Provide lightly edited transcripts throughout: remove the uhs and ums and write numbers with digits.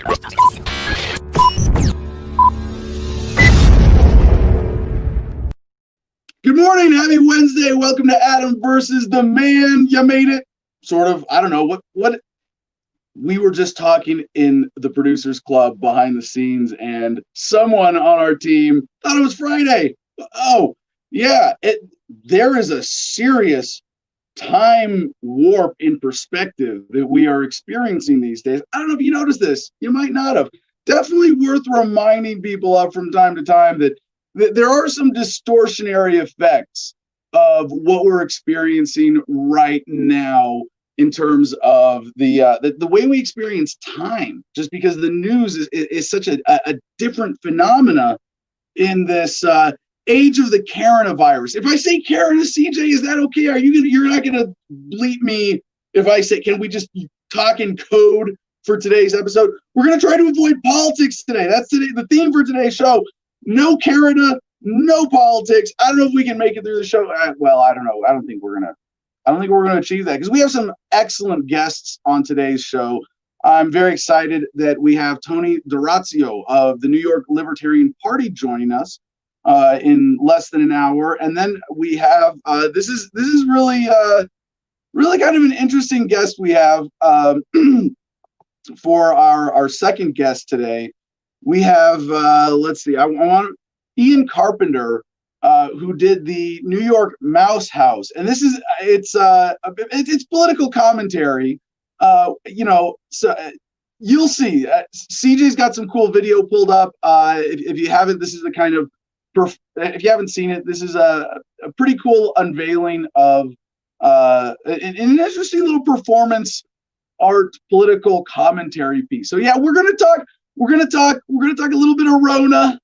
Good morning, happy Wednesday. Welcome to Adam versus the Man. You made it. Sort of. I don't know what we were just talking in the producers club behind the scenes, and someone on our team thought it was Friday. Oh, yeah. There is a serious time warp in perspective that we are experiencing these days. I don't know if you noticed this. You might not have. Definitely worth reminding people of from time to time that there are some distortionary effects of what we're experiencing right now in terms of the way we experience time, just because the news is such a different phenomena in this age of the coronavirus. If I say Karen to CJ, is that okay? You're not gonna bleep me if I say, can we just talk in code for today's episode? We're gonna try to avoid politics today. That's the theme for today's show. No Canada, no politics. I don't know if we can make it through the show. Well, I don't know. I don't think we're gonna achieve that because we have some excellent guests on today's show. I'm very excited that we have Tony D'Orazio of the New York Libertarian Party joining us in less than an hour, and then we have this is really kind of an interesting guest we have for our second guest today. We have, let's see, I want Ian Carpenter, who did the New York Mouse House. And it's political commentary, so you'll see. CJ's got some cool video pulled up. If you haven't, this is the kind of, if you haven't seen it, this is a pretty cool unveiling of an interesting little performance art political commentary piece. So yeah, we're gonna talk a little bit of Rona.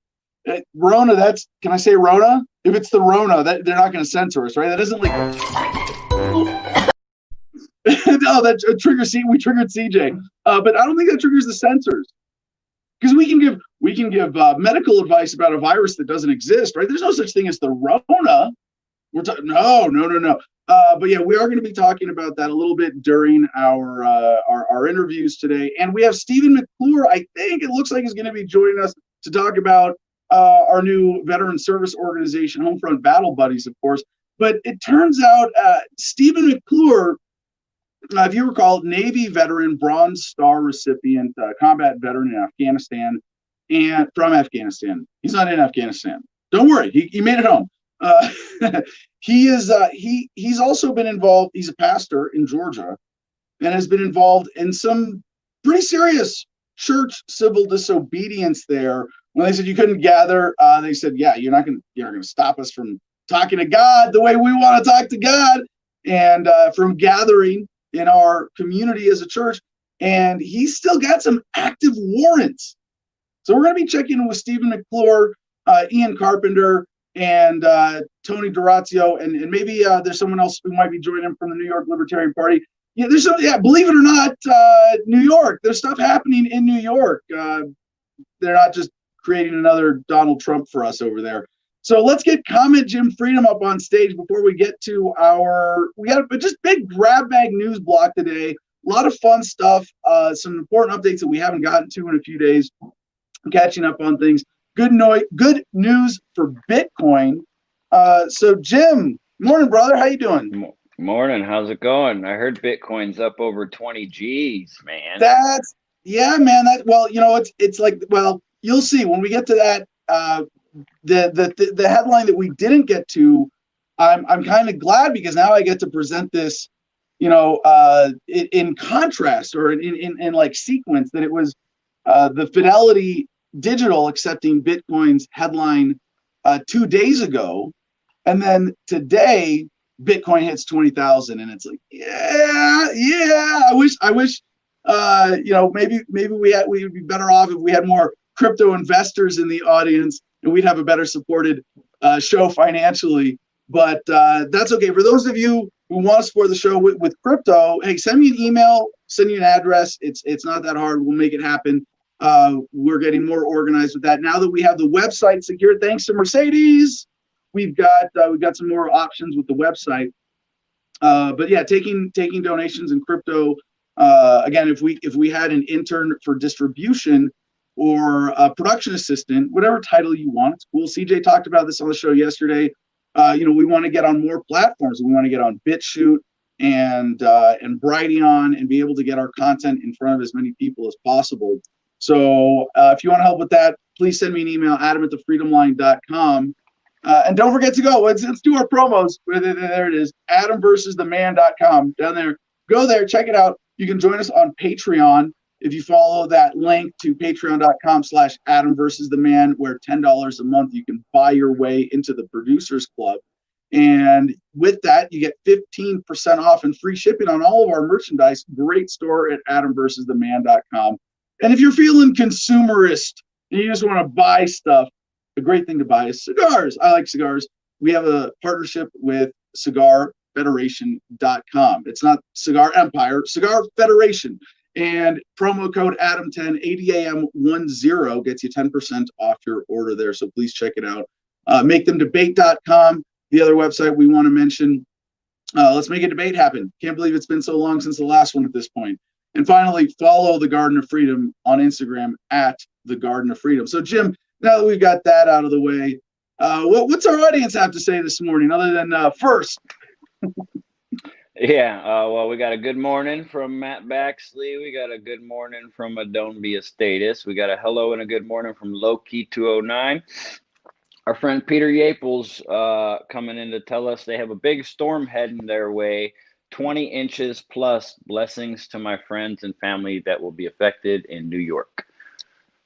Rona, can I say Rona? If it's the Rona, that they're not gonna censor us, right? That isn't like no, that we triggered CJ. But I don't think that triggers the censors. Because we can give medical advice about a virus that doesn't exist, right? There's no such thing as the Rona. No. But yeah, we are going to be talking about that a little bit during our interviews today. And we have Stephen McClure, I think it looks like he's going to be joining us to talk about our new veteran service organization, Homefront Battle Buddies, of course. But it turns out Stephen McClure, if you recall, Navy veteran, Bronze Star recipient, combat veteran in Afghanistan, and from Afghanistan. He's not in Afghanistan. Don't worry, he made it home. He's also been involved. He's a pastor in Georgia, and has been involved in some pretty serious church civil disobedience there. When they said you couldn't gather, they said, "Yeah, you're not gonna stop us from talking to God the way we want to talk to God, and from gathering in our community as a church." And he's still got some active warrants. So we're going to be checking in with Stephen McClure, Ian Carpenter, and Tony D'Orazio, and maybe there's someone else who might be joining him from the New York Libertarian Party. Yeah, believe it or not, New York, there's stuff happening in New York. They're not just creating another Donald Trump for us over there. So let's get Comment Jim Freedom up on stage before we get to we got a just big grab bag news block today. A lot of fun stuff, some important updates that we haven't gotten to in a few days. Catching up on things. Good news for Bitcoin. So Jim, morning, brother. How you doing? Morning. How's it going? I heard Bitcoin's up over 20 G's, man. Man. It's like, well, you'll see when we get to that. The headline that we didn't get to, I'm kind of glad because now I get to present this, in contrast or in like sequence, that it was the Fidelity Digital accepting Bitcoin's headline 2 days ago, and then today Bitcoin hits 20,000, and it's like, yeah. I wish, maybe we would be better off if we had more crypto investors in the audience, and we'd have a better supported show financially. But that's okay. For those of you who want to support the show with crypto, hey, send me an email, send you an address. It's not that hard. We'll make it happen. We're getting more organized with that now that we have the website secured. Thanks to Mercedes, we've got some more options with the website. But yeah, taking donations in crypto Again, if we had an intern for distribution or a production assistant, whatever title you want, it's cool. CJ talked about this on the show yesterday. We want to get on more platforms. We want to get on BitChute and Brighteon and be able to get our content in front of as many people as possible. So if you want to help with that, please send me an email, adam@thefreedomline.com. And don't forget to go. Let's do our promos. There it is, adamversustheman.com. Down there. Go there, check it out. You can join us on Patreon if you follow that link to patreon.com/adamversustheman, where $10 a month you can buy your way into the Producers Club. And with that, you get 15% off and free shipping on all of our merchandise. Great store at adamversustheman.com. And if you're feeling consumerist and you just want to buy stuff, a great thing to buy is cigars. I like cigars. We have a partnership with cigarfederation.com. It's not Cigar Empire, Cigar Federation. And promo code Adam10, ADAM10 gets you 10% off your order there. So please check it out. MakeThemDebate.com, the other website we want to mention. Let's make a debate happen. Can't believe it's been so long since the last one at this point. And finally, follow the Garden of Freedom on Instagram at the Garden of Freedom. So Jim, now that we've got that out of the way, what's our audience have to say this morning other than first? Yeah, well, we got a good morning from Matt Baxley. We got a good morning from Adonbia Status. We got a hello and a good morning from Loki209. Our friend Peter Yaples coming in to tell us they have a big storm heading their way, 20 inches plus. Blessings to my friends and family that will be affected in New York.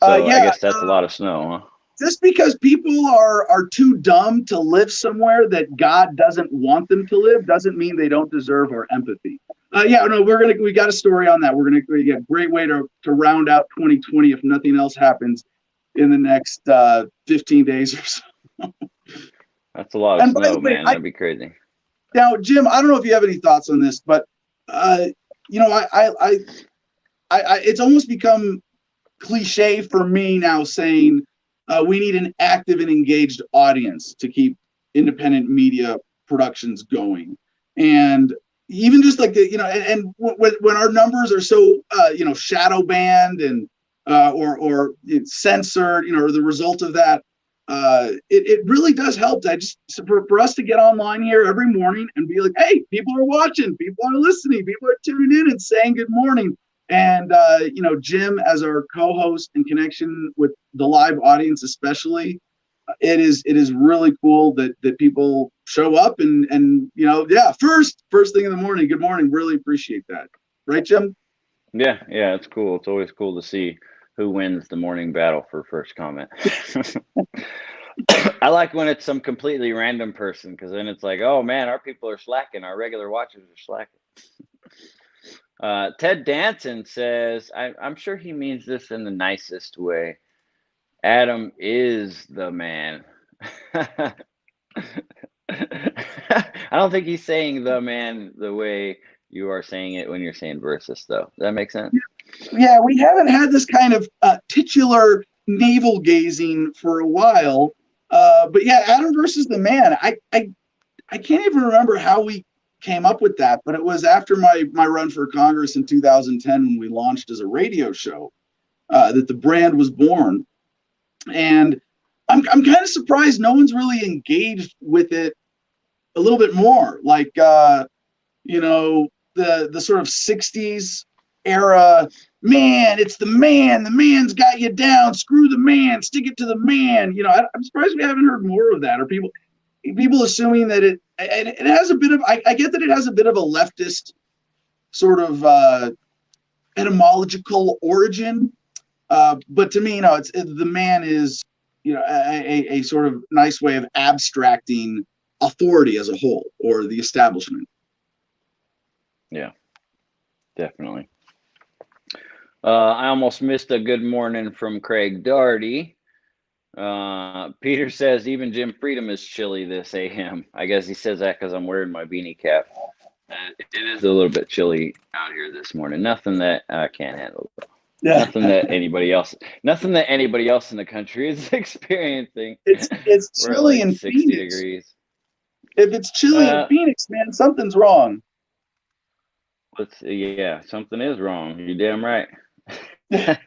So I guess that's a lot of snow, huh? Just because people are too dumb to live somewhere that God doesn't want them to live doesn't mean they don't deserve our empathy. We got a story on that. We're gonna get a great way to round out 2020 if nothing else happens in the next 15 days or so. That's a lot of snow, man. That'd be crazy. Now, Jim, I don't know if you have any thoughts on this, but it's almost become cliche for me now saying we need an active and engaged audience to keep independent media productions going. And even just like when our numbers are so shadow banned and or censored, or the result of that, it really does help that for us to get online here every morning and be like, hey, people are watching, people are listening, people are tuning in and saying good morning. And Jim, as our co-host in connection with the live audience, especially, it is really cool that people show up and first thing in the morning. Good morning. Really appreciate that. Right, Jim? Yeah, it's cool. It's always cool to see who wins the morning battle for first comment. I like when it's some completely random person, because then it's like, oh man, our people are slacking. Our regular watchers are slacking. Ted Danson says, I'm sure he means this in the nicest way. Adam is the man. I don't think he's saying the man the way you are saying it when you're saying versus, though. Does that make sense? Yeah, we haven't had this kind of titular navel gazing for a while. But yeah, Adam versus the man. I can't even remember how we came up with that, but it was after my run for Congress in 2010 when we launched as a radio show that the brand was born. And I'm kind of surprised no one's really engaged with it a little bit more. Like the sort of 60s era, man, it's the man. The man's got you down. Screw the man. Stick it to the man. I'm surprised we haven't heard more of that, or people assuming that it has a bit of, I get that it has a bit of a leftist sort of etymological origin. But to me, the man is, a sort of nice way of abstracting authority as a whole, or the establishment. Yeah, definitely. I almost missed a good morning from Craig Doherty. Peter says even Jim Freedom is chilly this AM. I guess he says that because I'm wearing my beanie cap. It is a little bit chilly out here this morning. Nothing that I can't handle. Yeah. Nothing that anybody else in the country is experiencing. It's chilly in 60 Phoenix. Degrees. If it's chilly in Phoenix, man, something's wrong. Let's see. Yeah, something is wrong. You're damn right. I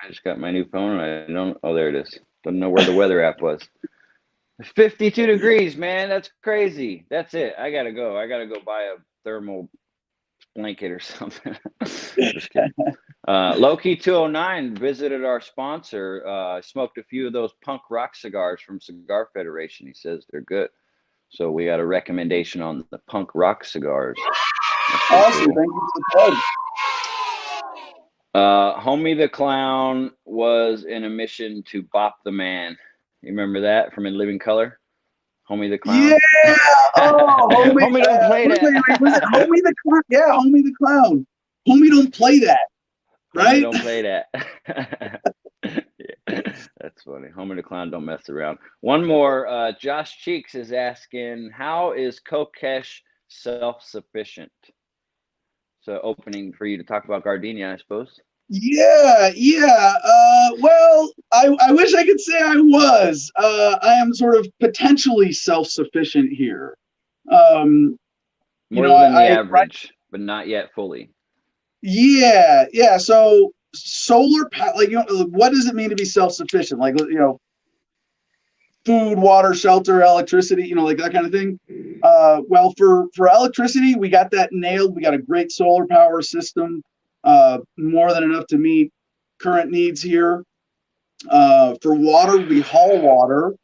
just got my new phone. I don't. Oh, there it is. Don't know where the weather app was. 52 degrees, man. That's crazy. That's it. I gotta go. I gotta go buy a thermal blanket or something. Just kidding. Loki 209 visited our sponsor. Smoked a few of those Punk Rock cigars from Cigar Federation. He says they're good. So we got a recommendation on the Punk Rock cigars. Awesome. Cool. Thank you for the plug. Homie the Clown was in a mission to bop the man. You remember that from In Living Color? Homie the Clown? Yeah! Oh, Homie don't play that. Wait, was it Homie the Clown? Yeah, Homie the Clown. Homie don't play that, right? Homie don't play that. Yeah, that's funny. Homie the Clown don't mess around. One more. Josh Cheeks is asking, how is Kokesh self-sufficient? So opening for you to talk about gardenia, I suppose. Yeah. Well, I wish I could say I was. I am sort of potentially self-sufficient here. More than the average, but not yet fully. Yeah. So solar power, like, what does it mean to be self-sufficient? Like, food, water, shelter, electricity, like that kind of thing. Well, for electricity, we got that nailed. We got a great solar power system, more than enough to meet current needs here. For water, we haul water,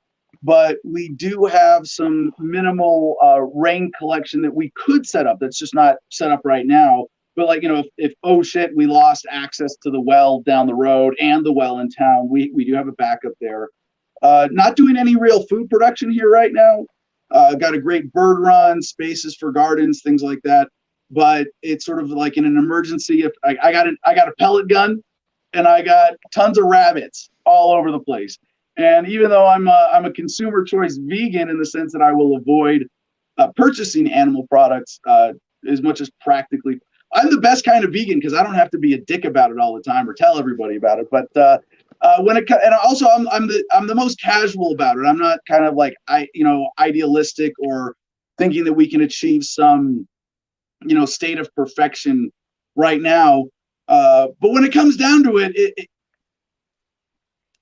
but we do have some minimal rain collection that we could set up. That's just not set up right now. But like, if oh shit, we lost access to the well down the road and the well in town, we do have a backup there. Not doing any real food production here right now. Got a great bird run, spaces for gardens, things like that. But it's sort of like in an emergency. If I got a pellet gun, and I got tons of rabbits all over the place. And even though I'm a consumer choice vegan in the sense that I will avoid purchasing animal products as much as practically. I'm the best kind of vegan because I don't have to be a dick about it all the time or tell everybody about it. But when it and also I'm the most casual about it. I'm not kind of like idealistic or thinking that we can achieve some state of perfection right now. But when it comes down to it,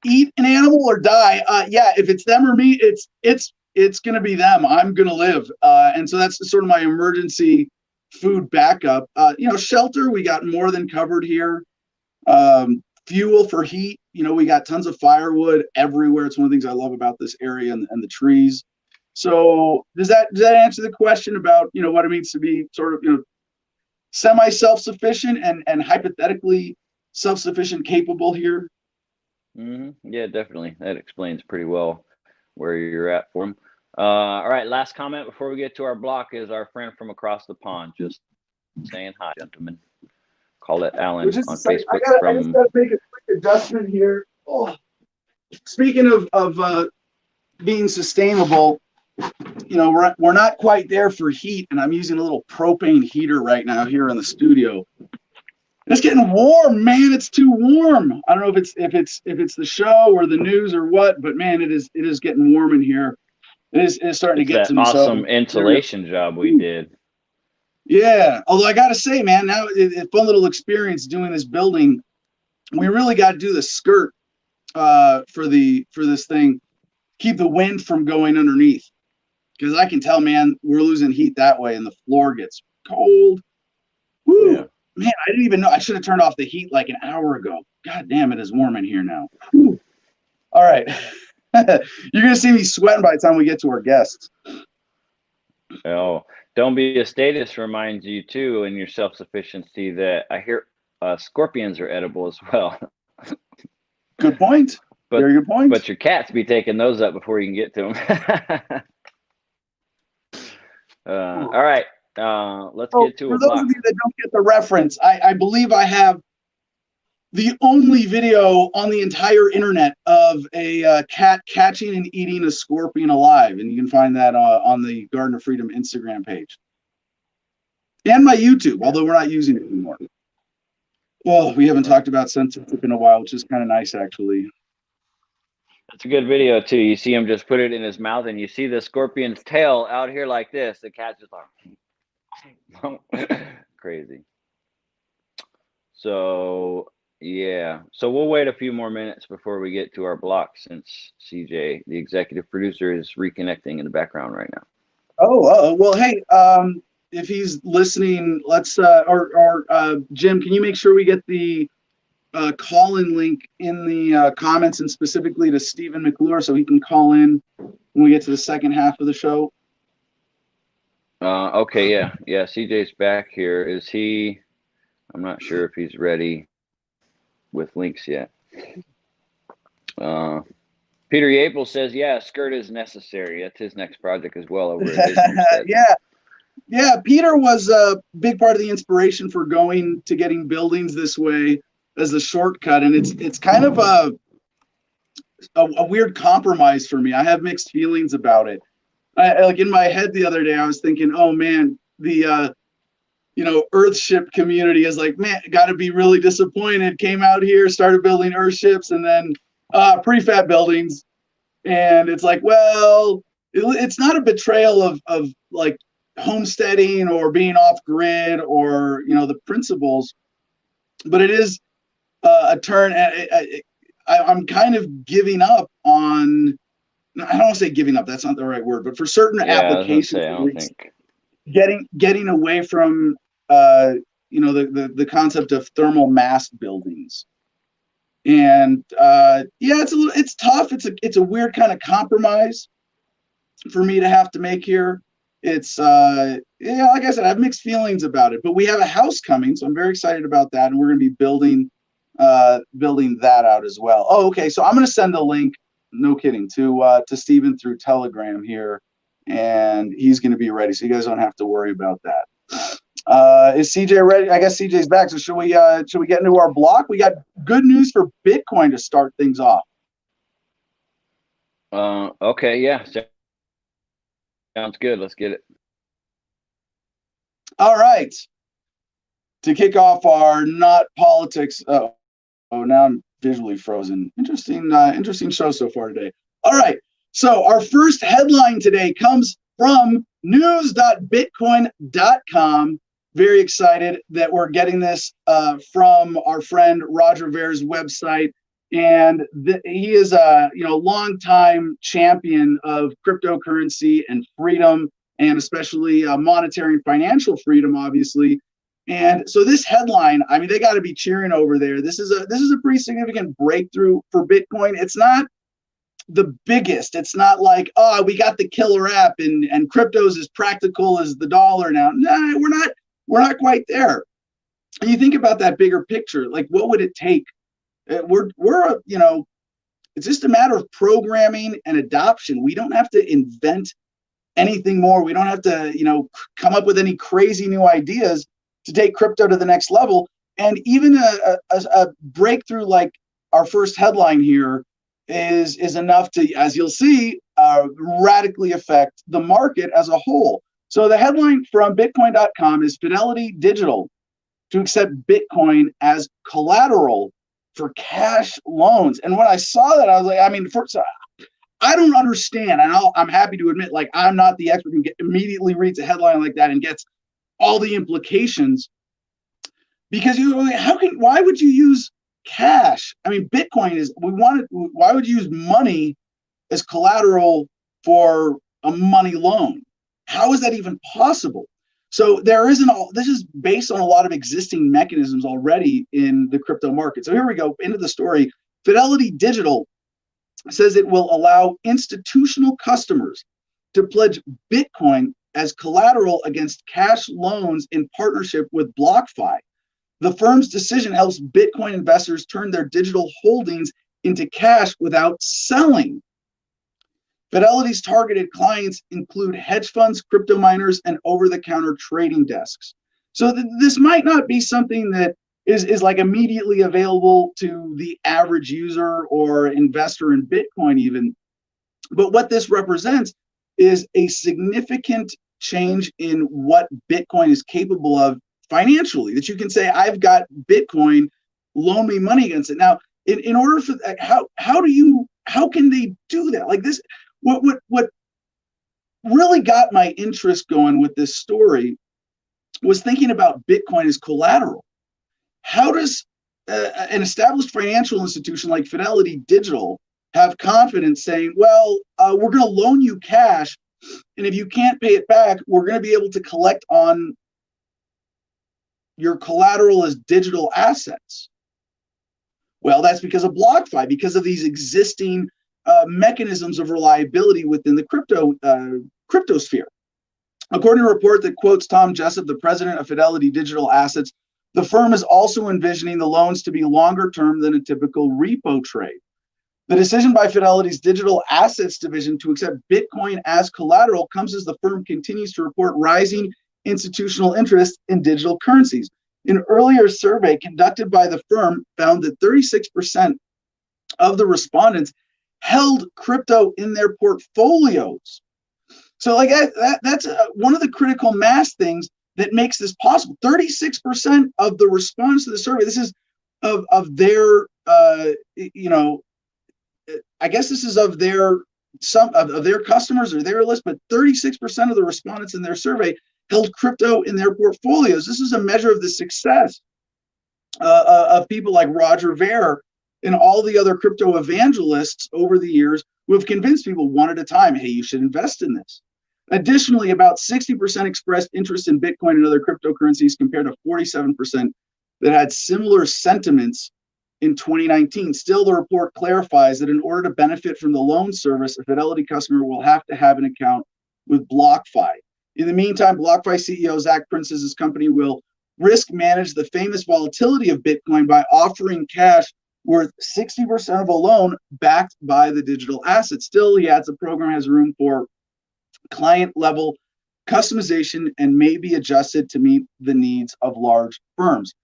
eat an animal or die. Yeah, if it's them or me, it's gonna be them. I'm gonna live, and so that's sort of my emergency food backup. Shelter, we got more than covered here. Fuel for heat, we got tons of firewood everywhere. It's one of the things I love about this area and the trees. So does that answer the question about what it means to be sort of semi self-sufficient and hypothetically self-sufficient capable here? Mm-hmm. Yeah, definitely. That explains pretty well where you're at for them. All right, last comment before we get to our block is our friend from across the pond just saying hi, gentlemen. Call it Alan on Facebook. I just got to make a quick adjustment here. Oh. Speaking of being sustainable, we're not quite there for heat, and I'm using a little propane heater right now here in the studio. It's getting warm, man. It's too warm. I don't know if it's the show or the news or what, but man, it is getting warm in here. It is starting to get to me. Awesome insulation job we did. Yeah, although I gotta say, man, now it's a fun little experience doing this building. We really got to do the skirt for this thing, keep the wind from going underneath. Because I can tell, man, we're losing heat that way, and the floor gets cold. Woo, yeah. Man, I didn't even know. I should have turned off the heat like an hour ago. God damn, it is warm in here now. Whew. All right. You're going to see me sweating by the time we get to our guests. Oh, don't be a status reminds you, too, in your self-sufficiency that I hear scorpions are edible as well. Good point. Very good point. But your cats be taking those up before you can get to them. All right. Let's get to for those of you that don't get the reference, I believe I have the only video on the entire internet of a cat catching and eating a scorpion alive, and you can find that on the Garden of Freedom Instagram page and my YouTube, although we're not using it anymore. Well, we haven't talked about censorship in a while, which is kind of nice, actually. It's a good video too. You see him just put it in his mouth, and you see the scorpion's tail out here like this. The cat's just like crazy. So yeah, so we'll wait a few more minutes before we get to our block, since CJ, the executive producer, is reconnecting in the background right now. Oh, well, hey, if he's listening, let's Jim, can you make sure we get the call-in link in the comments, and specifically to Stephen McClure, so he can call in when we get to the second half of the show? Okay, yeah, CJ's back here. Is he? I'm not sure if he's ready with links yet. Peter Yapel says, yeah, skirt is necessary. That's his next project as well over at his homestead. Yeah, Peter was a big part of the inspiration for getting buildings this way as a shortcut, and it's kind of a weird compromise for me. I have mixed feelings about it. Like in my head the other day, I was thinking, oh man, the Earthship community is like, man, got to be really disappointed. Came out here, started building Earthships, and then prefab buildings, and it's like, well, it's not a betrayal of like homesteading or being off grid or the principles, but it is a turn. I'm kind of giving up on. I don't want to say giving up. That's not the right word, but for certain applications, I don't think getting away from the concept of thermal mass buildings. And it's tough. It's a weird kind of compromise for me to have to make here. It's like I said, I have mixed feelings about it, but we have a house coming, so I'm very excited about that, and we're going to be building that out as well. Oh, okay. So I'm going to send a link, no kidding, to Stephen through Telegram here, and he's going to be ready, so you guys don't have to worry about that. Is CJ ready? I guess CJ's back. So should we get into our block? We got good news for Bitcoin to start things off. Okay, yeah. Sounds good. Let's get it. All right. To kick off our not politics. Oh, now I'm visually frozen. Interesting show so far today. All right. So our first headline today comes from news.bitcoin.com. Very excited that we're getting this from our friend Roger Ver's website, and he is a longtime champion of cryptocurrency and freedom, and especially monetary and financial freedom, obviously. And so this headline, I mean, they got to be cheering over there. This is a pretty significant breakthrough for Bitcoin. It's not the biggest. It's not like, oh, we got the killer app and crypto's as practical as the dollar now. No, we're not quite there. And you think about that bigger picture, like what would it take? It's just a matter of programming and adoption. We don't have to invent anything more. We don't have to, come up with any crazy new ideas to take crypto to the next level. And even a breakthrough like our first headline here is enough to, as you'll see, radically affect the market as a whole. So the headline from Bitcoin.com is Fidelity Digital to accept Bitcoin as collateral for cash loans. And when I saw that, I was like, I mean, first, I don't understand. And I'm happy to admit, like, I'm not the expert who immediately reads a headline like that and gets all the implications. Because why would you use cash? I mean, Bitcoin is, why would you use money as collateral for a money loan? How is that even possible? So this is based on a lot of existing mechanisms already in the crypto market. So here we go into the story. Fidelity Digital says it will allow institutional customers to pledge Bitcoin as collateral against cash loans in partnership with BlockFi. The firm's decision helps Bitcoin investors turn their digital holdings into cash without selling. Fidelity's targeted clients include hedge funds, crypto miners, and over-the-counter trading desks. So this might not be something that is like immediately available to the average user or investor in Bitcoin even. But what this represents is a significant change in what Bitcoin is capable of financially, that you can say, I've got Bitcoin, loan me money against it. Now, in order for how how can they do that? Like this, what really got my interest going with this story was thinking about Bitcoin as collateral. How does an established financial institution like Fidelity Digital have confidence saying, well, we're going to loan you cash, and if you can't pay it back, we're going to be able to collect on your collateral as digital assets? Well, that's because of BlockFi, because of these existing mechanisms of reliability within the crypto sphere. According to a report that quotes Tom Jessup, the president of Fidelity Digital Assets, the firm is also envisioning the loans to be longer term than a typical repo trade. The decision by Fidelity's Digital Assets division to accept Bitcoin as collateral comes as the firm continues to report rising institutional interest in digital currencies. An earlier survey conducted by the firm found that 36% of the respondents held crypto in their portfolios. So like that's one of the critical mass things that makes this possible. 36% of the respondents to the survey, this is of their, I guess this is of their, some of their customers or their list, but 36% of the respondents in their survey held crypto in their portfolios. This is a measure of the success of people like Roger Ver and all the other crypto evangelists over the years who have convinced people one at a time, hey, you should invest in this. Additionally, about 60% expressed interest in Bitcoin and other cryptocurrencies compared to 47% that had similar sentiments in 2019. Still, the report clarifies that in order to benefit from the loan service, a Fidelity customer will have to have an account with BlockFi. In the meantime, BlockFi CEO Zach Prince's company will risk manage the famous volatility of Bitcoin by offering cash worth 60% of a loan backed by the digital asset. Still, he adds the program has room for client level customization and may be adjusted to meet the needs of large firms.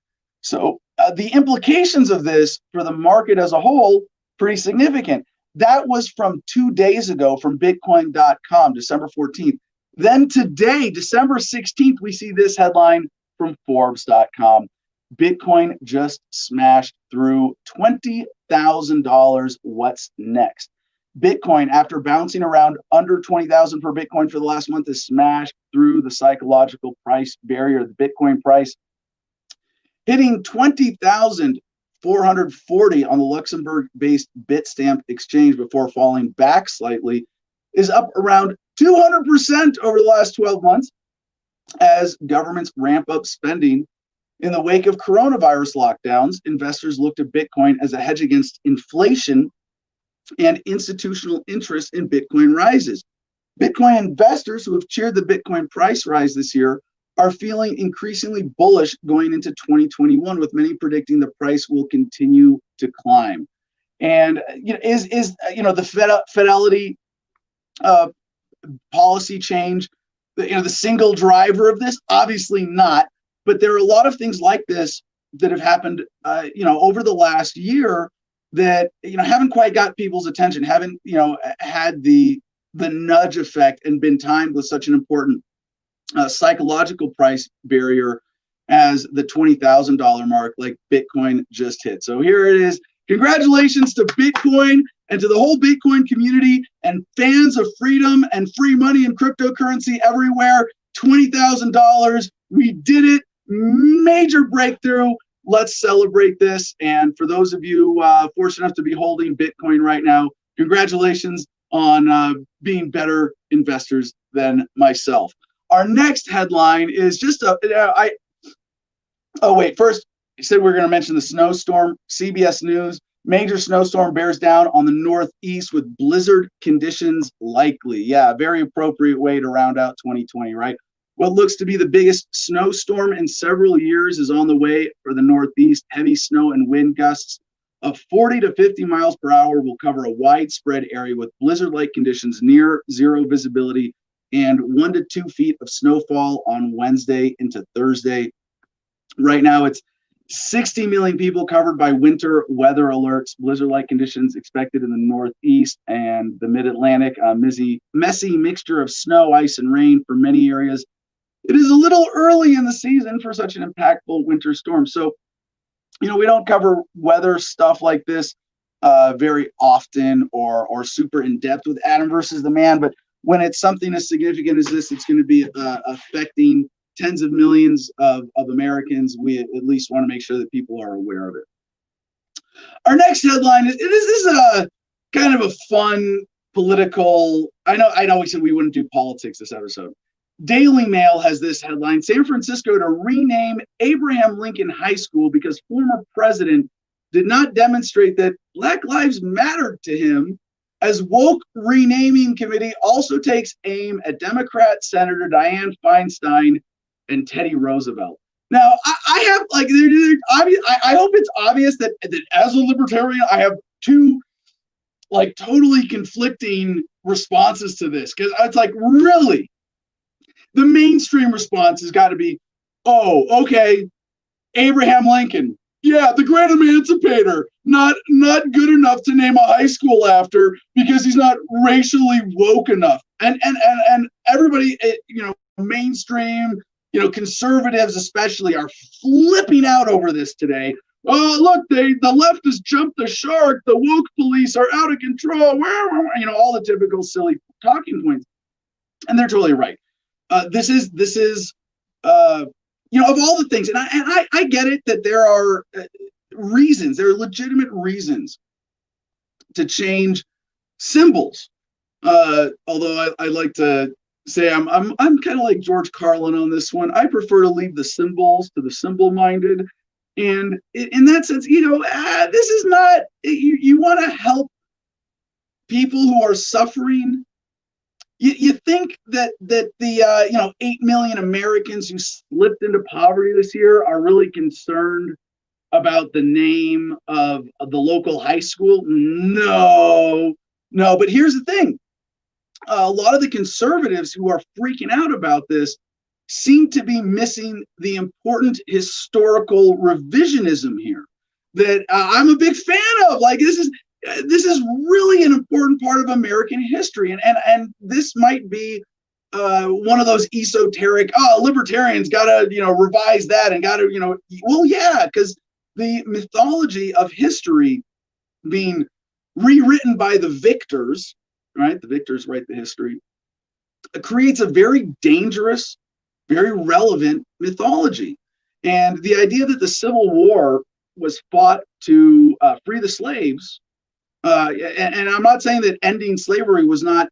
So the implications of this for the market as a whole, pretty significant. That was from 2 days ago from Bitcoin.com, December 14th. Then today, December 16th, we see this headline from Forbes.com. Bitcoin just smashed through $20,000. What's next? Bitcoin, after bouncing around under 20,000 per Bitcoin for the last month, has smashed through the psychological price barrier. The Bitcoin price hitting 20,440 on the Luxembourg-based Bitstamp exchange before falling back slightly, is up around 200% over the last 12 months as governments ramp up spending. In the wake of coronavirus lockdowns, investors looked at Bitcoin as a hedge against inflation, and institutional interest in Bitcoin rises. Bitcoin investors who have cheered the Bitcoin price rise this year are feeling increasingly bullish going into 2021, with many predicting the price will continue to climb. And is the Fidelity policy change the single driver of this? Obviously not, but there are a lot of things like this that have happened over the last year that haven't quite got people's attention, haven't had the nudge effect and been timed with such an important psychological price barrier as the $20,000 mark, like Bitcoin just hit. So here it is. Congratulations to Bitcoin and to the whole Bitcoin community and fans of freedom and free money and cryptocurrency everywhere. $20,000. We did it. Major breakthrough. Let's celebrate this. And for those of you fortunate enough to be holding Bitcoin right now, congratulations on being better investors than myself. Our next headline is just first, you said we were going to mention the snowstorm. CBS News, major snowstorm bears down on the Northeast with blizzard conditions likely. Yeah, very appropriate way to round out 2020, right? What looks to be the biggest snowstorm in several years is on the way for the Northeast. Heavy snow and wind gusts of 40 to 50 miles per hour will cover a widespread area with blizzard-like conditions, near zero visibility, and 1 to 2 feet of snowfall on Wednesday into Thursday. Right now, it's 60 million people covered by winter weather alerts. Blizzard-like conditions expected in the Northeast and the Mid-Atlantic. Messy mixture of snow, ice, and rain for many areas. It is a little early in the season for such an impactful winter storm. So, we don't cover weather stuff like this very often or super in depth with Adam versus the Man, but when it's something as significant as this, it's going to be affecting tens of millions of Americans. We at least want to make sure that people are aware of it. Our next headline is this is a kind of a fun political. I know we said we wouldn't do politics this episode. Daily Mail has this headline: San Francisco to rename Abraham Lincoln High School because former president did not demonstrate that Black Lives mattered to him, as woke renaming committee also takes aim at Democrat Senator Dianne Feinstein and Teddy Roosevelt. Now, I have like, I hope it's obvious that as a libertarian, I have two like totally conflicting responses to this, because it's like, really, the mainstream response has got to be, oh, okay, Abraham Lincoln, yeah, the great emancipator, not good enough to name a high school after because he's not racially woke enough. And everybody, mainstream, conservatives especially, are flipping out over this today. Oh, look, the left has jumped the shark. The woke police are out of control. All the typical silly talking points. And they're totally right. This is of all the things, and I get it that there are reasons, there are legitimate reasons to change symbols. Although I like to say I'm kind of like George Carlin on this one. I prefer to leave the symbols to the simple-minded, and in that sense, this is not. You want to help people who are suffering. You think that the 8 million Americans who slipped into poverty this year are really concerned about the name of the local high school? No. But here's the thing: a lot of the conservatives who are freaking out about this seem to be missing the important historical revisionism here that I'm a big fan of. Like, this is really an important part of American history, and this might be one of those esoteric, libertarians got to revise that and got to well, yeah, because the mythology of history being rewritten by the victors, right? The victors write the history. It creates a very dangerous, very relevant mythology, and the idea that the Civil War was fought to free the slaves. And I'm not saying that ending slavery was not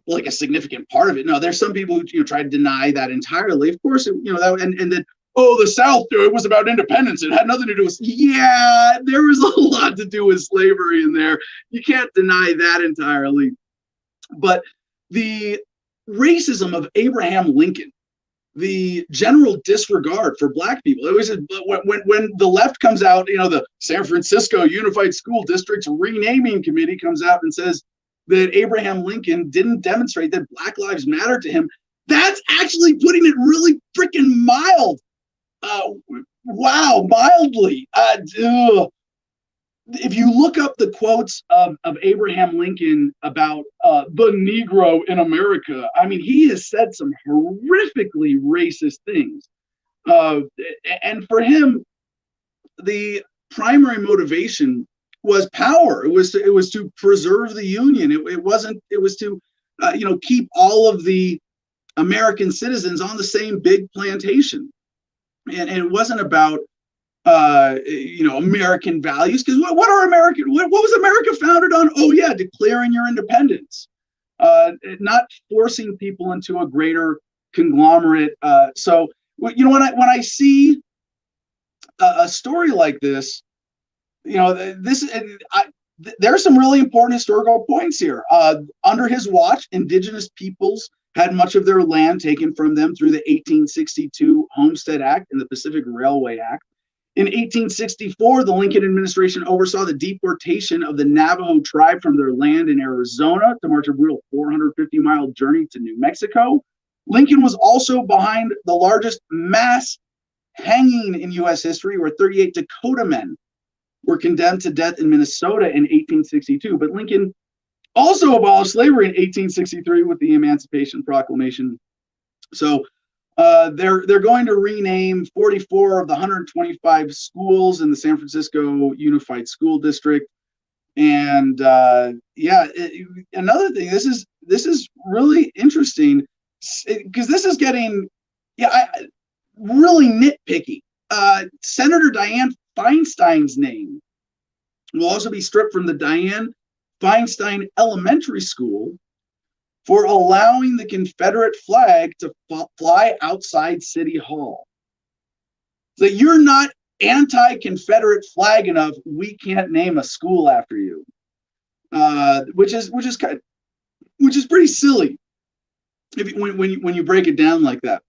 like a significant part of it. No, there's some people who try to deny that entirely. Of course, and that the South, it was about independence. It had nothing to do with. Yeah, there was a lot to do with slavery in there. You can't deny that entirely. But the racism of Abraham Lincoln, the general disregard for Black people. It was when the left comes out, the San Francisco Unified School District's renaming committee comes out and says that Abraham Lincoln didn't demonstrate that Black Lives Matter to him. That's actually putting it really freaking mild. Wow, mildly. If you look up the quotes of Abraham Lincoln about the Negro in America, I mean, he has said some horrifically racist things. And for him, the primary motivation was power. It was to preserve the Union. It was to keep all of the American citizens on the same big plantation. And it wasn't about American values, because what was America founded on? Oh yeah, declaring your independence, not forcing people into a greater conglomerate. So when I see a story like this, there are some really important historical points here. Under his watch, indigenous peoples had much of their land taken from them through the 1862 Homestead Act and the Pacific Railway Act. In 1864, the Lincoln administration oversaw the deportation of the Navajo tribe from their land in Arizona to march a brutal 450-mile journey to New Mexico. Lincoln was also behind the largest mass hanging in U.S. history, where 38 Dakota men were condemned to death in Minnesota in 1862. But Lincoln also abolished slavery in 1863 with the Emancipation Proclamation. So they're going to rename 44 of the 125 schools in the San Francisco Unified School District. And another thing, this is really interesting because this is getting really nitpicky. Senator Dianne Feinstein's name will also be stripped from the Dianne Feinstein Elementary School for allowing the Confederate flag to fly outside City Hall. So you're not anti-Confederate flag enough, we can't name a school after you, which is pretty silly when you break it down like that.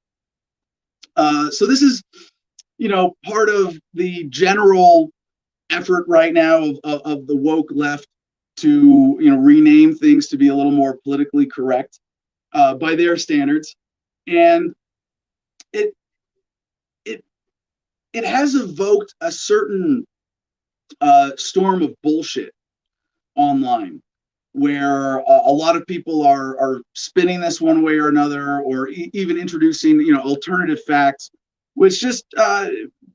So this is, part of the general effort right now of the woke left to rename things to be a little more politically correct by their standards, and it has evoked a certain storm of bullshit online, where a lot of people are spinning this one way or another, or even introducing alternative facts, which just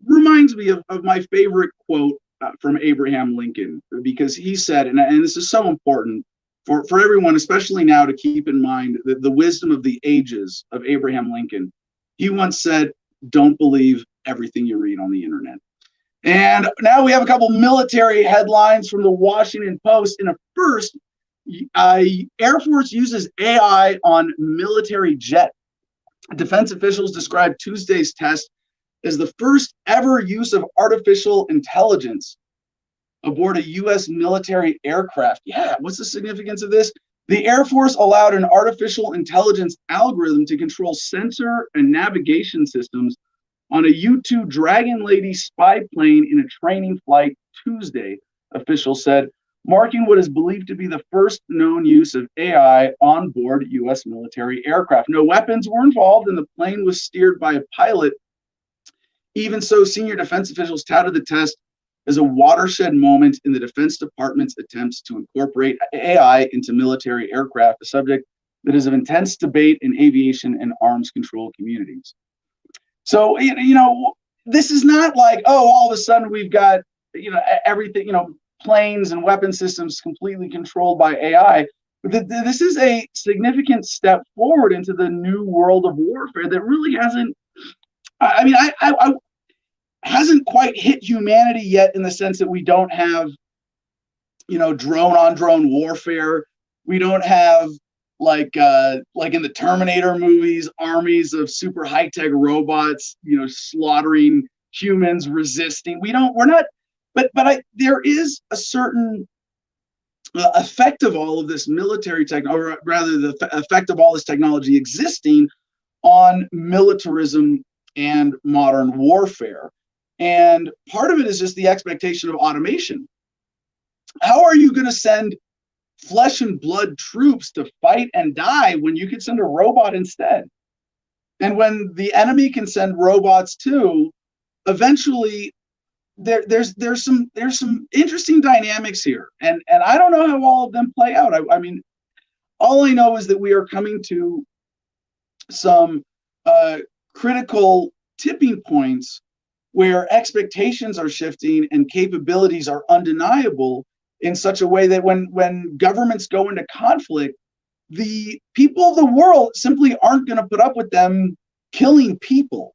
reminds me of my favorite quote from Abraham Lincoln, because he said, and this is so important for everyone, especially now, to keep in mind the wisdom of the ages of Abraham Lincoln. He once said, "Don't believe everything you read on the internet." And now we have a couple military headlines from the Washington Post. In a first, Air Force uses AI on military jet. Defense officials described Tuesday's test as the first ever use of artificial intelligence aboard a U.S. military aircraft. Yeah, what's the significance of this? The Air Force allowed an artificial intelligence algorithm to control sensor and navigation systems on a U-2 Dragon Lady spy plane in a training flight Tuesday, officials said, marking what is believed to be the first known use of AI on board U.S. military aircraft. No weapons were involved, and the plane was steered by a pilot. Even so, senior defense officials touted the test as a watershed moment in the Defense Department's attempts to incorporate AI into military aircraft, a subject that is of intense debate in aviation and arms control communities. So, this is not like, oh, all of a sudden we've got, everything, planes and weapon systems completely controlled by AI. But this is a significant step forward into the new world of warfare that really hasn't, hasn't quite hit humanity yet, in the sense that we don't have, drone on drone warfare. We don't have like in the Terminator movies, armies of super high-tech robots, slaughtering humans, resisting. There is a certain effect of all of this military tech, or rather the effect of all this technology existing on militarism and modern warfare. And part of it is just the expectation of automation. How are you going to send flesh and blood troops to fight and die when you could send a robot instead? And when the enemy can send robots too, eventually there's some interesting dynamics here, and I don't know how all of them play out. I mean, all I know is that we are coming to some critical tipping points where expectations are shifting and capabilities are undeniable, in such a way that when governments go into conflict, the people of the world simply aren't going to put up with them killing people.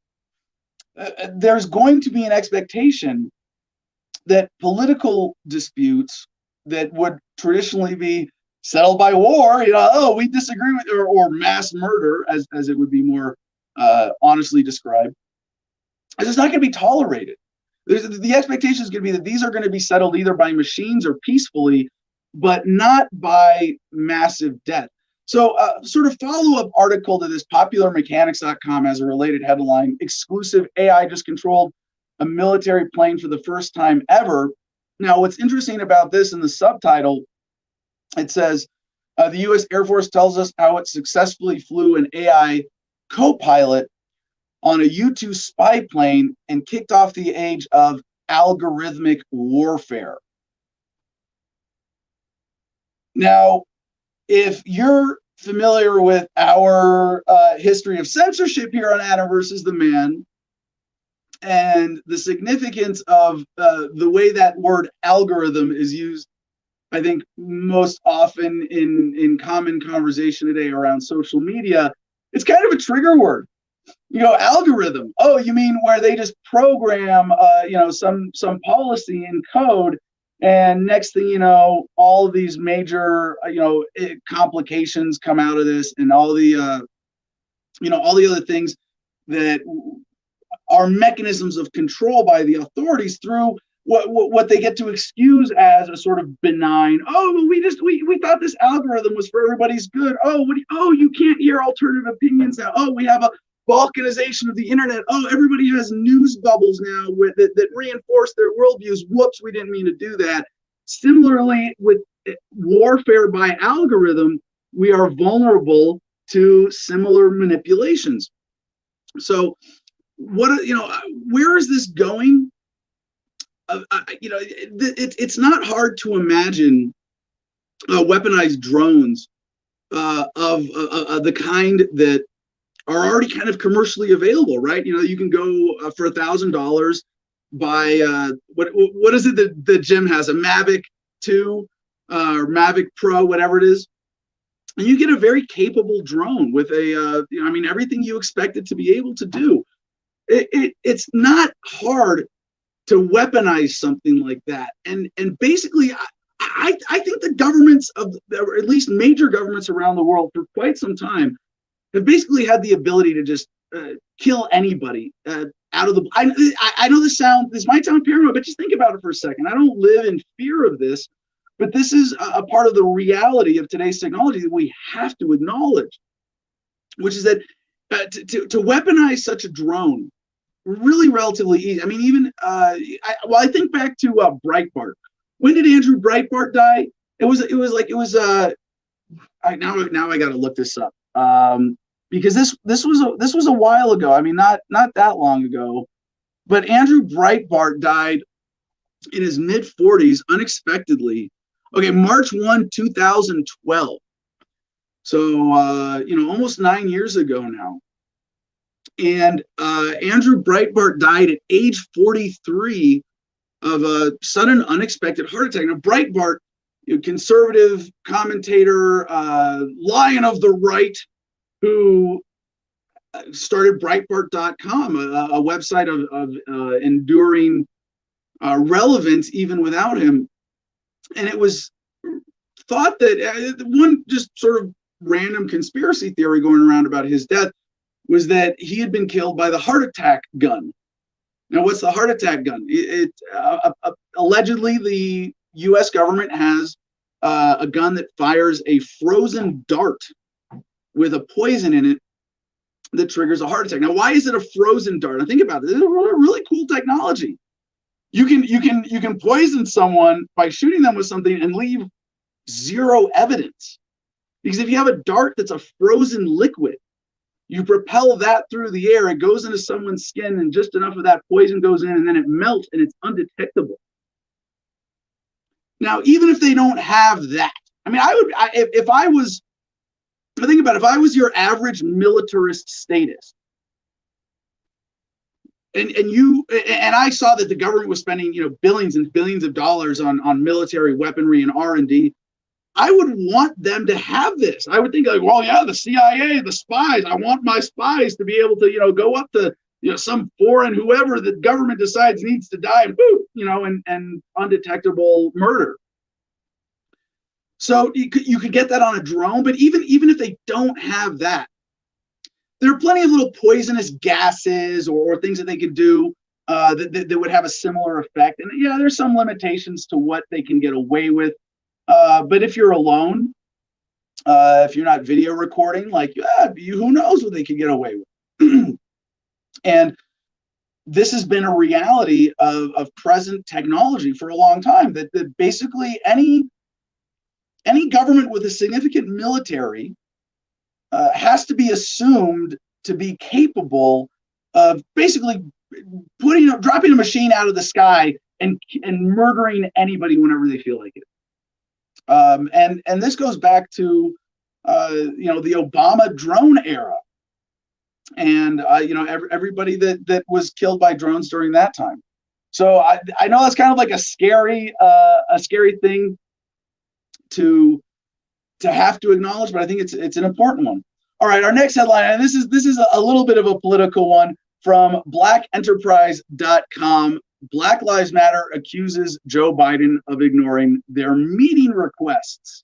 There's going to be an expectation that political disputes that would traditionally be settled by war, we disagree with, or mass murder, as it would be more honestly described, is just not going to be tolerated. The expectation is going to be that these are going to be settled either by machines or peacefully, but not by massive death. So sort of follow-up article to this, popularmechanics.com has a related headline: exclusive AI just controlled a military plane for the first time ever. Now, what's interesting about this in the subtitle, it says, the U.S. Air Force tells us how it successfully flew an AI co-pilot on a U-2 spy plane and kicked off the age of algorithmic warfare. Now, if you're familiar with our history of censorship here on Adam versus the Man, and the significance of the way that word algorithm is used I think most often in common conversation today around social media, it's kind of a trigger word. Algorithm. Oh, you mean where they just program, some policy in code, and next thing you know, all of these major, complications come out of this, and all the, all the other things that are mechanisms of control by the authorities through what they get to excuse as a sort of benign. Oh, well, we thought this algorithm was for everybody's good. Oh, you can't hear alternative opinions now. Oh, we have a balkanization of the internet. Oh, everybody has news bubbles now that reinforce their worldviews. Whoops, we didn't mean to do that. Similarly, with warfare by algorithm, we are vulnerable to similar manipulations. So, where is this going? It's not hard to imagine weaponized drones of the kind that are already kind of commercially available, right? You can go for $1,000 buy what is it that Jim has, a Mavic 2 or Mavic Pro, whatever it is, and you get a very capable drone with everything you expect it to be able to do. It's not hard to weaponize something like that, and basically, I think the governments or at least major governments around the world for quite some time have basically had the ability to just kill anybody out of the. I know this might sound paranoid, but just think about it for a second. I don't live in fear of this, but this is a part of the reality of today's technology that we have to acknowledge, which is that to weaponize such a drone really relatively easy. I mean, even I think back to Breitbart. When did Andrew Breitbart die? Now I got to look this up because this was a while ago. I mean, not that long ago, but Andrew Breitbart died in his mid-40s unexpectedly. Okay, March 1, 2012. So almost 9 years ago now. And Andrew Breitbart died at age 43 of a sudden, unexpected heart attack. Now, Breitbart, conservative commentator, lion of the right, who started Breitbart.com, a website of enduring relevance even without him. And it was thought that one just sort of random conspiracy theory going around about his death was that he had been killed by the heart attack gun. Now, what's the heart attack gun? Allegedly, the U.S. government has a gun that fires a frozen dart with a poison in it that triggers a heart attack. Now, why is it a frozen dart? Now, think about it. This is a really cool technology. You can poison someone by shooting them with something and leave zero evidence. Because if you have a dart that's a frozen liquid, you propel that through the air, it goes into someone's skin, and just enough of that poison goes in, and then it melts, and it's undetectable. Now, even if they don't have that, I mean, if I was your average militarist statist, and I saw that the government was spending billions and billions of dollars on military weaponry and R&D, I would want them to have this. I would think like, well, yeah, the CIA, the spies. I want my spies to be able to, go up to, some foreign whoever the government decides needs to die, and boom, and undetectable murder. So you could get that on a drone, but even if they don't have that, there are plenty of little poisonous gases or things that they could do that would have a similar effect. And yeah, there's some limitations to what they can get away with. But if you're alone, if you're not video recording, who knows what they could get away with. And this has been a reality of present technology for a long time, that basically any government with a significant military has to be assumed to be capable of basically dropping a machine out of the sky and murdering anybody whenever they feel like it. And this goes back to the Obama drone era, and everybody that was killed by drones during that time. So I know that's kind of like a scary thing to have to acknowledge, but I think it's an important one. All right, our next headline, and this is a little bit of a political one from blackenterprise.com. Black Lives Matter accuses Joe Biden of ignoring their meeting requests.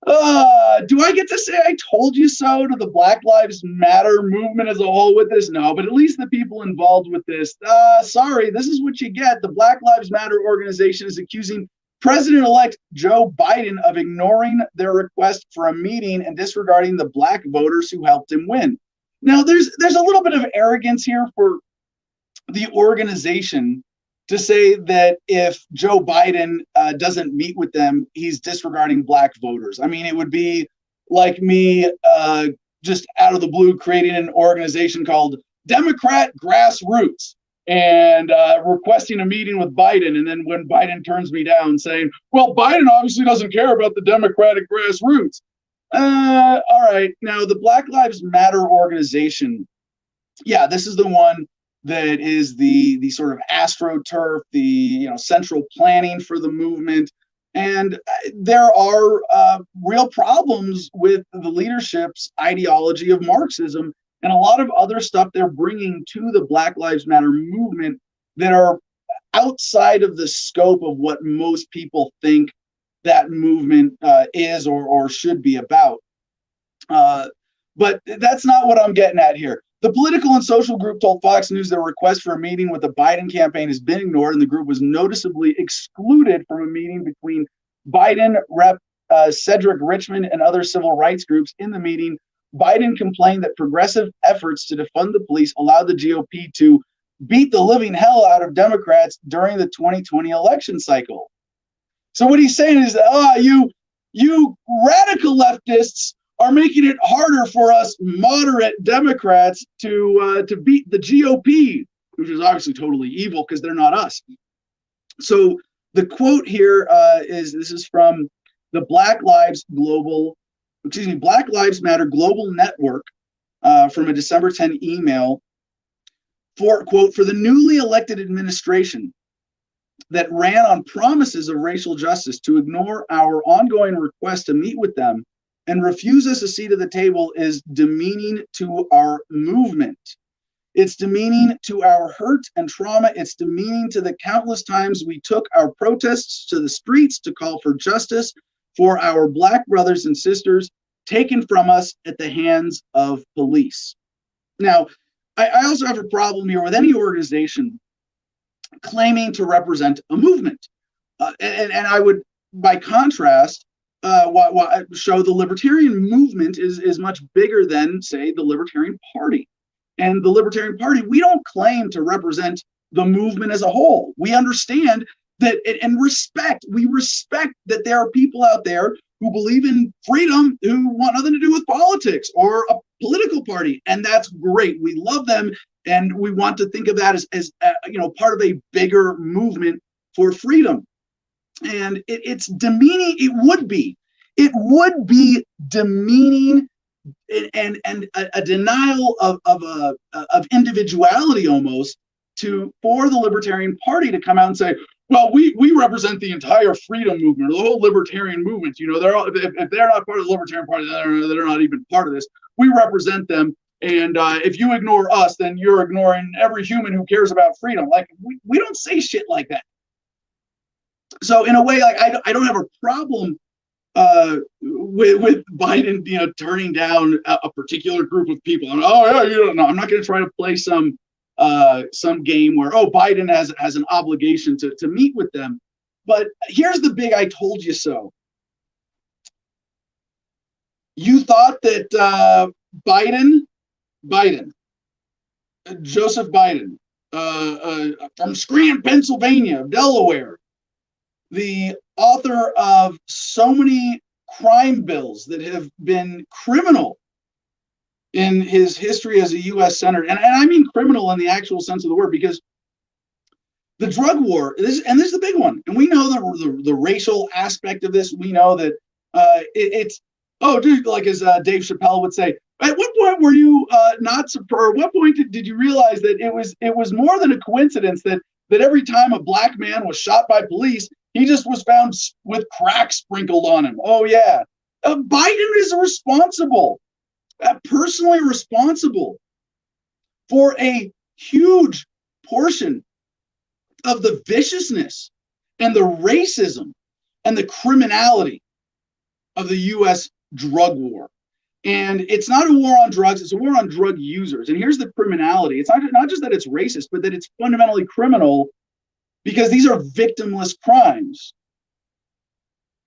Do I get to say I told you so to the Black Lives Matter movement as a whole with this? No, but at least the people involved with this. Sorry, this is what you get. The Black Lives Matter organization is accusing President-elect Joe Biden of ignoring their request for a meeting and disregarding the Black voters who helped him win. Now, there's a little bit of arrogance here for the organization to say that if Joe Biden doesn't meet with them, he's disregarding Black voters. I mean, it would be like me just out of the blue creating an organization called Democrat Grassroots and requesting a meeting with Biden. And then when Biden turns me down saying, well, Biden obviously doesn't care about the Democratic grassroots. All right. Now, the Black Lives Matter organization, yeah, this is the one that is the sort of astroturf, the central planning for the movement. And there are real problems with the leadership's ideology of Marxism and a lot of other stuff they're bringing to the Black Lives Matter movement that are outside of the scope of what most people think that movement is or should be about. But that's not what I'm getting at here. The political and social group told Fox News their request for a meeting with the Biden campaign has been ignored, and the group was noticeably excluded from a meeting between Biden Rep. Cedric Richmond and other civil rights groups. In the meeting, Biden complained that progressive efforts to defund the police allowed the GOP to beat the living hell out of Democrats during the 2020 election cycle. So what he's saying is that, you radical leftists are making it harder for us moderate Democrats to beat the GOP, which is obviously totally evil because they're not us. So the quote here this is from the Black Lives Matter Global Network from a December 10 email for, quote, for the newly elected administration that ran on promises of racial justice to ignore our ongoing request to meet with them and refuse us a seat at the table is demeaning to our movement. It's demeaning to our hurt and trauma. It's demeaning to the countless times we took our protests to the streets to call for justice for our Black brothers and sisters taken from us at the hands of police. Now, I also have a problem here with any organization claiming to represent a movement. And I would, by contrast, show the libertarian movement is much bigger than, say, the Libertarian Party. And the Libertarian Party, we don't claim to represent the movement as a whole. We understand that and we respect that there are people out there who believe in freedom, who want nothing to do with politics or a political party. And that's great. We love them. And we want to think of that as part of a bigger movement for freedom. And it's demeaning. It would be demeaning and a denial of individuality almost for the Libertarian Party to come out and say, well, we represent the entire freedom movement, or the whole libertarian movement. If they're not part of the Libertarian Party, they're not even part of this. We represent them. And if you ignore us, then you're ignoring every human who cares about freedom. Like, we don't say shit like that. So in a way, like I don't have a problem with Biden, turning down a particular group of people. And I'm not going to try to play some game where Biden has an obligation to meet with them. But here's the big I told you so. You thought that Joseph Biden from Scranton, Pennsylvania, Delaware, the author of so many crime bills that have been criminal in his history as a U.S. senator, and I mean criminal in the actual sense of the word, because the drug war, this is the big one, and we know the racial aspect of this. We know that like as Dave Chappelle would say, at what point were you not surprised? What point did you realize that it was more than a coincidence that every time a Black man was shot by police, He just was found with crack sprinkled on him. Oh, yeah. Biden is responsible, personally responsible for a huge portion of the viciousness and the racism and the criminality of the U.S. drug war. And it's not a war on drugs, it's a war on drug users. And here's the criminality. It's not just that it's racist, but that it's fundamentally criminal because these are victimless crimes.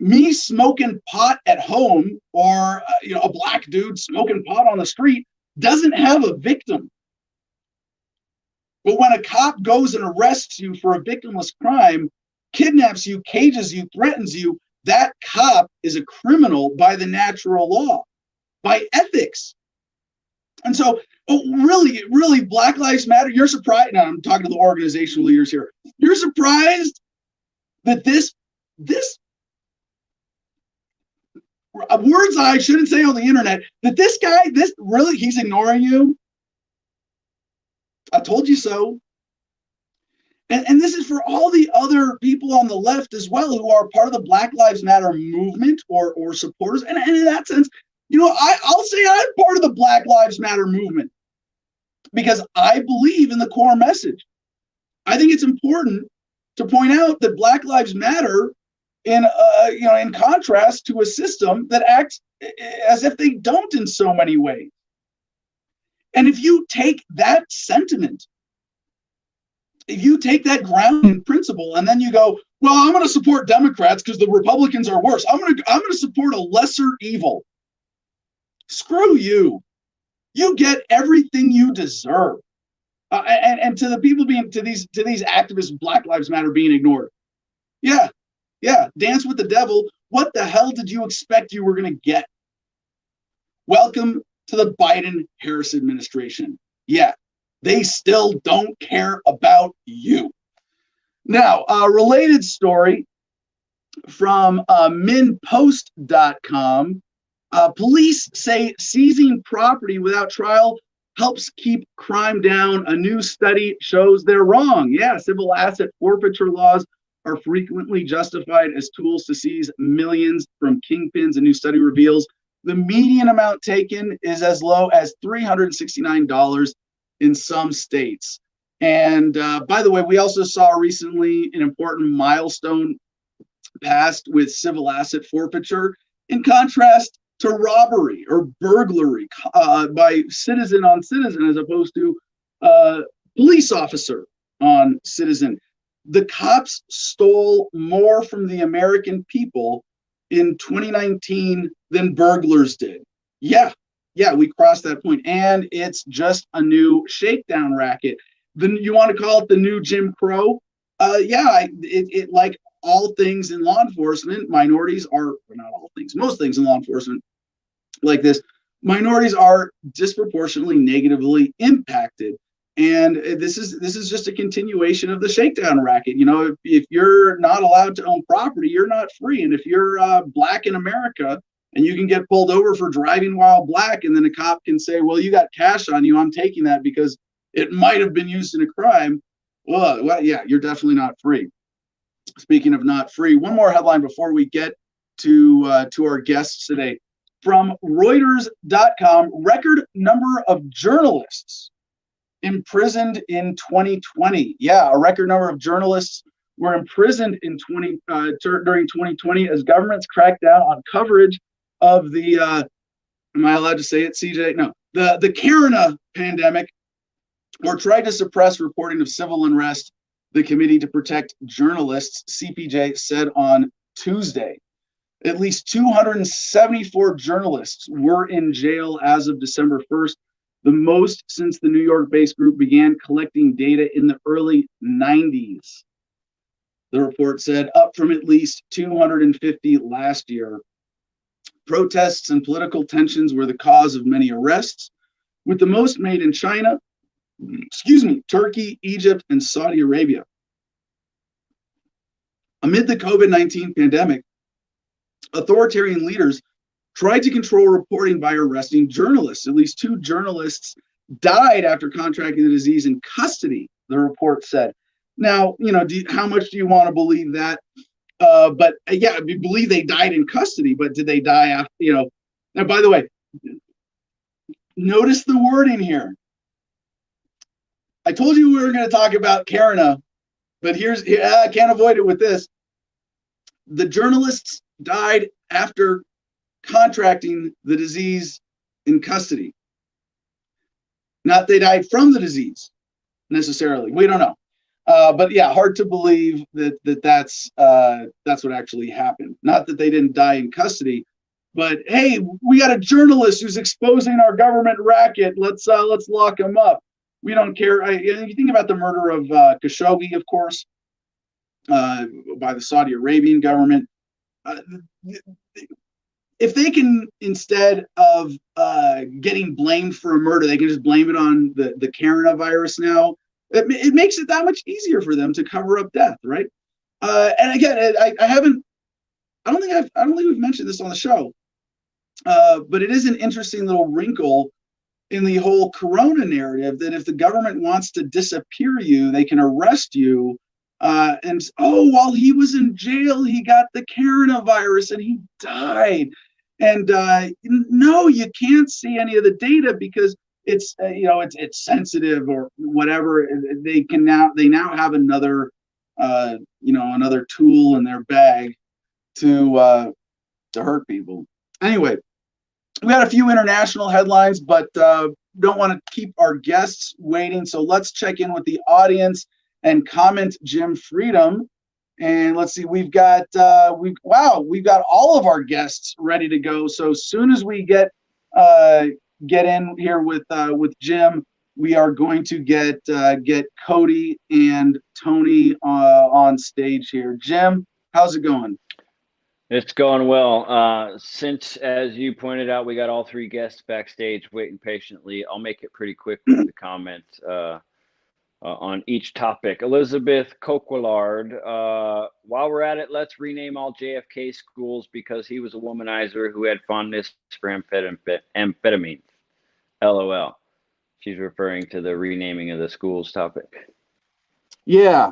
Me smoking pot at home or a black dude smoking pot on the street doesn't have a victim. But when a cop goes and arrests you for a victimless crime, kidnaps you, cages you, threatens you, that cop is a criminal by the natural law, by ethics. And so, really, Black Lives Matter, you're surprised, now I'm talking to the organizational leaders here, you're surprised that this words I shouldn't say on the internet, that this guy, he's ignoring you? I told you so. And this is for all the other people on the left as well who are part of the Black Lives Matter movement or supporters. And in that sense, I'll say I'm part of the Black Lives Matter movement because I believe in the core message. I think it's important to point out that Black Lives Matter in contrast to a system that acts as if they don't in so many ways. And if you take that sentiment, if you take that grounding principle and then you go, well, I'm going to support Democrats because the Republicans are worse. I'm going to support a lesser evil. Screw you. You get everything you deserve. And to the people to these activists, Black Lives Matter being ignored. Yeah, dance with the devil. What the hell did you expect you were going to get? Welcome to the Biden-Harris administration. Yeah, they still don't care about you. Now, a related story from minpost.com. Police say seizing property without trial helps keep crime down. A new study shows they're wrong. Yeah, civil asset forfeiture laws are frequently justified as tools to seize millions from kingpins. A new study reveals the median amount taken is as low as $369 in some states. And by the way, we also saw recently an important milestone passed with civil asset forfeiture in contrast to robbery or burglary by citizen on citizen as opposed to police officer on citizen. The cops stole more from the American people in 2019 than burglars did. Yeah, we crossed that point. And it's just a new shakedown racket. Then you want to call it the new Jim Crow? It like all things in law enforcement, minorities are, or not all things, most things in law enforcement like this, minorities are disproportionately negatively impacted. And this is just a continuation of the shakedown racket. If you're not allowed to own property, you're not free. And if you're black in America and you can get pulled over for driving while black, and then a cop can say, well, you got cash on you, I'm taking that because it might have been used in a crime. Well, yeah, you're definitely not free. Speaking of not free, one more headline before we get to our guests today. From Reuters.com, record number of journalists imprisoned in 2020. Yeah, a record number of journalists were imprisoned in during 2020 as governments cracked down on coverage of the am I allowed to say it, CJ? No, the Corona pandemic, or tried to suppress reporting of civil unrest. The Committee to Protect Journalists, CPJ, said on Tuesday. At least 274 journalists were in jail as of December 1st, the most since the New York-based group began collecting data in the early 90s. The report said, up from at least 250 last year. Protests and political tensions were the cause of many arrests, with the most made in China, Turkey, Egypt, and Saudi Arabia. Amid the COVID-19 pandemic, authoritarian leaders tried to control reporting by arresting journalists. At least 2 journalists died after contracting the disease in custody, the report said. Now, how much do you want to believe that? But yeah, we believe they died in custody, but did they die after, Now, by the way, notice the wording here. I told you we were going to talk about Karina, but I can't avoid it with this. The journalists died after contracting the disease in custody. Not they died from the disease necessarily. We don't know. But yeah, hard to believe that's what actually happened. Not that they didn't die in custody, but hey, we got a journalist who's exposing our government racket. Let's lock him up. We don't care. You think about the murder of Khashoggi, of course, by the Saudi Arabian government. If they can, instead of getting blamed for a murder, they can just blame it on the coronavirus now. It makes it that much easier for them to cover up death, right? And again, I don't think we've mentioned this on the show, but it is an interesting little wrinkle in the whole corona narrative that if the government wants to disappear you, they can arrest you. And while he was in jail, he got the coronavirus and he died. And no, you can't see any of the data because it's sensitive or whatever. They now have another another tool in their bag to hurt people. Anyway, we had a few international headlines, but don't want to keep our guests waiting. So let's check in with the audience and comment Jim Freedom. And let's see, we've got all of our guests ready to go. So as soon as we get in here with Jim, we are going to get Cody and Tony on stage here. Jim, how's it going? It's going well. Since, as you pointed out, we got all three guests backstage waiting patiently, I'll make it pretty quick with the comments on each topic. Elizabeth Coquillard, while we're at it, let's rename all JFK schools because he was a womanizer who had fondness for amphetamines. LOL. She's referring to the renaming of the schools topic. Yeah.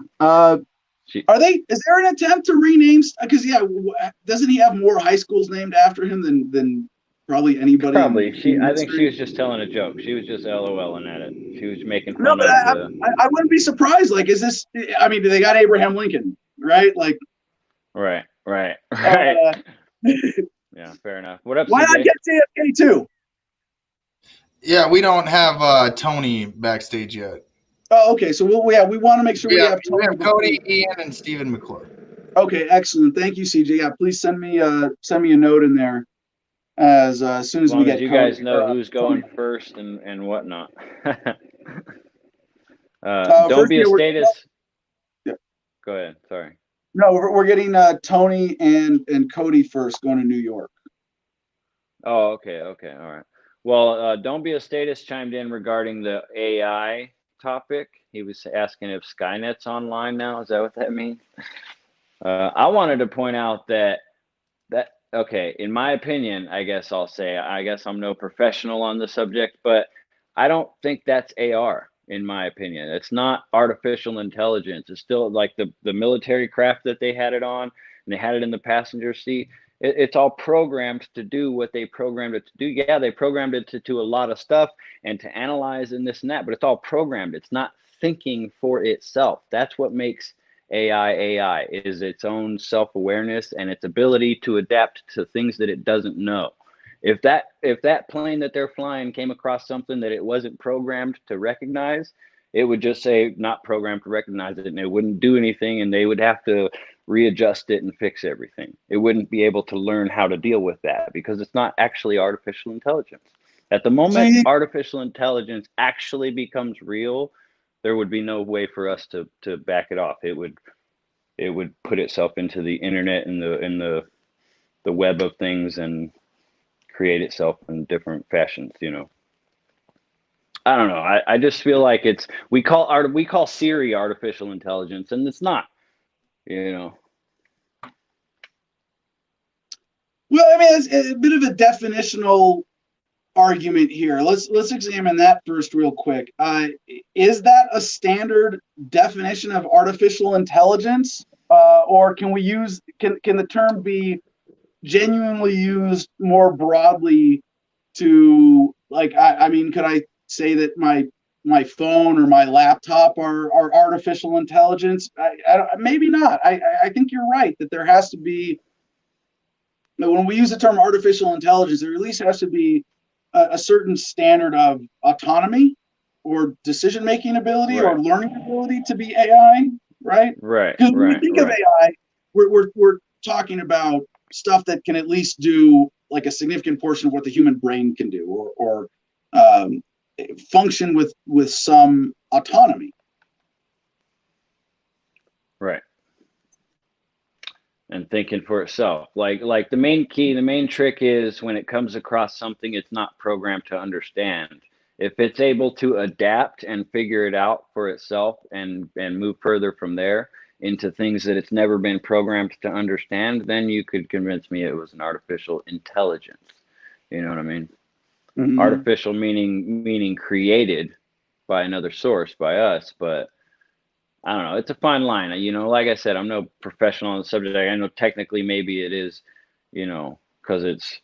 Is there an attempt to rename? Because doesn't he have more high schools named after him than probably anybody? Probably. I think she was just telling a joke. She was just LOLing at it. She was making fun of I wouldn't be surprised. Like, is this? I mean, they got Abraham Lincoln, right? Like. Right. Yeah, fair enough. What up, why CJ? not get JFK too? Yeah, we don't have Tony backstage yet. Oh, okay. So we want to make sure we have Tony. We have Cody, Ian, and Stephen McClure. Okay, excellent. Thank you, CJ. Yeah, please send me a note in there as soon as we get. You guys know who's going first and whatnot. Don't be a status. Yeah. Go ahead. Sorry. No, we're getting Tony and Cody first going to New York. Oh, okay. All right. Well, Don't Be a Status chimed in regarding the AI topic. He was asking if Skynet's online now. Is that what that means? I wanted to point out that okay, in my opinion, I guess I'm no professional on the subject, but I don't think that's AR. In my opinion, it's not artificial intelligence. It's still like the military craft that they had it on, and they had it in the passenger seat. It's all programmed to do what they programmed it to do. Yeah, they programmed it to do a lot of stuff and to analyze and this and that, but it's all programmed. It's not thinking for itself. That's what makes AI is its own self-awareness and its ability to adapt to things that it doesn't know. If that plane that they're flying came across something that it wasn't programmed to recognize, it would just say not programmed to recognize it, and it wouldn't do anything, and they would have to readjust it and fix everything. It wouldn't be able to learn how to deal with that because it's not actually artificial intelligence. At the moment artificial intelligence actually becomes real, there would be no way for us to back it off. It would put itself into the internet and the web of things and create itself in different fashions, I don't know. I just feel like we call Siri artificial intelligence, and it's not. Well, I mean, it's a bit of a definitional argument here. Let's examine that first real quick. Is that a standard definition of artificial intelligence? or can we use can the term be genuinely used more broadly to, like, I mean, could I say that my phone or my laptop are artificial intelligence? Maybe not. I think you're right that there has to be, when we use the term artificial intelligence, there at least has to be a certain standard of autonomy or decision-making ability or learning ability to be AI, right? Right. Because when we think of AI, we're talking about stuff that can at least do like a significant portion of what the human brain can do, or function with some autonomy. Right. And thinking for itself. Like the main trick is when it comes across something it's not programmed to understand. If it's able to adapt and figure it out for itself and move further from there into things that it's never been programmed to understand, then you could convince me it was an artificial intelligence. You know what I mean? Mm-hmm. Artificial meaning created by another source, by us, but I don't know. It's a fine line. You know, like I said, I'm no professional on the subject. I know technically maybe it is, you know, because it's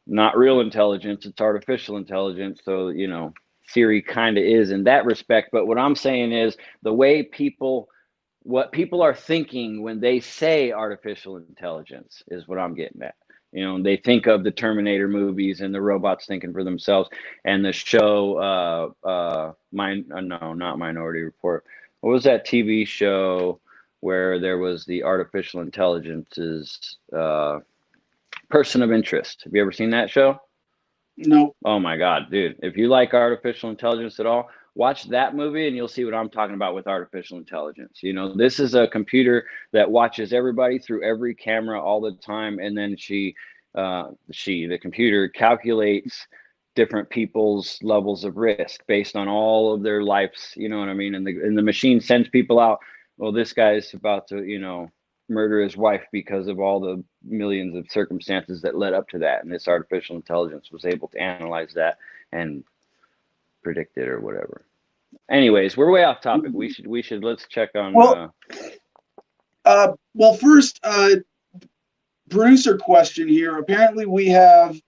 not real intelligence, it's artificial intelligence. So, you know, Siri kind of is in that respect. But what I'm saying is the way what people are thinking when they say artificial intelligence is what I'm getting at. You know, they think of the Terminator movies and the robots thinking for themselves, and the show, no, not Minority Report. What was that TV show where there was the artificial intelligence's person of interest? Have you ever seen that show? No. Oh my God, dude. If you like artificial intelligence at all, watch that movie and you'll see what I'm talking about with artificial intelligence. You know, this is a computer that watches everybody through every camera all the time. And then the computer calculates different people's levels of risk based on all of their lives. You know what I mean? And the machine sends people out. Well, this guy's about to, you know, murder his wife because of all the millions of circumstances that led up to that. And this artificial intelligence was able to analyze that and predict it or whatever. Anyways, we're way off topic. We should let's check on. Well, first, producer question here. Apparently we have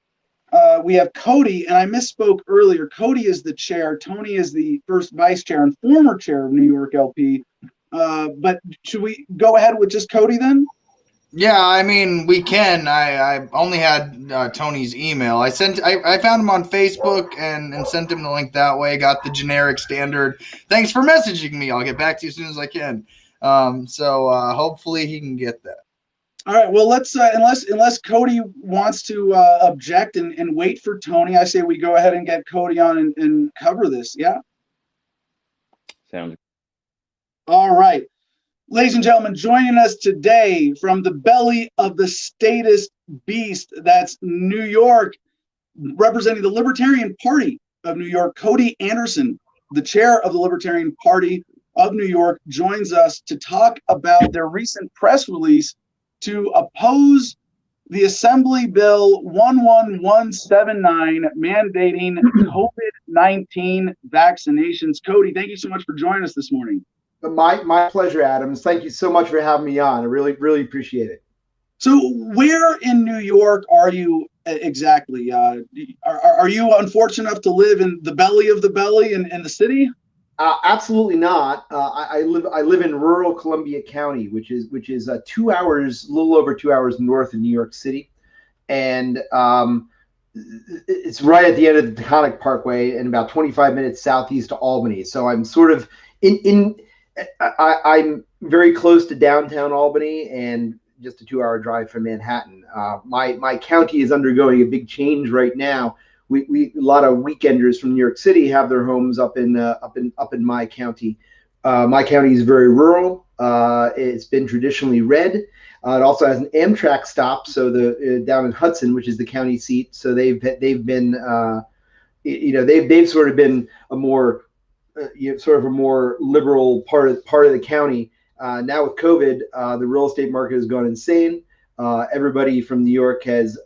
Cody, and I misspoke earlier. Cody is the chair. Tony is the first vice chair and former chair of New York LP. But should we go ahead with just Cody then? Yeah, I mean, we can. I only had Tony's email. I found him on Facebook and sent him the link that way. Got the generic standard. Thanks for messaging me. I'll get back to you as soon as I can. So hopefully he can get that. All right. Well, let's unless Cody wants to object and wait for Tony, I say we go ahead and get Cody on and cover this. Yeah. Sounds. All right. Ladies and gentlemen, joining us today from the belly of the statist beast, that's New York, representing the Libertarian Party of New York, Cody Anderson, the chair of the Libertarian Party of New York, joins us to talk about their recent press release to oppose the Assembly Bill 11179 mandating COVID-19 vaccinations. Cody, thank you so much for joining us this morning. My pleasure, Adams. Thank you so much for having me on. I really appreciate it. So where in New York are you exactly? Are you unfortunate enough to live in the belly of the belly in the city? Absolutely not. I live in rural Columbia County, which is 2 hours, a little over 2 hours north of New York City, and it's right at the end of the Taconic Parkway and about 25 minutes southeast of Albany. So I'm sort of I'm very close to downtown Albany and just a 2-hour drive from Manhattan. My county is undergoing a big change right now. We a lot of weekenders from New York City have their homes up in my county. My county is very rural. It's been traditionally red. It also has an Amtrak stop, so down in Hudson, which is the county seat. So they've been they've sort of been a more sort of a more liberal part of the county. Now with COVID, the real estate market has gone insane. Everybody from New York has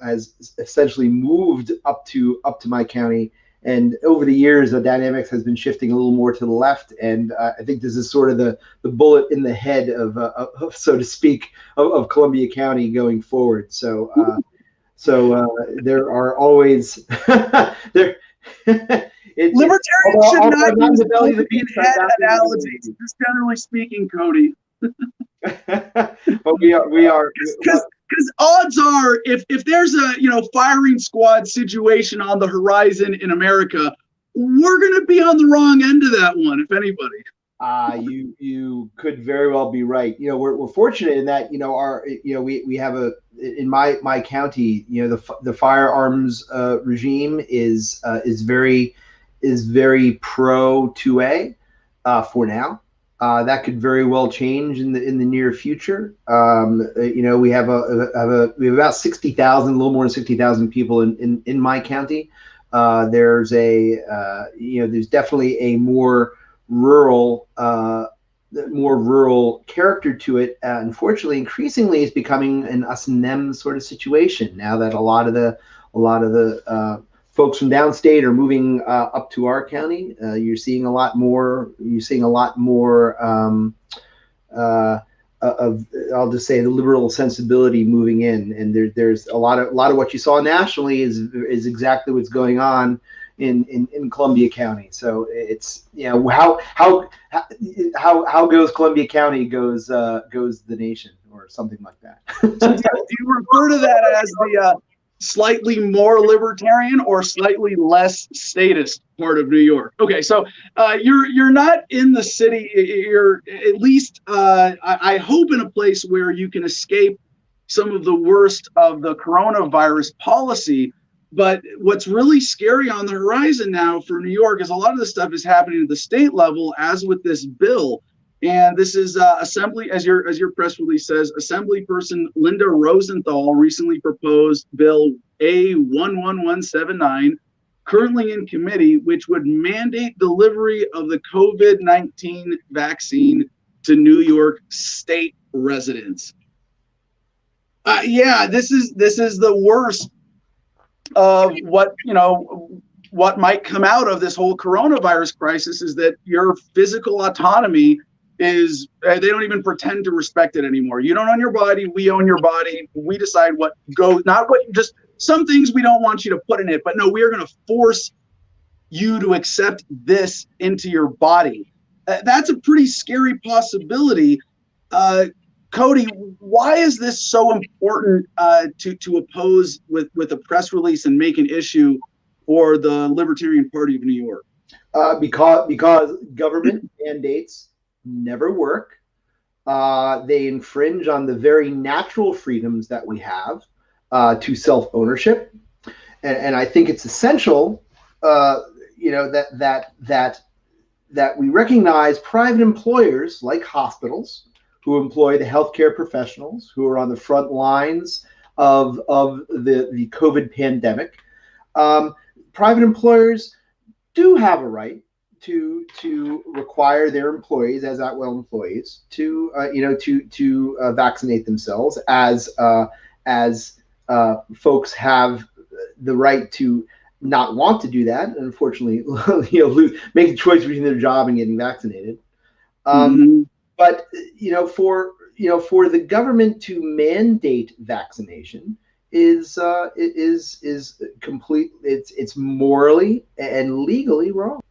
essentially moved up to my county, And over the years, the dynamics has been shifting a little more to the left, and I think this is sort of the bullet in the head of so to speak, of Columbia County going forward. So there are always there. Libertarians should not use head analogies, just generally speaking, Cody. But we are because odds are, if there's a firing squad situation on the horizon in America, we're going to be on the wrong end of that one, if anybody. You could very well be right. We're fortunate in that we have in my county, the firearms regime is very pro 2A for now. That could very well change in the near future. We have about 60,000, a little more than 60,000 people in my county. There's definitely a more rural character to it. Unfortunately, increasingly, it's becoming an us and them sort of situation now that a lot of the folks from downstate are moving up to our county. You're seeing a lot more. Of I'll just say the liberal sensibility moving in, and there's a lot of what you saw nationally is exactly what's going on in Columbia County. So it's how goes Columbia County goes the nation, or something like that. So do you refer to that as the slightly more libertarian or slightly less statist part of New York? Okay, so you're not in the city. You're at least I hope in a place where you can escape some of the worst of the coronavirus policy. But what's really scary on the horizon now for New York is a lot of this stuff is happening at the state level, as with this bill. And this is Assembly, as your press release says, Assemblyperson Linda Rosenthal recently proposed Bill A11179, currently in committee, which would mandate delivery of the COVID-19 vaccine to New York state residents. This is the worst of what might come out of this whole coronavirus crisis, is that your physical autonomy is, they don't even pretend to respect it anymore. You don't own your body. We own your body. We decide what goes, not what, just some things we don't want you to put in it, but no, we are going to force you to accept this into your body. That's a pretty scary possibility. Cody, why is this so important to oppose with a press release and make an issue for the Libertarian Party of New York? Because government mandates never work. They infringe on the very natural freedoms that we have to self-ownership, and I think it's essential, that we recognize private employers like hospitals, who employ the healthcare professionals who are on the front lines of the COVID pandemic. Private employers do have a right to require their employees, as at-will employees, to vaccinate themselves, as folks have the right to not want to do that, and unfortunately, make a choice between their job and getting vaccinated. But for the government to mandate vaccination is complete. It's morally and legally wrong.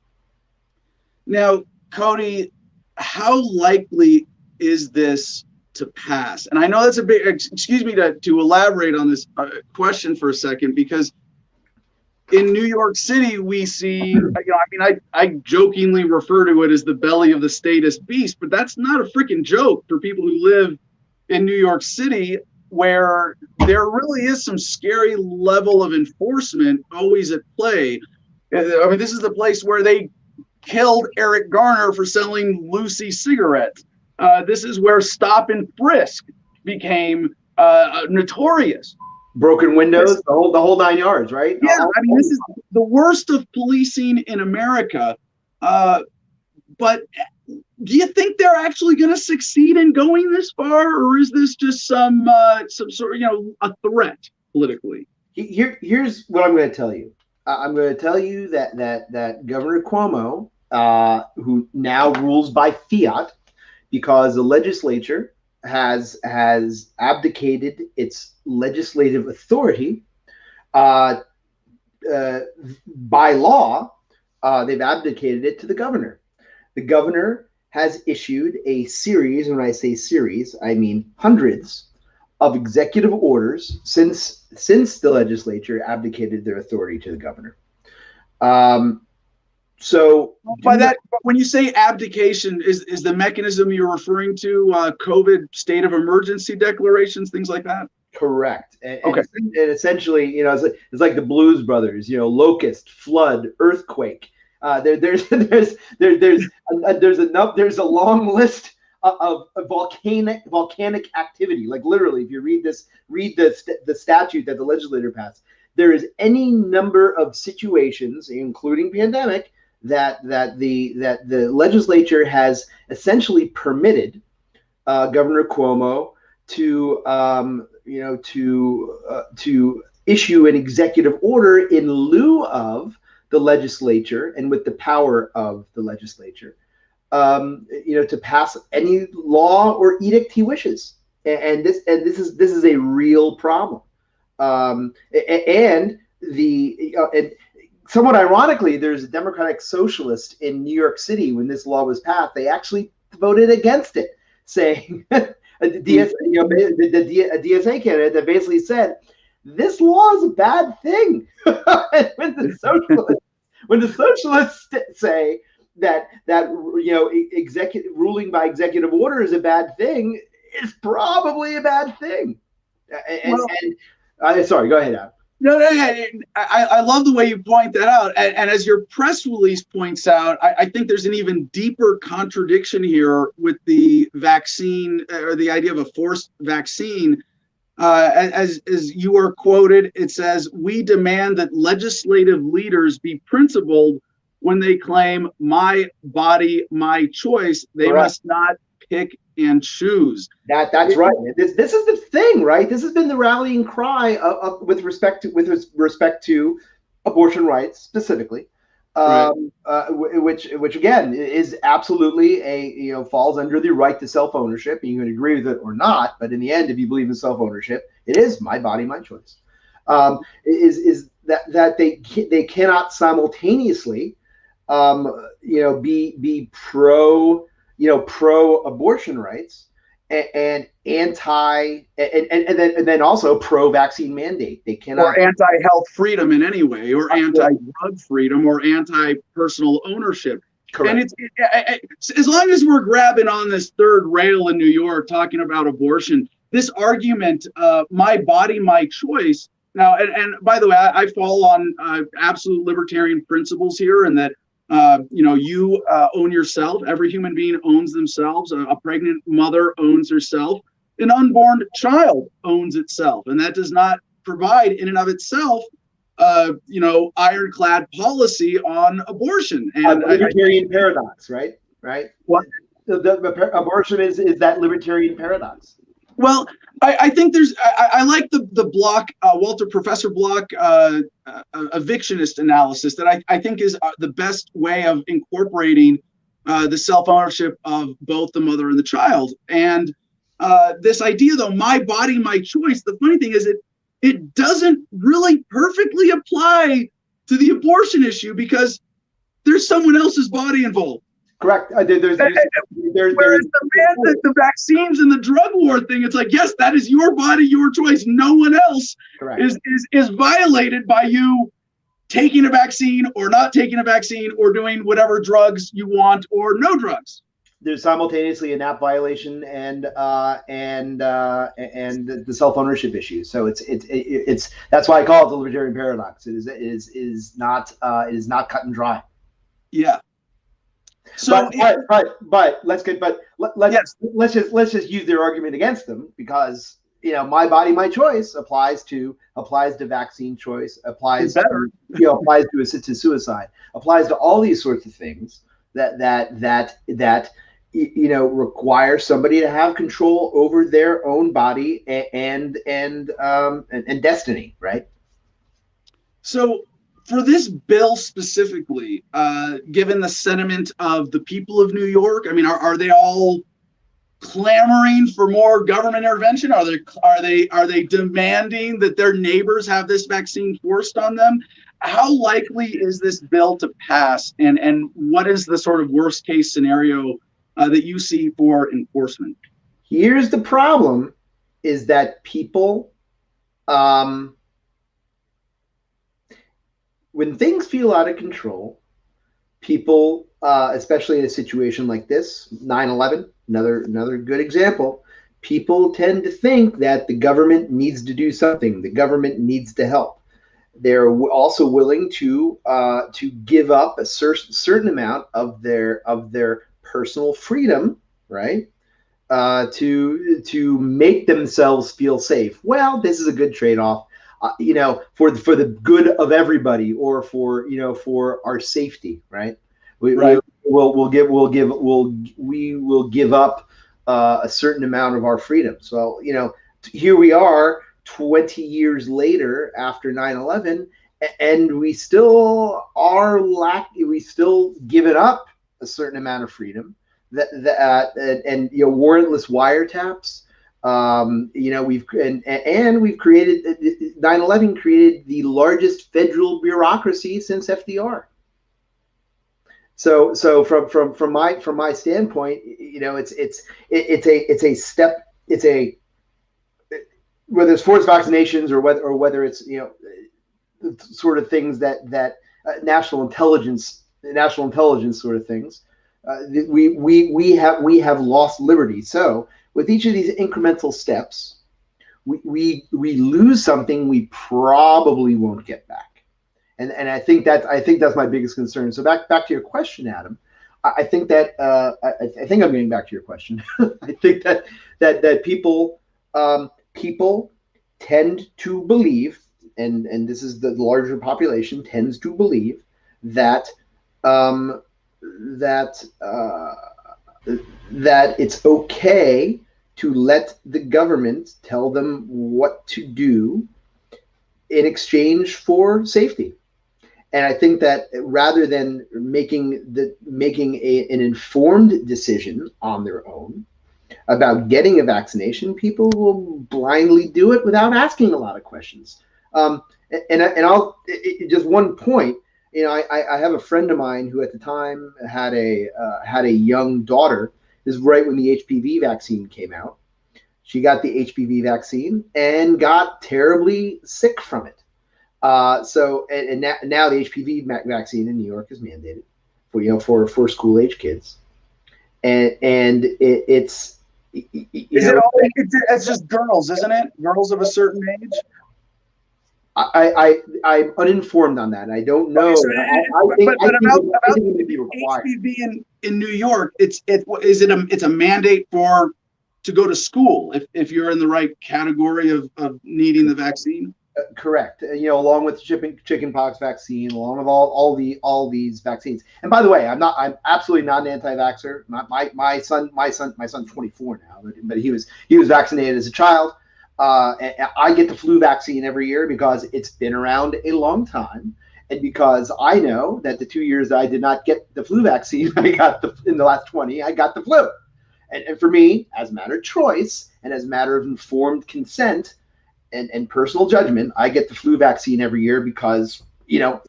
Now, Cody, how likely is this to pass? And I know that's a big. Excuse me to elaborate on this question for a second, because in New York City, we see, I jokingly refer to it as the belly of the statist beast, but that's not a freaking joke for people who live in New York City, where there really is some scary level of enforcement always at play. I mean, this is the place where they killed Eric Garner for selling Lucy cigarettes. This is where stop and frisk became notorious. Broken windows, the whole 9 yards, right? Yeah, I mean, this is the worst of policing in America. But do you think they're actually going to succeed in going this far, or is this just some sort of a threat politically? Here's what I'm going to tell you. I'm going to tell you that Governor Cuomo, who now rules by fiat, because the legislature has abdicated its legislative authority by law. They've abdicated it to the governor. The governor has issued a series, and when I say series, I mean hundreds of executive orders since the legislature abdicated their authority to the governor. So by that, when you say abdication, is the mechanism you're referring to COVID state of emergency declarations, things like that? Correct. Okay. And essentially, you know, it's like the Blues Brothers. You know, locust, flood, earthquake. There's a long list of volcanic activity. Like literally, if you read the statute that the legislature passed, there is any number of situations, including pandemic, that the legislature has essentially permitted Governor Cuomo to to issue an executive order in lieu of the legislature and with the power of the legislature, to pass any law or edict he wishes. And this is a real problem. And somewhat ironically, there's a Democratic socialist in New York City when this law was passed. They actually voted against it, saying a DSA candidate that basically said this law is a bad thing. when the socialists say that executive ruling by executive order is a bad thing, it's probably a bad thing. Sorry, go ahead, Adam. No, I love the way you point that out. And as your press release points out, I think there's an even deeper contradiction here with the vaccine or the idea of a forced vaccine. As you are quoted, it says, "We demand that legislative leaders be principled when they claim my body, my choice. They Correct. Must not pick and choose." That's right. This is the thing, right? This has been the rallying cry with respect to abortion rights specifically, Right. which again is absolutely falls under the right to self-ownership. You can agree with it or not, but in the end, if you believe in self-ownership, it is my body, my choice. Is that they cannot simultaneously be pro pro-abortion rights and then also pro-vaccine mandate. They cannot, or anti-health freedom in any way, or anti-drug freedom, or anti-personal ownership. Correct. And it's as long as we're grabbing on this third rail in New York, talking about abortion, this argument, my body, my choice. Now, and by the way, I fall on absolute libertarian principles here, and that you own yourself. Every human being owns themselves. A pregnant mother owns herself. An unborn child owns itself. And that does not provide in and of itself, ironclad policy on abortion. And libertarian paradox, right? What? The abortion is that libertarian paradox. Well, I think I like the Block, Professor Block evictionist analysis that I think is the best way of incorporating the self-ownership of both the mother and the child. And this idea, though, my body, my choice, the funny thing is it doesn't really perfectly apply to the abortion issue because there's someone else's body involved. Correct. Whereas the vaccines and the drug war thing, it's like, yes, that is your body, your choice. No one else is violated by you taking a vaccine or not taking a vaccine or doing whatever drugs you want or no drugs. There's simultaneously a NAP violation and the self-ownership issue. So it's that's why I call it the libertarian paradox. It is not cut and dry. Yeah. So, let's just use their argument against them, because my body, my choice applies to vaccine choice, applies to assisted suicide, applies to all these sorts of things that require somebody to have control over their own body and destiny, right? So for this bill specifically, given the sentiment of the people of New York, I mean, are they all clamoring for more government intervention? Are they demanding that their neighbors have this vaccine forced on them? How likely is this bill to pass, and what is the sort of worst case scenario that you see for enforcement? Here's the problem: is that people, when things feel out of control, people, especially in a situation like this, 9/11, another good example, people tend to think that the government needs to do something. The government needs to help. They're also willing to give up a certain amount of their personal freedom, right? To make themselves feel safe. Well, this is a good trade-off, for the good of everybody, or for our safety, right? We will give up a certain amount of our freedom. So here we are 20 years later after 9/11, and we still we still given up a certain amount of freedom, and warrantless wiretaps. We've created 9/11 created the largest federal bureaucracy since FDR. So from my standpoint, it's a step. It's a, whether it's forced vaccinations or whether it's sort of things that national intelligence sort of things. We have lost liberty. So with each of these incremental steps, we lose something we probably won't get back. And I think that's my biggest concern. So back to your question, Adam. I think that I think I'm getting back to your question. I think that people tend to believe, and this is the larger population tends to believe that that it's okay to let the government tell them what to do in exchange for safety. And I think that rather than making an informed decision on their own about getting a vaccination, people will blindly do it without asking a lot of questions. And I'll just one point. I have a friend of mine who at the time had a young daughter. This is right when the HPV vaccine came out. She got the HPV vaccine and got terribly sick from it. So now the HPV vaccine in New York is mandated for school age kids, and it's it's just girls, isn't it? Girls of a certain age. I'm uninformed on that. I don't know. Okay, so I think it would be required. HPV in New York, it's a mandate to go to school if you're in the right category of needing the vaccine. Correct. Along with the chickenpox vaccine, along with all these vaccines. And by the way, I'm absolutely not an anti-vaxxer. My son's 24 now, but he was vaccinated as a child. And I get the flu vaccine every year because it's been around a long time, and because I know that the 2 years that I did not get the flu vaccine, in the last 20, I got the flu. And for me, as a matter of choice and as a matter of informed consent and personal judgment, I get the flu vaccine every year because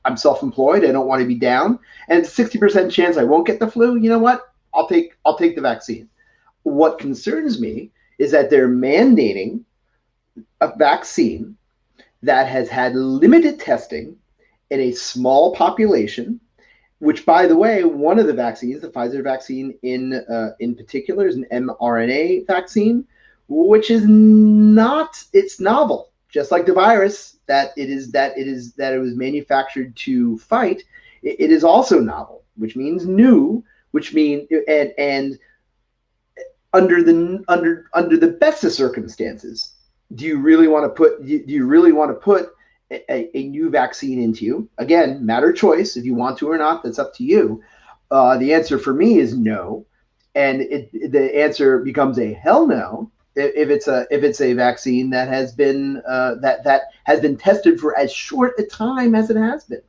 I'm self-employed. I don't want to be down, and it's a 60% chance I won't get the flu. You know what? I'll take the vaccine. What concerns me is that they're mandating a vaccine that has had limited testing in a small population, which, by the way, one of the vaccines, the Pfizer vaccine in particular, is an mRNA vaccine, which is not, it's novel, just like the virus that it was manufactured to fight. It is also novel, which means new, which means and under the best of circumstances, do you really want to put a new vaccine into you? Again, matter of choice. If you want to or not, that's up to you. The answer for me is no, and the answer becomes a hell no if it's a vaccine that has been that has been tested for as short a time as it has been.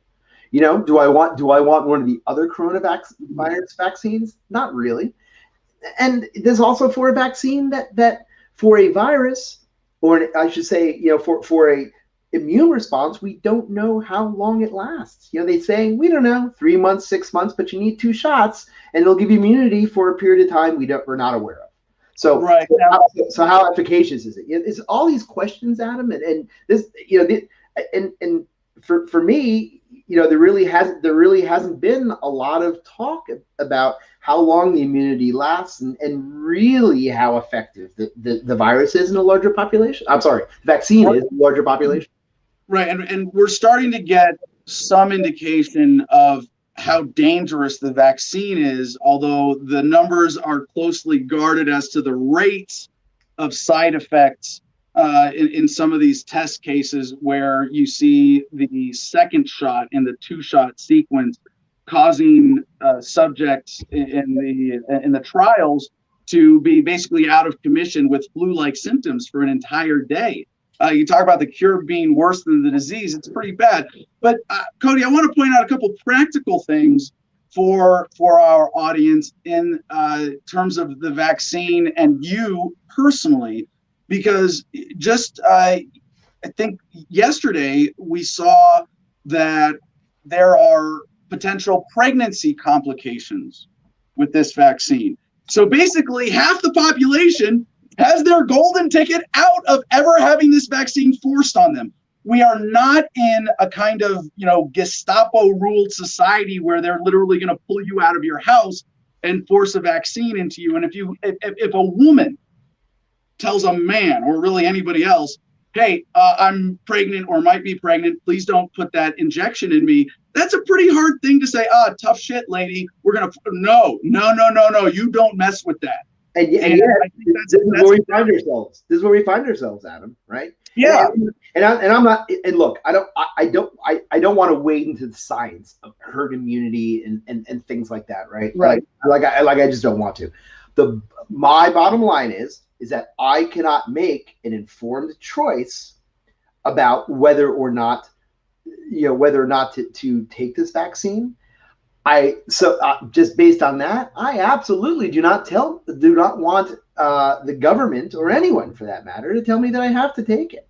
You know, do I want one of the other coronavirus vaccines? Not really. And there's also for a vaccine that for a virus, or I should say, you know, for a immune response, we don't know how long it lasts. You know, they say, we don't know, 3 months, 6 months, but you need 2 shots and it'll give you immunity for a period of time we're not aware of. So, right. So how efficacious is it? It's all these questions, Adam, and this, you know, and for me, you know, there really hasn't been a lot of talk about how long the immunity lasts and really how effective the virus is in a larger population. I'm sorry, the vaccine is in a larger population. Right, and we're starting to get some indication of how dangerous the vaccine is, although the numbers are closely guarded as to the rates of side effects in some of these test cases where you see the second shot in the 2-shot sequence causing subjects in the trials to be basically out of commission with flu-like symptoms for an entire day. You talk about the cure being worse than the disease, it's pretty bad. But Cody, I want to point out a couple practical things for our audience in terms of the vaccine and you personally, because just I think yesterday we saw that there are potential pregnancy complications with this vaccine. So basically half the population has their golden ticket out of ever having this vaccine forced on them. We are not in a kind of, you know, Gestapo ruled society where they're literally going to pull you out of your house and force a vaccine into you. And if a woman tells a man or really anybody else, hey, I'm pregnant or might be pregnant, please don't put that injection in me. That's a pretty hard thing to say. Tough shit, lady. We're going to, no, you don't mess with that. And yet, I think this is where we find ourselves. This is where we find ourselves, Adam. Right? Yeah. And I'm not. And look, I don't want to wade into the science of herd immunity and things like that. Right? Right. I just don't want to. My bottom line is that I cannot make an informed choice about whether or not to take this vaccine. Just based on that, I absolutely do not want the government or anyone for that matter to tell me that I have to take it.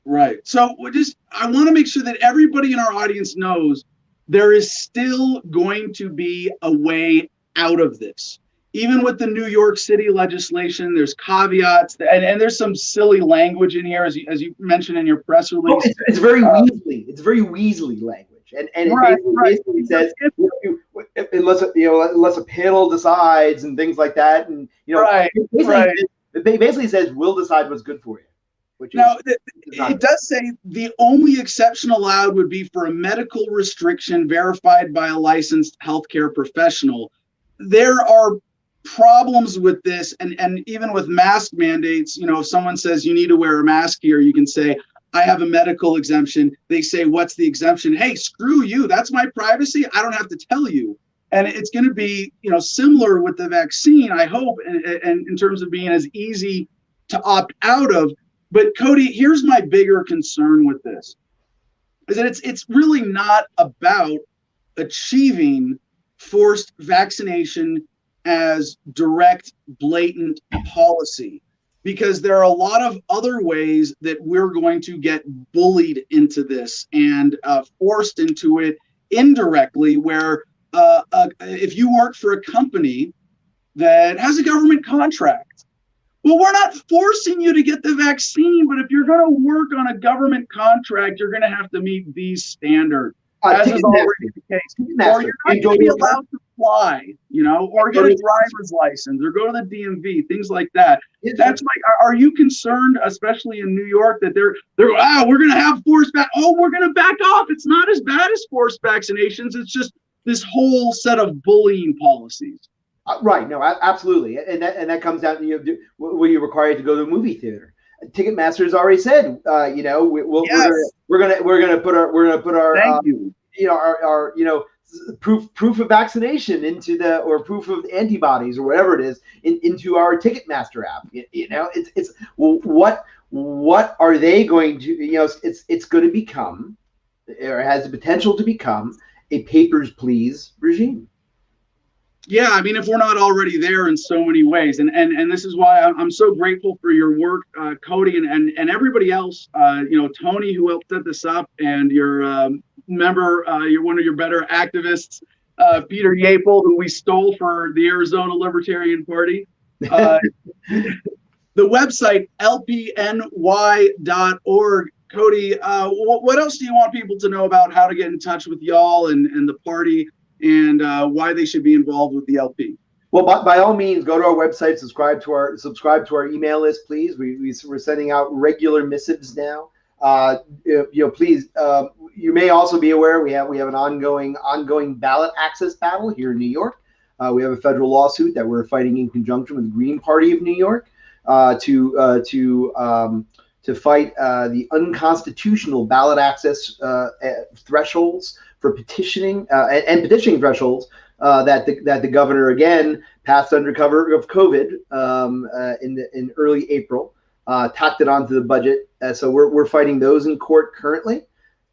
Right. So I want to make sure that everybody in our audience knows there is still going to be a way out of this. Even with the New York City legislation, there's caveats and there's some silly language in here, as you mentioned in your press release. It's very Weasley. It's very Weasley language. And right, it basically says, unless a panel decides and things like that, and it basically says we'll decide what's good for you. It does say the only exception allowed would be for a medical restriction verified by a licensed healthcare professional. There are problems with this, and even with mask mandates. You know, if someone says you need to wear a mask here, you can say, I have a medical exemption. They say, what's the exemption? Hey, screw you. That's my privacy. I don't have to tell you. And it's going to be, similar with the vaccine, I hope, and in terms of being as easy to opt out of. But Cody, here's my bigger concern with this, is that it's really not about achieving forced vaccination as direct, blatant policy. Because there are a lot of other ways that we're going to get bullied into this and forced into it indirectly, where if you work for a company that has a government contract, well, we're not forcing you to get the vaccine, but if you're going to work on a government contract, you're going to have to meet these standards, as is already the case. Or you're not going to be allowed to fly, or get a driver's license, or go to the DMV, things like that. That's like, are you concerned, especially in New York, that they're we're going to have forced we're going to back off. It's not as bad as forced vaccinations. It's just this whole set of bullying policies. Right. No, absolutely. And that comes down to, were you required to go to a movie theater? Ticketmaster has already said, we're gonna put our Thank you. Our proof of vaccination or proof of antibodies or whatever it is into our Ticketmaster app. What are they going to? It's going to become or has the potential to become a papers please regime. Yeah, I mean, if we're not already there in so many ways, and this is why I'm so grateful for your work, Cody, and everybody else. Tony, who helped set this up, and your member, you're one of your better activists, Peter Yapel, who we stole for the Arizona Libertarian Party. The website lpny.org. Cody, what else do you want people to know about how to get in touch with y'all and the party? And why they should be involved with the LP. Well, by all means, go to our website, subscribe to our email list, please. We're sending out regular missives now. Please. You may also be aware we have an ongoing ballot access battle here in New York. We have a federal lawsuit that we're fighting in conjunction with the Green Party of New York to fight the unconstitutional ballot access thresholds for petitioning and petitioning thresholds that the governor again passed under cover of COVID in early April, tacked it onto the budget. So we're fighting those in court currently,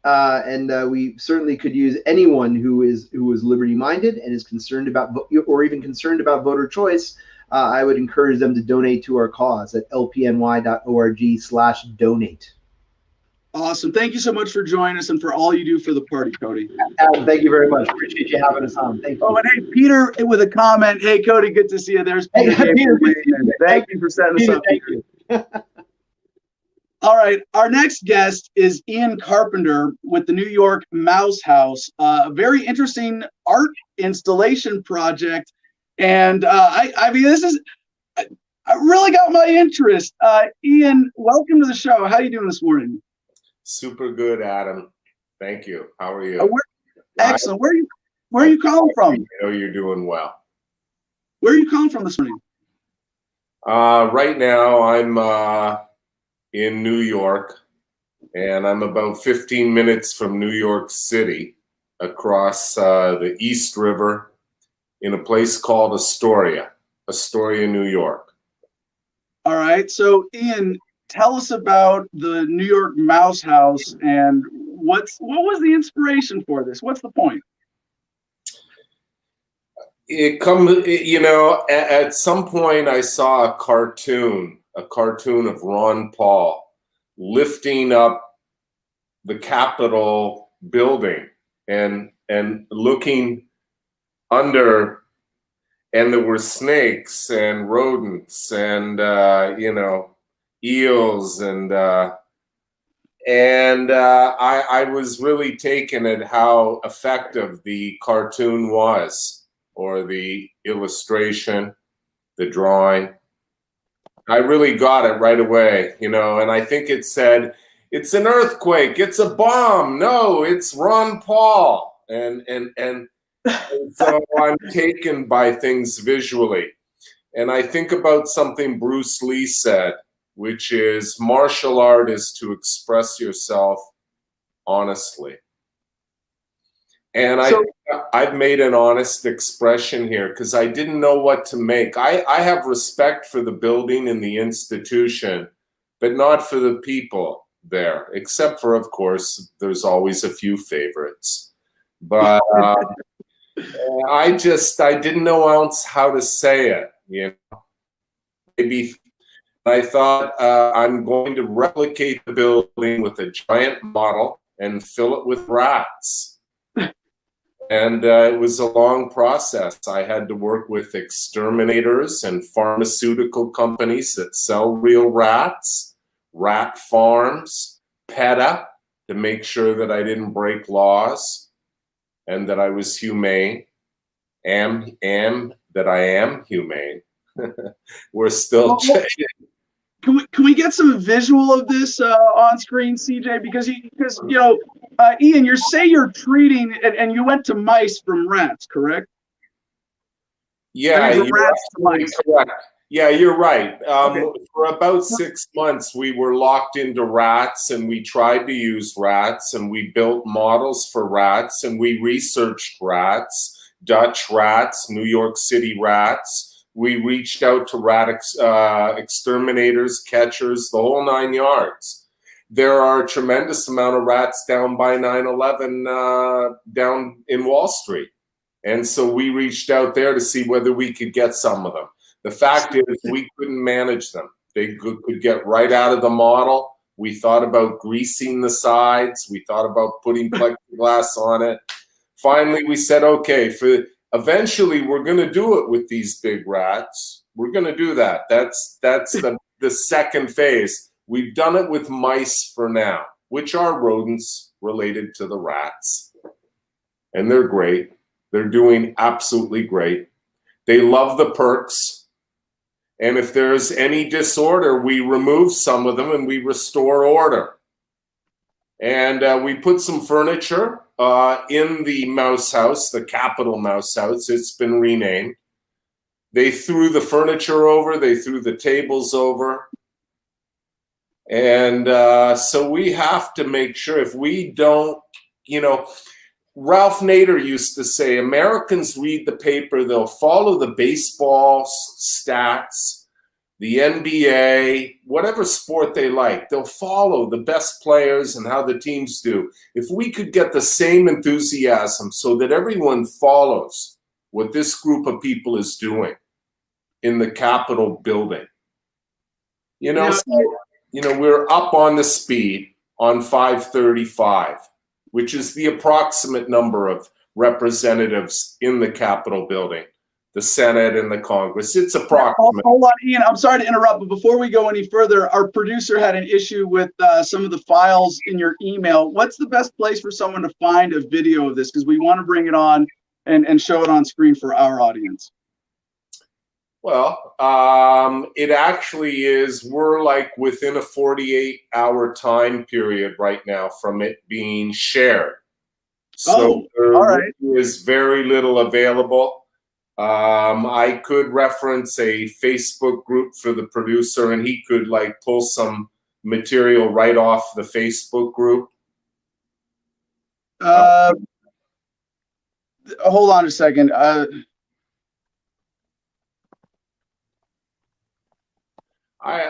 and we certainly could use anyone who is liberty minded and is concerned about or even concerned about voter choice. I would encourage them to donate to our cause at lpny.org/donate. Awesome. Thank you so much for joining us and for all you do for the party, Cody. Adam, thank you very much. Appreciate you having us on. Thank you. Oh, and hey, Peter with a comment. Hey, Cody, good to see you. There's Peter. Hey, Peter, thank you for setting us up. Thank you. All right. Our next guest is Ian Carpenter with the New York Mouse House, a very interesting art installation project. And I mean, this is I really got my interest. Ian, welcome to the show. How are you doing this morning? Super good, Adam. Thank you. How are you? Excellent. Where are you calling from? I know you're doing well. Where are you calling from this morning? Right now, I'm in New York, and I'm about 15 minutes from New York City, across the East River, in a place called Astoria, New York. All right. So, Ian, tell us about the New York Mouse House and what was the inspiration for this? What's the point? It comes, at some point I saw a cartoon of Ron Paul lifting up the Capitol building and looking under, and there were snakes and rodents and eels and I was really taken at how effective the cartoon was, or the illustration, the drawing. I really got it right away, and I think it said, it's an earthquake, it's a bomb, no, it's Ron Paul. And so I'm taken by things visually. And I think about something Bruce Lee said, which is martial art is to express yourself honestly. And I've made an honest expression here because I didn't know what to make. I have respect for the building and the institution, but not for the people there, except for, of course, there's always a few favorites. But I didn't know else how to say it, Maybe I thought I'm going to replicate the building with a giant model and fill it with rats. And it was a long process. I had to work with exterminators and pharmaceutical companies that sell real rats, rat farms, PETA, to make sure that I didn't break laws and that I was humane, that I am humane. We're still checking. Can we get some visual of this on screen, CJ? Because Ian, you're treating and you went to mice from rats, correct? Yeah, rats to mice. Correct. Yeah, you're right. Okay. For about 6 months, we were locked into rats, and we tried to use rats, and we built models for rats, and we researched rats, Dutch rats, New York City rats. We reached out to rat exterminators, catchers, the whole 9 yards. there are a tremendous amount of rats down by 9/11 down in Wall Street. And so we reached out there to see whether we could get some of them. The fact is we couldn't manage them. They could get right out of the model. We thought about greasing the sides. We thought about putting plexiglass on it. Finally, we said, okay, eventually we're going to do it with these big rats. We're going to do that. That's the second phase. We've done it with mice for now, which are rodents related to the rats. And they're great. They're doing absolutely great. They love the perks. And if there's any disorder, we remove some of them and we restore order. And we put some furniture in the mouse house, the Capitol Mouse House. It's been renamed. They threw the furniture over. They threw the tables over. And so we have to make sure if we don't, Ralph Nader used to say, Americans read the paper, they'll follow the baseball stats, the NBA, whatever sport they like. They'll follow the best players and how the teams do. If we could get the same enthusiasm so that everyone follows what this group of people is doing in the Capitol building, we're up on the speed on 535. Which is the approximate number of representatives in the Capitol building, the Senate and the Congress. It's approximate. Hold on, Ian. I'm sorry to interrupt, but before we go any further, our producer had an issue with some of the files in your email. What's the best place for someone to find a video of this? Because we want to bring it on and show it on screen for our audience. Well, it actually is, we're like within a 48-hour time period right now from it being shared. So there is very little available. I could reference a Facebook group for the producer and he could pull some material right off the Facebook group. Hold on a second. I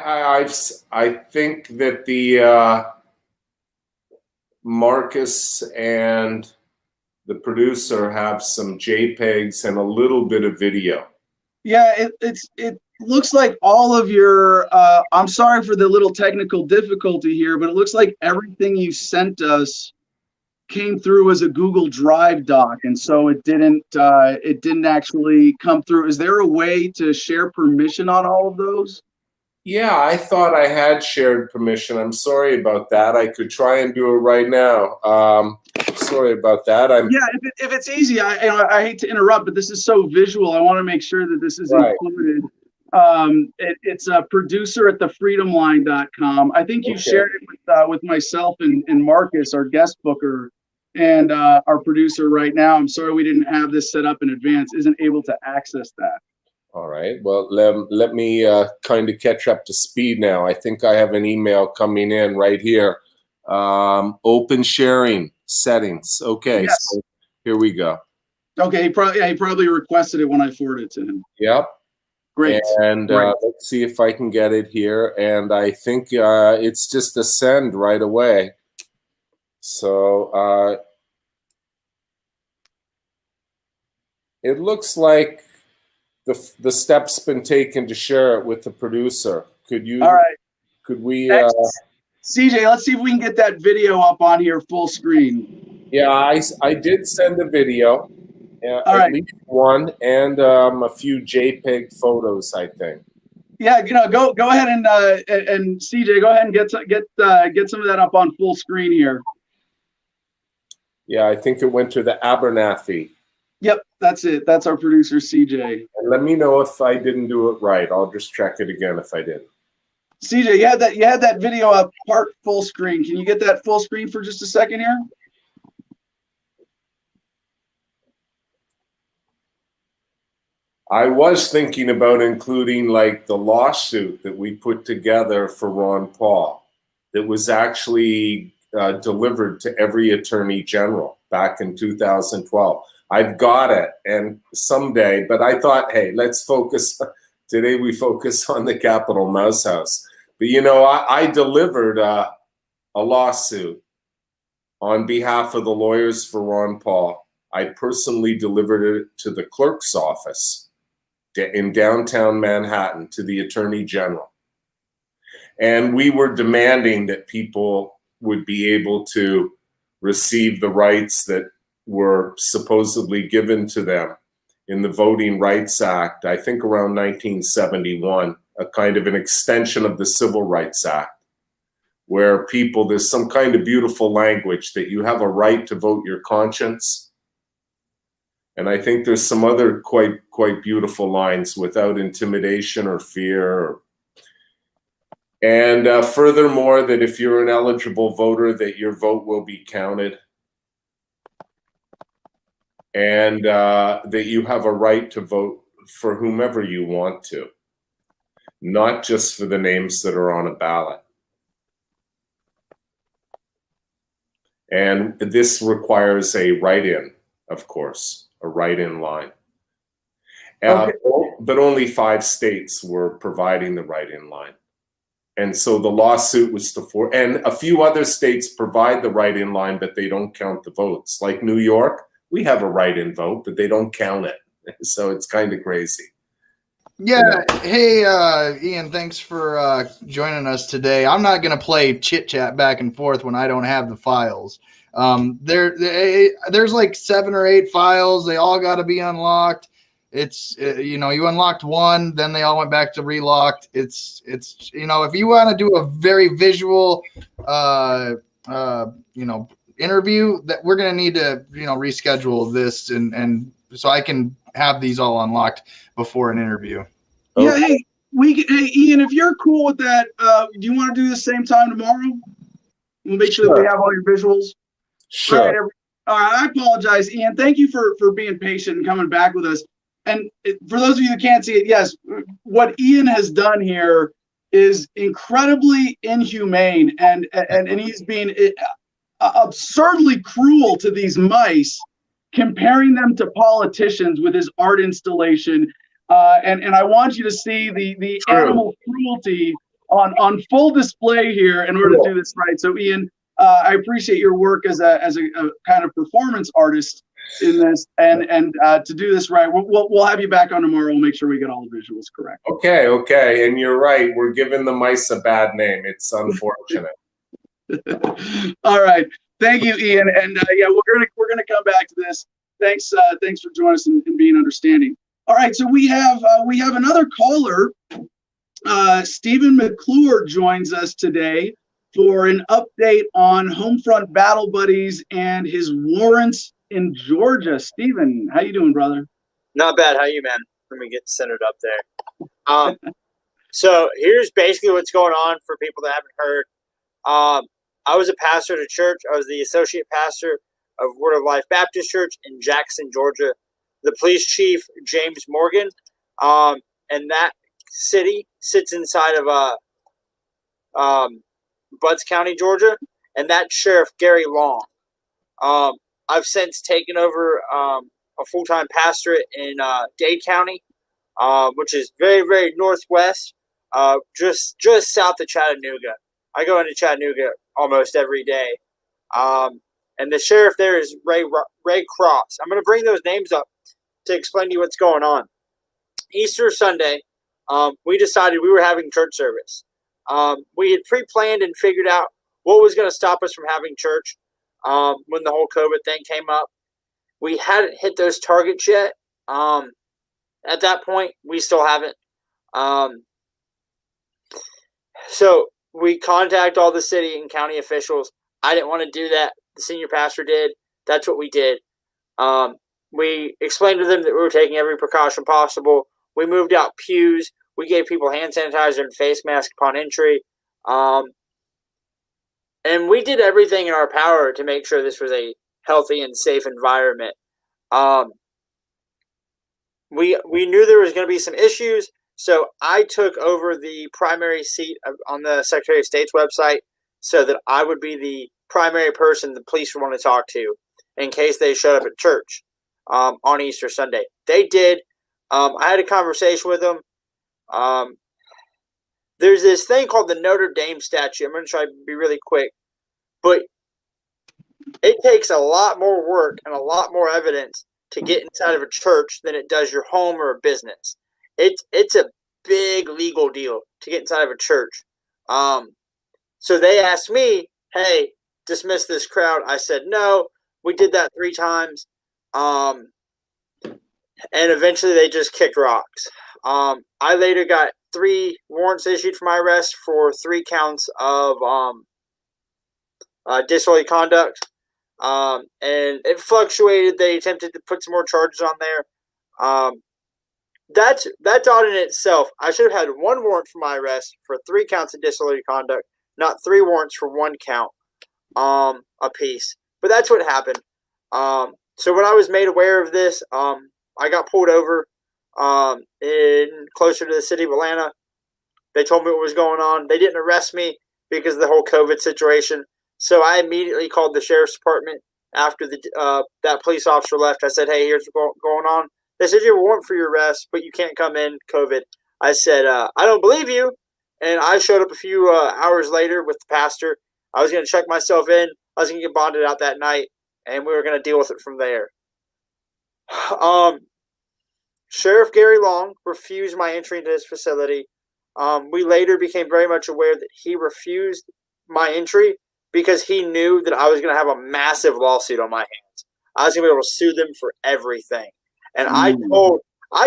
think that the Marcus and the producer have some JPEGs and a little bit of video. Yeah, it looks like all of your. I'm sorry for the little technical difficulty here, but it looks like everything you sent us came through as a Google Drive doc, and so it didn't actually come through. Is there a way to share permission on all of those? Yeah, I thought I had shared permission. I'm sorry about that. I could try and do it right now. Sorry about that. Yeah, if it's easy, I hate to interrupt, but this is so visual. I want to make sure that this is included. It's a producer at thefreedomline.com. I think you shared it with myself and Marcus, our guest booker, and our producer right now. I'm sorry we didn't have this set up in advance. Isn't able to access that. All right. Well, let me kind of catch up to speed now. I think I have an email coming in right here. Open sharing settings. Okay. Yes. So here we go. Okay. He probably requested it when I forwarded it to him. Yep. Great. And Great. Let's see if I can get it here. And I think it's just a send right away. So it looks like the steps been taken to share it with the producer. Could you? All right. Could we? CJ, let's see if we can get that video up on here full screen. Yeah, I did send a video, at least one, and a few JPEG photos, I think. Yeah, go ahead and CJ, go ahead and get some of that up on full screen here. Yeah, I think it went to the Abernathy. Yep, that's it. That's our producer, CJ. And let me know if I didn't do it right. I'll just check it again if I didn't. CJ, you had that video up part full screen. Can you get that full screen for just a second here? I was thinking about including the lawsuit that we put together for Ron Paul that was actually delivered to every attorney general back in 2012. I've got it, and someday, but I thought, hey, let's focus. Today we focus on the Capitol Mouse House. But I delivered a lawsuit on behalf of the Lawyers for Ron Paul. I personally delivered it to the clerk's office in downtown Manhattan to the Attorney General. And we were demanding that people would be able to receive the rights that were supposedly given to them in the Voting Rights Act, I think around 1971, a kind of an extension of the Civil Rights Act, where people, there's some kind of beautiful language that you have a right to vote your conscience. And I think there's some other quite beautiful lines, without intimidation or fear. And furthermore, that if you're an eligible voter, that your vote will be counted. And that you have a right to vote for whomever you want to, not just for the names that are on a ballot. And this requires a write-in, of course, a write-in line. Okay. But only 5 states were providing the write-in line. And so the lawsuit was and a few other states provide the write-in line, but they don't count the votes. Like New York, we have a write-in vote, but they don't count it. So it's kind of crazy. Yeah. Hey, Ian, thanks for joining us today. I'm not going to play chit chat back and forth when I don't have the files. There's like 7 or 8 files. They all got to be unlocked. It's, you unlocked one, then they all went back to relocked. It's, if you want to do a very visual, interview, that we're going to need to, reschedule this and so I can have these all unlocked before an interview. Yeah. Hey, Ian, if you're cool with that, do you want to do the same time tomorrow? We'll make sure that we have all your visuals. Sure. All right. I apologize, Ian. Thank you for being patient and coming back with us. And for those of you that can't see it, yes, what Ian has done here is incredibly inhumane, and he's being absurdly cruel to these mice, comparing them to politicians with his art installation. And I want you to see the animal cruelty on full display here in order to do this right. So, Ian, I appreciate your work as a kind of performance artist in this, and to do this right, we'll have you back on tomorrow. We'll make sure we get all the visuals correct. Okay, and you're right. We're giving the mice a bad name. It's unfortunate. All right, thank you, Ian, and yeah, we're gonna come back to this. Thanks for joining us and being understanding. All right, so we have another caller. Stephen McClure joins us today for an update on Homefront Battle Buddies and his warrants in Georgia. Stephen, how you doing, brother? Not bad. How you, man? Let me get centered up there. So here's basically what's going on for people that haven't heard. I was a pastor at a church. I was the associate pastor of Word of Life Baptist Church in Jackson, Georgia. The police chief, James Morgan, and that city sits inside of Butts County, Georgia, and that sheriff, Gary Long. I've since taken over a full-time pastorate in Dade County, which is very, very northwest, just south of Chattanooga. I go into Chattanooga almost every day. And the sheriff there is Ray Cross. I'm going to bring those names up to explain to you what's going on. Easter Sunday, we decided we were having church service. We had pre-planned and figured out what was going to stop us from having church when the whole COVID thing came up. We hadn't hit those targets yet. At that point, we still haven't. So we contact all the city and county officials. I didn't want to do that. The senior pastor did. That's what we did. We explained to them that we were taking every precaution possible. We moved out pews. We gave people hand sanitizer and face mask upon entry. And we did everything in our power to make sure this was a healthy and safe environment. We knew there was going to be some issues, so I took over the primary seat on the Secretary of State's website so that I would be the primary person the police would want to talk to in case they showed up at church on Easter Sunday. They did. I had a conversation with them. There's this thing called the Notre Dame statute. I'm going to try to be really quick. but it takes a lot more work and a lot more evidence to get inside of a church than it does your home or a business. It's a big legal deal to get inside of a church. So they asked me, hey, dismiss this crowd. I said no. We did that 3 times. And eventually they just kicked rocks. I later got 3 warrants issued for my arrest for 3 counts of disorderly conduct. And it fluctuated. They attempted to put some more charges on there. That's odd in itself. I should have had 1 warrant for my arrest for 3 counts of disorderly conduct, not 3 warrants for 1 count apiece. But that's what happened. So when I was made aware of this, I got pulled over in closer to the city of Atlanta. They told me what was going on. They didn't arrest me because of the whole COVID situation. So I immediately called the sheriff's department after that police officer left. I said, hey, here's what's going on. They said, you have a warrant for your arrest, but you can't come in, COVID. I said, I don't believe you. And I showed up a few hours later with the pastor. I was going to check myself in. I was going to get bonded out that night, and we were going to deal with it from there. Sheriff Gary Long refused my entry into his facility. We later became very much aware that he refused my entry because he knew that I was going to have a massive lawsuit on my hands. I was going to be able to sue them for everything. And I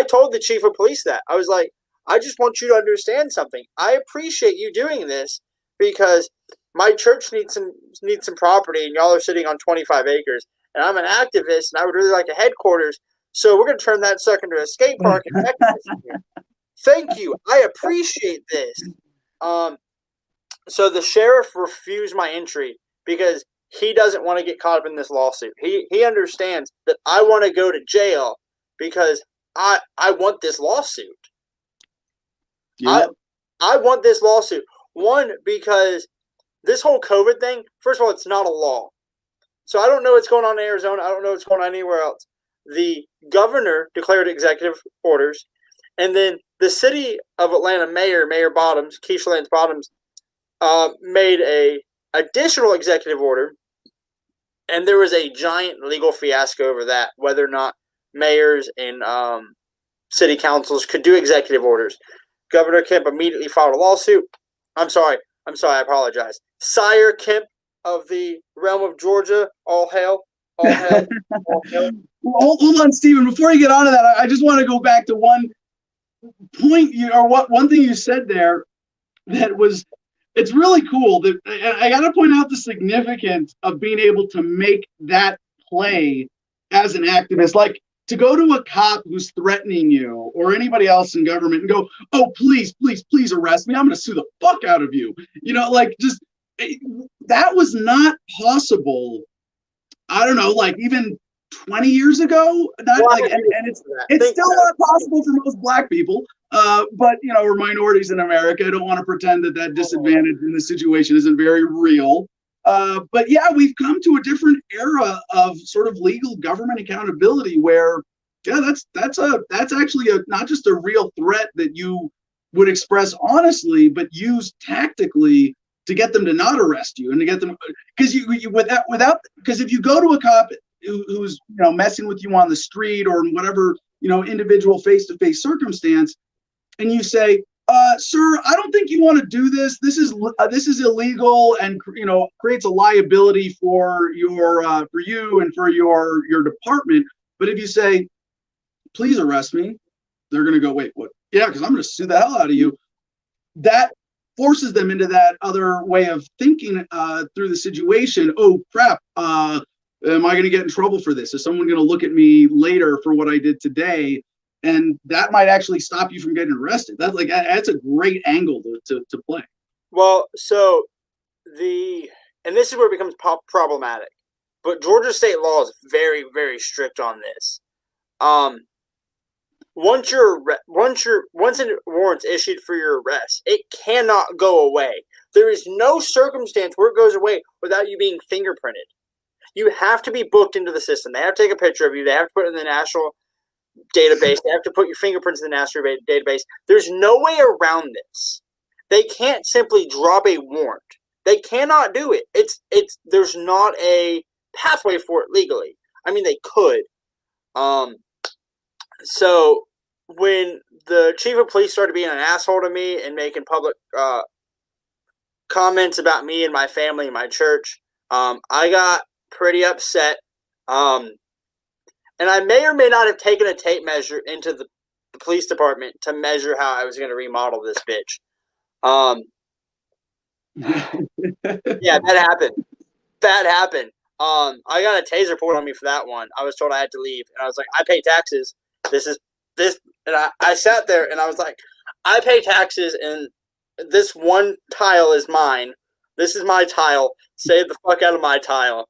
told the chief of police that. I was like, I just want you to understand something. I appreciate you doing this because my church needs some property, and y'all are sitting on 25 acres. And I'm an activist, and I would really like a headquarters. So we're going to turn that sucker into a skate park. Thank you. I appreciate this. So the sheriff refused my entry because he doesn't want to get caught up in this lawsuit. He understands that I want to go to jail because I want this lawsuit. Yep. I want this lawsuit. 1, because this whole COVID thing, first of all, it's not a law. So I don't know what's going on in Arizona. I don't know what's going on anywhere else. The governor declared executive orders, and then the city of Atlanta Mayor Bottoms, Keisha Lance Bottoms, made a additional executive order, and there was a giant legal fiasco over that, whether or not mayors and city councils could do executive orders. Governor Kemp immediately filed a lawsuit. I'm sorry, I apologize. Sire Kemp of the realm of Georgia, all hail. All hail. All hail. Hold on, Stephen. Before you get on to that, I just want to go back to one point one thing you said there that was, it's really cool. That I got to point out the significance of being able to make that play as an activist. Like, to go to a cop who's threatening you or anybody else in government and go, oh, please arrest me. I'm going to sue the fuck out of you. Just that was not possible. I don't know, like even 20 years ago. And it's still not possible for most Black people. But we're minorities in America. I don't want to pretend that disadvantage in this situation isn't very real. But yeah, we've come to a different era of sort of legal government accountability where, yeah, that's actually not just a real threat that you would express honestly, but use tactically to get them to not arrest you and to get them, because because if you go to a cop who's messing with you on the street or in whatever individual face-to-face circumstance, and you say, sir, I don't think you want to do this. This is illegal and creates a liability for you and for your department. But if you say, please arrest me, they're going to go, wait, what? Yeah, because I'm going to sue the hell out of you. That forces them into that other way of thinking through the situation. Oh crap! Am I going to get in trouble for this? Is someone going to look at me later for what I did today? And that might actually stop you from getting arrested. That's a great angle to play. Well, so and this is where it becomes problematic. But Georgia state law is very, very strict on this. Once a warrant's issued for your arrest, it cannot go away. There is no circumstance where it goes away without you being fingerprinted. You have to be booked into the system. They have to take a picture of you. They have to put it in the national database. They have to put your fingerprints in the national database. There's no way around this. They can't simply drop a warrant They cannot do it. There's not a pathway for it legally. I mean, they could. So when the chief of police started being an asshole to me and making public comments about me and my family and my church, I got pretty upset. And I may or may not have taken a tape measure into the police department to measure how I was going to remodel this bitch. Yeah, that happened. I got a taser pulled on me for that one. I was told I had to leave, and I was like, I pay taxes. And I sat there, and I was like, I pay taxes, and this one tile is mine. This is my tile. Stay the fuck out of my tile.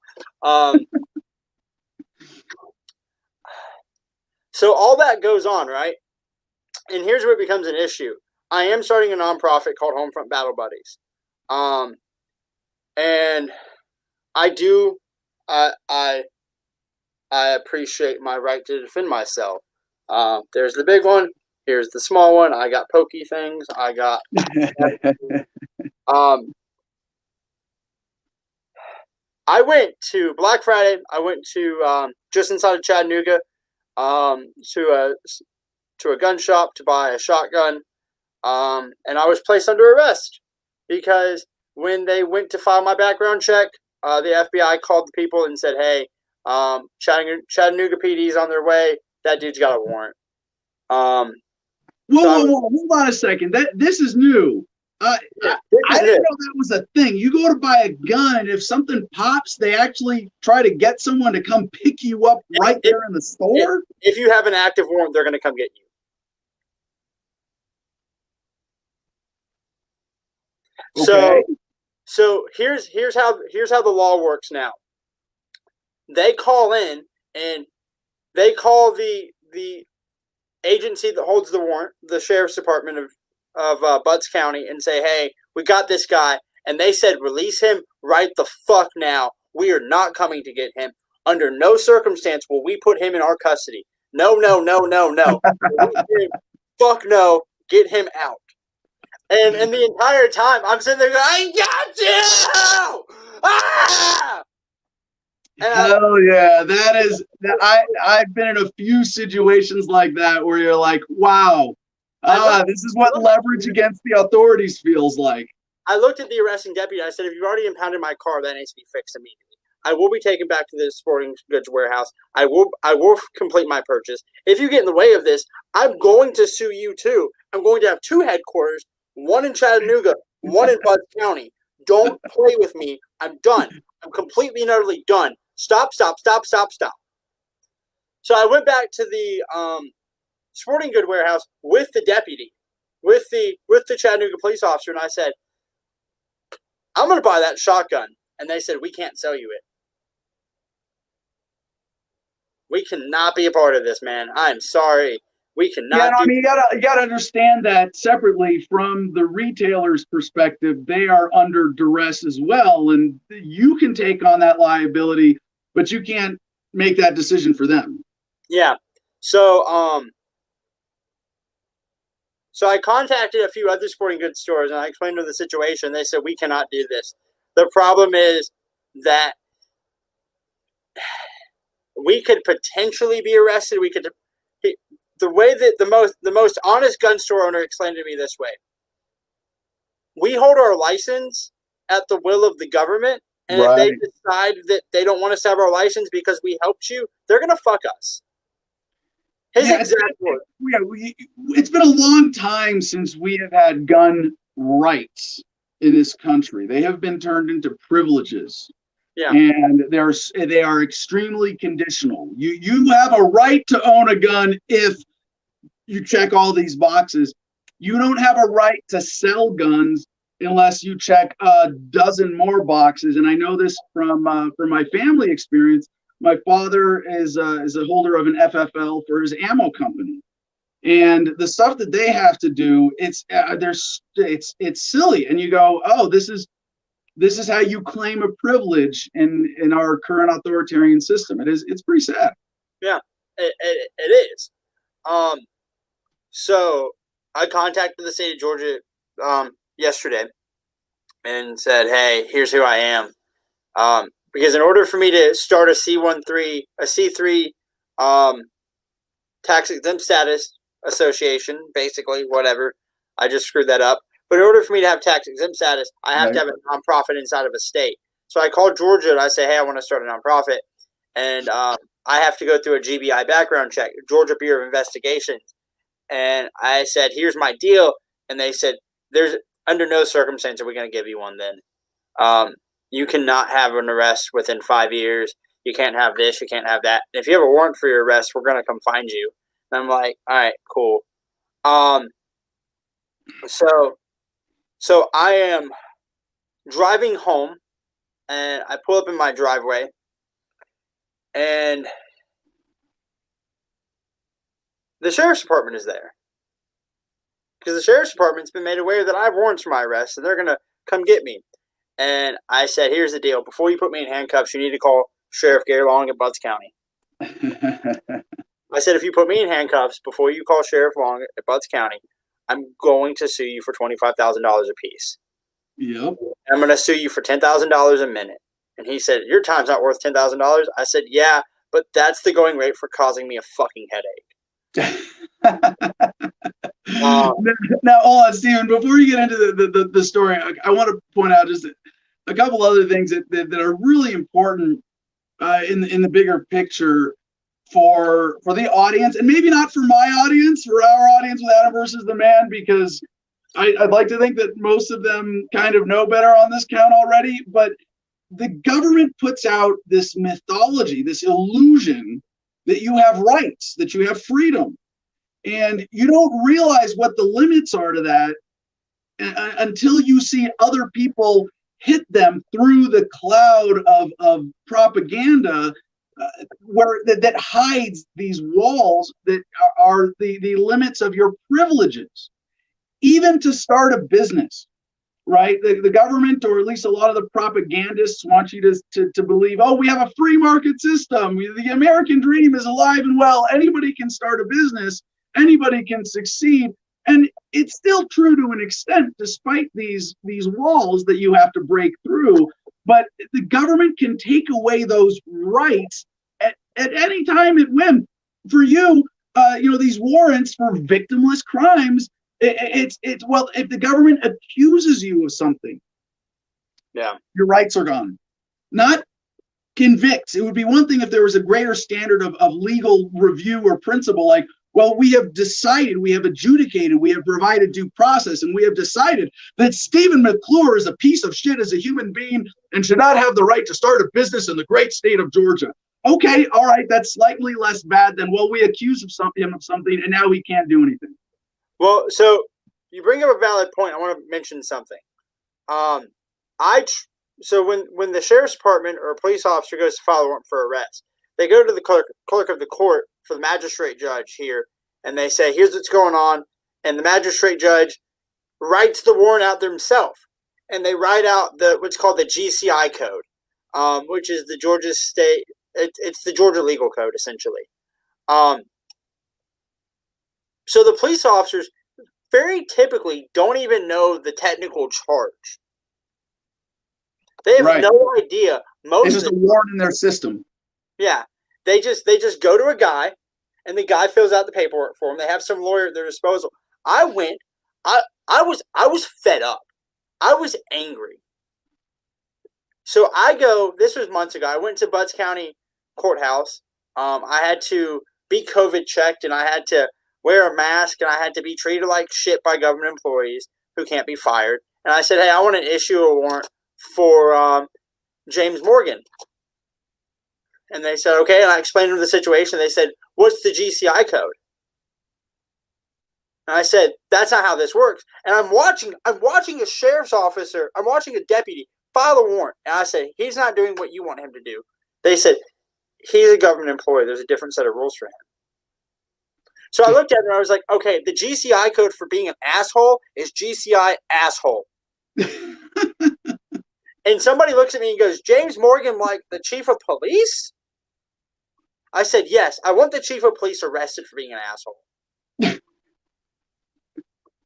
So all that goes on, right? And here's where it becomes an issue. I am starting a nonprofit called Homefront Battle Buddies. And I do, I appreciate my right to defend myself. There's the big one. Here's the small one. I got pokey things. I got, I went to Black Friday. I went to, just inside of Chattanooga, to a gun shop to buy a shotgun. And I was placed under arrest because when they went to file my background check, the FBI called the people and said, hey, Chattanooga PD's on their way. That dude's got a warrant. Whoa, hold on a second. This is new. I didn't know that was a thing. You go to buy a gun, and if something pops, they actually try to get someone to come pick you up right there in the store? If you have an active warrant, they're going to come get you. Okay. So here's how the law works now. They call in and they call the agency that holds the warrant, the sheriff's department of Butts County, and say, hey, we got this guy. And they said, release him right the fuck now. We are not coming to get him. Under no circumstance will we put him in our custody. No. Fuck no. Get him out. And the entire time, I'm sitting there going, I got you! Ah! Hell yeah, I've been in a few situations like that where you're like, wow, this is what leverage against the authorities feels like. I looked at the arresting deputy. I said, if you've already impounded my car, that needs to be fixed immediately. I will be taken back to the sporting goods warehouse. I will complete my purchase. If you get in the way of this, I'm going to sue you too. I'm going to have two headquarters, one in Chattanooga, one in Butts County. Don't play with me. I'm done. I'm completely and utterly done. Stop. So I went back to the sporting good warehouse with the deputy, with the Chattanooga police officer, and I said, I'm going to buy that shotgun. And they said, we can't sell you it. We cannot be a part of this, man. I'm sorry. We cannot. Yeah, I mean, you gotta understand that separately from the retailer's perspective, they are under duress as well, and you can take on that liability, but you can't make that decision for them. Yeah. So I contacted a few other sporting goods stores and I explained to them the situation. They said, we cannot do this. The problem is that we could potentially be arrested. The way that the most honest gun store owner explained to me this way: we hold our license at the will of the government, and if they decide that they don't want us to have our license because we helped you, they're gonna fuck us. It's been a long time since we have had gun rights in this country. They have been turned into privileges. Yeah. And they are extremely conditional. You have a right to own a gun if you check all these boxes. You don't have a right to sell guns unless you check a dozen more boxes. And I know this from my family experience. My father is a holder of an FFL for his ammo company, and the stuff that they have to do, it's silly. And you go, oh, this is how you claim a privilege in our current authoritarian system. It's pretty sad. Yeah, it is. So I contacted the state of Georgia yesterday, and said, "Hey, here's who I am." Because in order for me to start a C3 tax exempt status association, basically, whatever, I just screwed that up. But in order for me to have tax exempt status, I have to have a nonprofit inside of a state. So I called Georgia and I say, "Hey, I want to start a nonprofit, and I have to go through a GBI background check, Georgia Bureau of Investigations." And I said, "Here's my deal," and they said, "There's under no circumstance are we going to give you one. Then you cannot have an arrest within 5 years. You can't have this. You can't have that. And if you have a warrant for your arrest, we're going to come find you." And I'm like, "All right, cool." So I am driving home, and I pull up in my driveway, and the sheriff's department is there. Because the sheriff's department's been made aware that I have warrants for my arrest, and they're going to come get me. And I said, "Here's the deal. Before you put me in handcuffs, you need to call Sheriff Gary Long at Butts County." I said, "If you put me in handcuffs before you call Sheriff Long at Butts County, I'm going to sue you for $25,000 apiece. Yep. I'm going to sue you for $10,000 a minute." And he said, "Your time's not worth $10,000. I said, "Yeah, but that's the going rate for causing me a fucking headache." Now, hold on, Stephen. Before you get into the story, I want to point out just a couple other things that are really important in the bigger picture for the audience, and maybe not for my audience, for our audience with Adam versus the Man, because I'd like to think that most of them kind of know better on this count already. But the government puts out this mythology, this illusion that you have rights, that you have freedom. And you don't realize what the limits are to that until you see other people hit them through the cloud of propaganda that hides these walls that are the limits of your privileges. Even to start a business, right? The government, or at least a lot of the propagandists, want you to believe, "Oh, we have a free market system. The American dream is alive and well. Anybody can start a business. Anybody can succeed." And it's still true to an extent, despite these walls that you have to break through. But the government can take away those rights at any time at whim. For you, these warrants for victimless crimes, it's well, if the government accuses you of something, yeah, your rights are gone. Not convicts. It would be one thing if there was a greater standard of legal review or principle, like, well, we have decided, we have adjudicated, we have provided due process, and we have decided that Stephen McClure is a piece of shit as a human being and should not have the right to start a business in the great state of Georgia. Okay, all right, that's slightly less bad than, well, we accuse him of something and now he can't do anything. Well, so you bring up a valid point. I want to mention something. So when the sheriff's department or a police officer goes to file a warrant for arrest, they go to the clerk of the court, for the magistrate judge here, and they say, "Here's what's going on," and the magistrate judge writes the warrant out himself, and they write out what's called the GCI code, which is the Georgia state. It's the Georgia legal code, essentially. So the police officers very typically don't even know the technical charge. They have no idea. It's just a warrant in their system. Yeah. They just go to a guy, and the guy fills out the paperwork for them. They have some lawyer at their disposal. I was fed up. I was angry. So this was months ago. I went to Butts County Courthouse. I had to be COVID checked, and I had to wear a mask, and I had to be treated like shit by government employees who can't be fired. And I said, "Hey, I want to issue a warrant for James Morgan." And they said, "Okay." And I explained to them the situation. They said, "What's the GCI code?" And I said, "That's not how this works." And I'm watching a sheriff's officer, I'm watching a deputy file a warrant. And I said, "He's not doing what you want him to do." They said, "He's a government employee. There's a different set of rules for him." So I looked at it and I was like, okay, the GCI code for being an asshole is GCI asshole. And somebody looks at me and goes, "James Morgan, like the chief of police?" I said, "Yes, I want the chief of police arrested for being an asshole.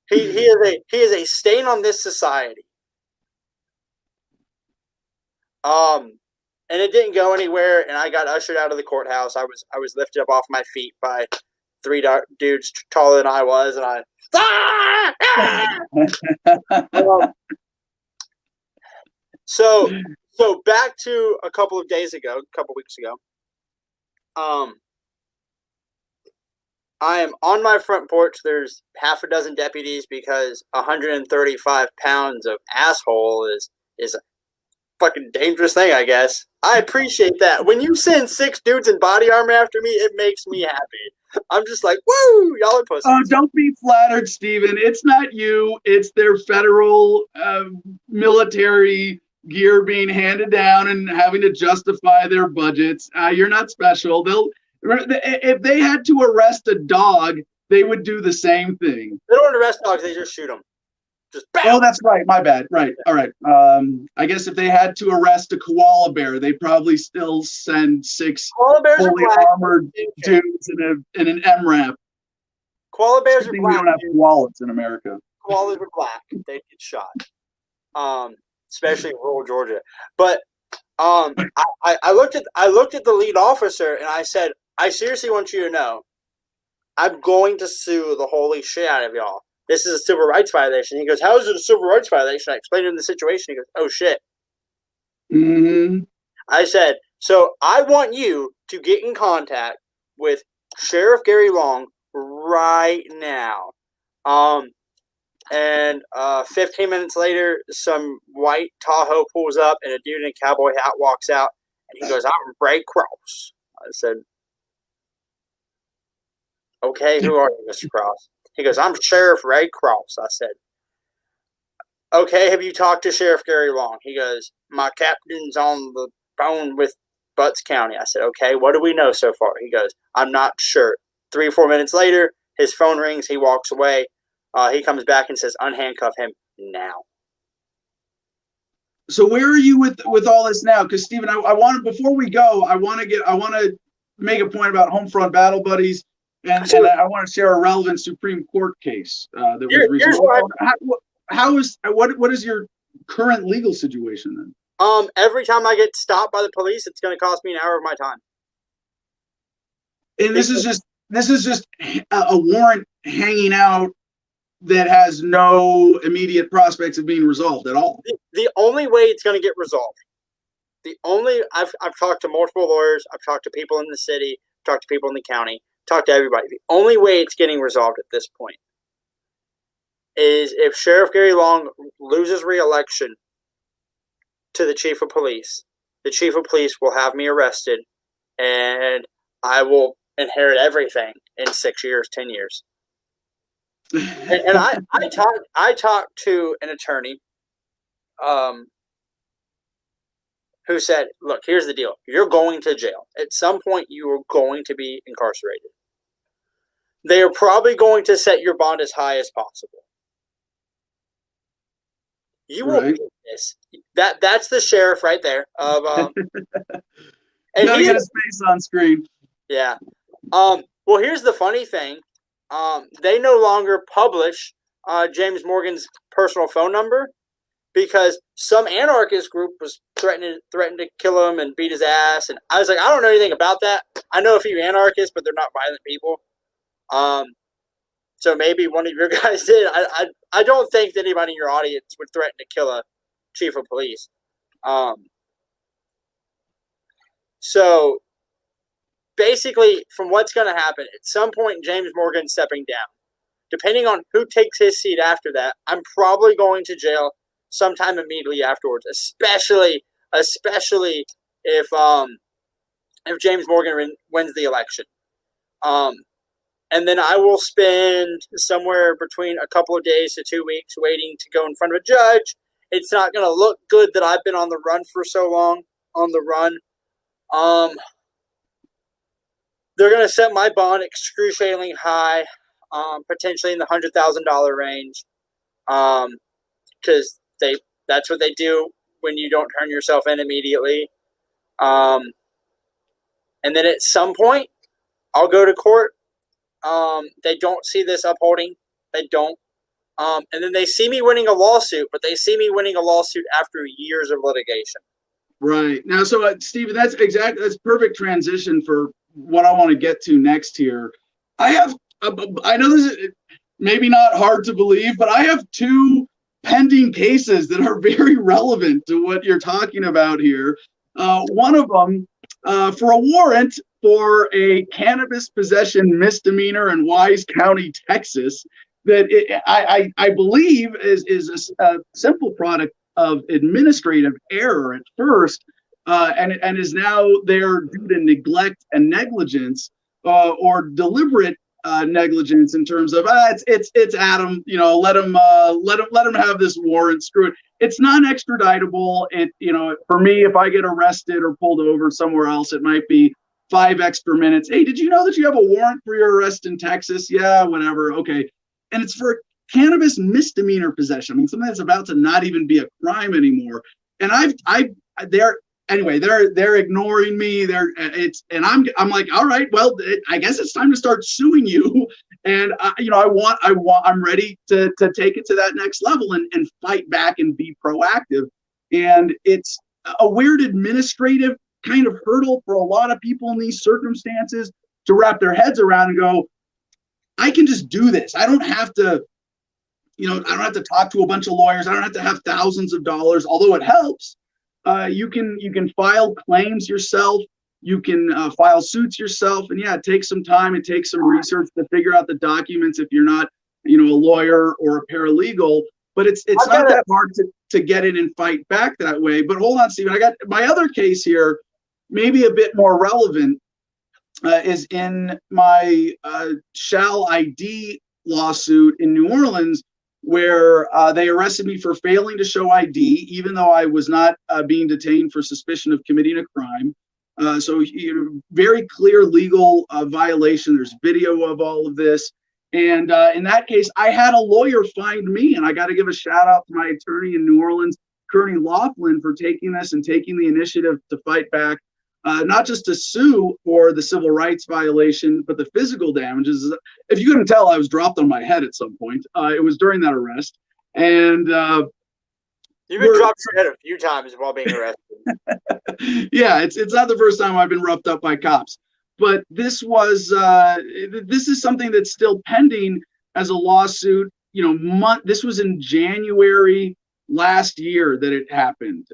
He is a stain on this society." And it didn't go anywhere, and I got ushered out of the courthouse. I was lifted up off my feet by three dudes taller than I was, and so back to a couple weeks ago. I am on my front porch. There's half a dozen deputies because 135 pounds of asshole is a fucking dangerous thing, I guess. I appreciate that. When you send 6 dudes in body armor after me, it makes me happy. I'm just like, woo, y'all are pussies. Oh, don't be flattered, Steven. It's not you. It's their federal military gear being handed down and having to justify their budgets. You're not special. If they had to arrest a dog, they would do the same thing. They don't arrest dogs; they just shoot them. Just bam! Oh, that's right. My bad. Right. All right. I guess if they had to arrest a koala bear, they probably still send 6 koala bears fully armored dudes in an MRAP. Koala bears are black. black. We don't have koalas in America. Koalas are black. They get shot. Especially in rural Georgia. But I looked at the lead officer and I said, I seriously want you to know, I'm going to sue the holy shit out of y'all. This is a civil rights violation. He goes, how is it a civil rights violation? I explained to him the situation. He goes, oh shit. Mm-hmm. I said, so I want you to get in contact with Sheriff Gary Long right now. And 15 minutes later, some white Tahoe pulls up and a dude in a cowboy hat walks out and he goes, I'm Ray Cross. I said, okay, who are you, Mr. Cross? He goes, I'm Sheriff Ray Cross. I said, okay, have you talked to Sheriff Gary Long? He goes, my captain's on the phone with Butts County. I said, okay, what do we know so far? He goes, I'm not sure. 3 or 4 minutes later, his phone rings. He walks away. He comes back and says, unhandcuff him now. So where are you with all this now? Because Steven, I want to, before we go, I want to make a point about Homefront Battle Buddies, and I want to share a relevant Supreme Court case that was recently. What is your current legal situation then? Every time I get stopped by the police, it's going to cost me an hour of my time. And this is just a warrant hanging out that has no immediate prospects of being resolved at all. The only way it's going to get resolved, I've talked to multiple lawyers, I've talked to people in the city, talked to people in the county, talked to everybody. The only way it's getting resolved at this point is if Sheriff Gary Long loses re-election to the chief of police. The chief of police will have me arrested, and I will inherit everything in 6 years, 10 years. And I talked to an attorney who said, look, here's the deal. You're going to jail. At some point, you are going to be incarcerated. They are probably going to set your bond as high as possible. You will beat this. That's the sheriff right there. And you gotta get his face on screen. Yeah. Well, here's the funny thing. They no longer publish James Morgan's personal phone number because some anarchist group was threatened to kill him and beat his ass. And I was like, I don't know anything about that. I know a few anarchists, but they're not violent people. So maybe one of your guys did. I don't think that anybody in your audience would threaten to kill a chief of police. So basically, from what's going to happen, at some point, James Morgan stepping down. Depending on who takes his seat after that, I'm probably going to jail sometime immediately afterwards, especially if James Morgan wins the election. And then I will spend somewhere between a couple of days to 2 weeks waiting to go in front of a judge. It's not going to look good that I've been on the run for so long. They're going to set my bond excruciatingly high, potentially in the $100,000 range, because that's what they do when you don't turn yourself in immediately. And then at some point, I'll go to court. They don't see this upholding. They don't. And then they see me winning a lawsuit, but they see me winning a lawsuit after years of litigation. Right. Now, so Stephen, that's perfect transition for what I want to get to next here. I have, I know this is maybe not hard to believe, but I have two pending cases that are very relevant to what you're talking about here. One of them for a warrant for a cannabis possession misdemeanor in Wise County, Texas, that I believe is a simple product of administrative error at first, and is now there due to neglect and negligence, or deliberate negligence in terms of it's Adam, let him have this warrant. Screw it. It's non-extraditable. For me, if I get arrested or pulled over somewhere else, it might be 5 extra minutes. Hey, did you know that you have a warrant for your arrest in Texas? Yeah, whatever. Okay, and it's for cannabis misdemeanor possession. I mean, something that's about to not even be a crime anymore. And they're ignoring me. I'm like, all right, well, I guess it's time to start suing you. And I'm ready to take it to that next level and fight back and be proactive. And it's a weird administrative kind of hurdle for a lot of people in these circumstances to wrap their heads around and go, I can just do this. I don't have to, I don't have to talk to a bunch of lawyers. I don't have to have thousands of dollars, although it helps. You can file claims yourself. You can file suits yourself. And yeah, it takes some time. It takes some research to figure out the documents if you're not, a lawyer or a paralegal. But it's not that hard to get in and fight back that way. But hold on, Stephen. I got my other case here, maybe a bit more relevant, is in my Shall ID lawsuit in New Orleans, where they arrested me for failing to show ID, even though I was not being detained for suspicion of committing a crime. So very clear legal violation. There's video of all of this. And in that case, I had a lawyer find me, and I got to give a shout out to my attorney in New Orleans, Kearney Laughlin, for taking this and taking the initiative to fight back, not just to sue for the civil rights violation, but the physical damages. If you couldn't tell, I was dropped on my head at some point. It was during that arrest. And you've been dropped your head a few times while being arrested. Yeah, it's not the first time I've been roughed up by cops. But this is something that's still pending as a lawsuit. This was in January last year that it happened,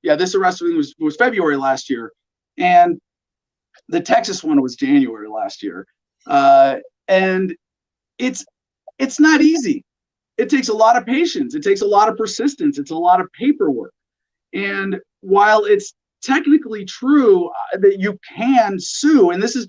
this arrest was February last year, and the Texas one was January last year, and it's not easy. It takes a lot of patience. It takes a lot of persistence. It's a lot of paperwork. And while it's technically true that you can sue, and this is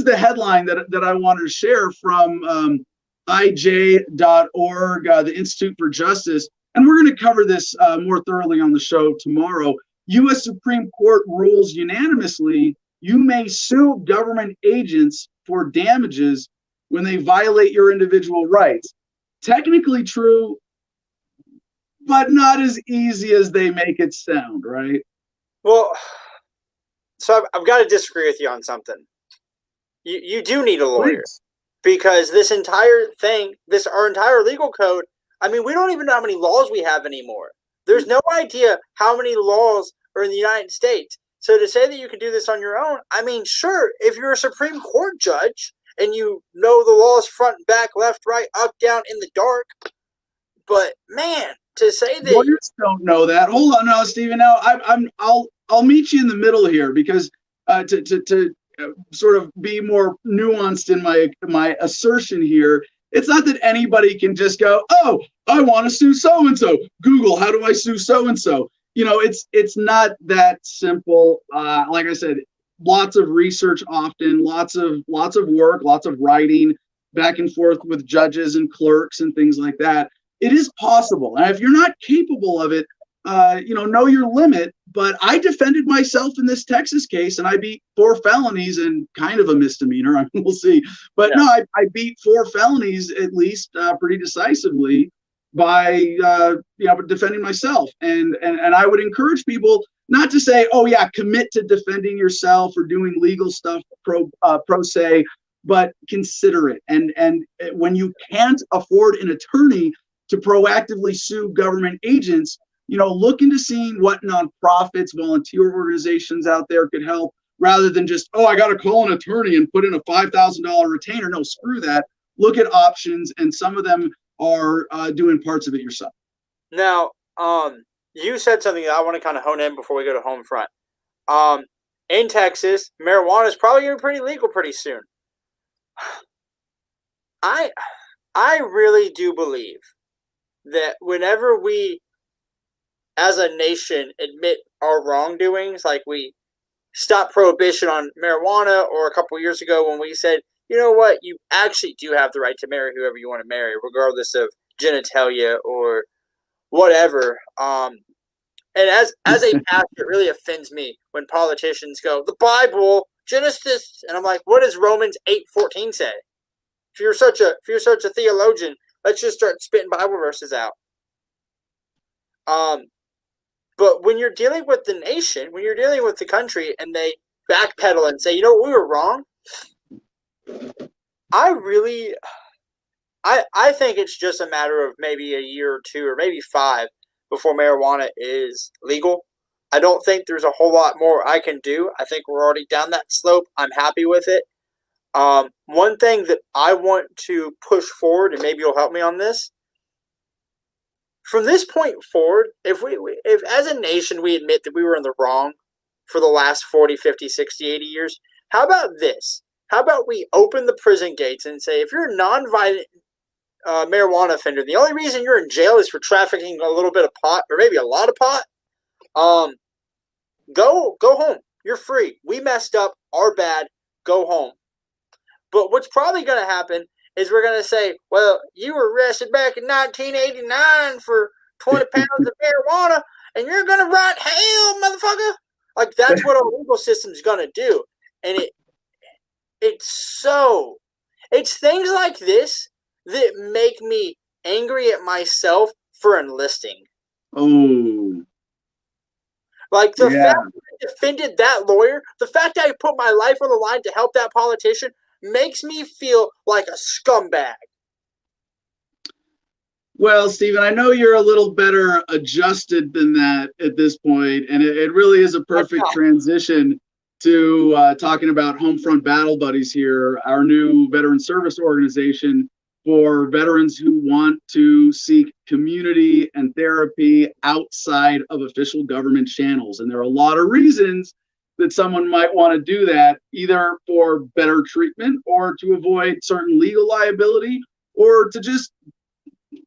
the headline that I wanted to share from IJ.org, the Institute for Justice. And we're going to cover this more thoroughly on the show tomorrow. U.S. Supreme Court rules unanimously you may sue government agents for damages when they violate your individual rights. Technically true, but not as easy as they make it sound, right? Well, so I've got to disagree with you on something. You do need a lawyer. Please. Because this entire thing, our entire legal code, I mean, we don't even know how many laws we have anymore. There's no idea how many laws are in the United States. So to say that you can do this on your own, I mean, sure, if you're a Supreme Court judge and you know the laws front and back, left, right, up, down, in the dark, but man, to say that lawyers don't know that. Hold on, now, Stephen. Now I'll meet you in the middle here, because to sort of be more nuanced in my assertion here. It's not that anybody can just go, oh, I want to sue so-and-so. Google, how do I sue so-and-so? It's not that simple. Like I said, lots of research often, lots of work, lots of writing back and forth with judges and clerks and things like that. It is possible. And if you're not capable of it, know your limit. But I defended myself in this Texas case, and I beat 4 felonies and kind of a misdemeanor. I mean, we'll see. But yeah. No, I beat 4 felonies at least pretty decisively by defending myself. And I would encourage people not to say, oh yeah, commit to defending yourself or doing legal stuff pro se, but consider it. And when you can't afford an attorney to proactively sue government agents, look into seeing what nonprofits, volunteer organizations out there could help, rather than just, oh, I got to call an attorney and put in a $5,000 retainer. No, screw that. Look at options, and some of them are doing parts of it yourself. Now, you said something that I want to kind of hone in before we go to home front. In Texas, marijuana is probably going to be pretty legal pretty soon. I really do believe that whenever we, as a nation, admit our wrongdoings, like we stopped prohibition on marijuana, or a couple years ago when we said, you know what, you actually do have the right to marry whoever you want to marry, regardless of genitalia or whatever. And as a pastor, it really offends me when politicians go, the Bible, Genesis, and I'm like, what does Romans 8:14 say? If you're such a theologian, let's just start spitting Bible verses out. But when you're dealing with the nation, when you're dealing with the country, and they backpedal and say, you know what, we were wrong, I think it's just a matter of maybe a year or two, or maybe 5, before marijuana is legal. I don't think there's a whole lot more I can do. I think we're already down that slope. I'm happy with it. One thing that I want to push forward, and maybe you'll help me on this, from this point forward, if as a nation we admit that we were in the wrong for the last 40, 50, 60, 80 years, how about this? How about we open the prison gates and say, if you're a non-violent marijuana offender, the only reason you're in jail is for trafficking a little bit of pot, or maybe a lot of pot, go home. You're free. We messed up. Our bad. Go home. But what's probably going to happen is we're going to say, well, you were arrested back in 1989 for 20 pounds of marijuana, and you're going to rot hell, motherfucker. Like, that's what our legal system's going to do. And it's things like this that make me angry at myself for enlisting. Oh. Like, the fact that I defended that lawyer, the fact that I put my life on the line to help that politician, makes me feel like a scumbag. Well, Stephen, I know you're a little better adjusted than that at this point, and it really is a perfect transition to talking about Homefront Battle Buddies here, our new veteran service organization for veterans who want to seek community and therapy outside of official government channels. And there are a lot of reasons that someone might want to do that, either for better treatment, or to avoid certain legal liability, or to just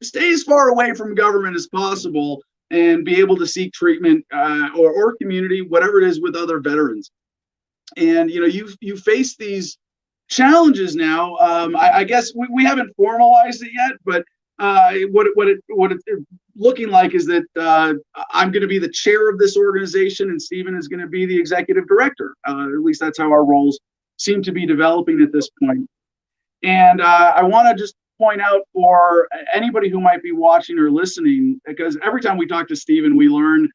stay as far away from government as possible and be able to seek treatment or community, whatever it is, with other veterans. And you face these challenges now. I guess we haven't formalized it yet, but what it's looking like is that I'm going to be the chair of this organization, and Stephen is going to be the executive director. At least that's how our roles seem to be developing at this point. And I want to just point out for anybody who might be watching or listening, because every time we talk to Stephen, we learn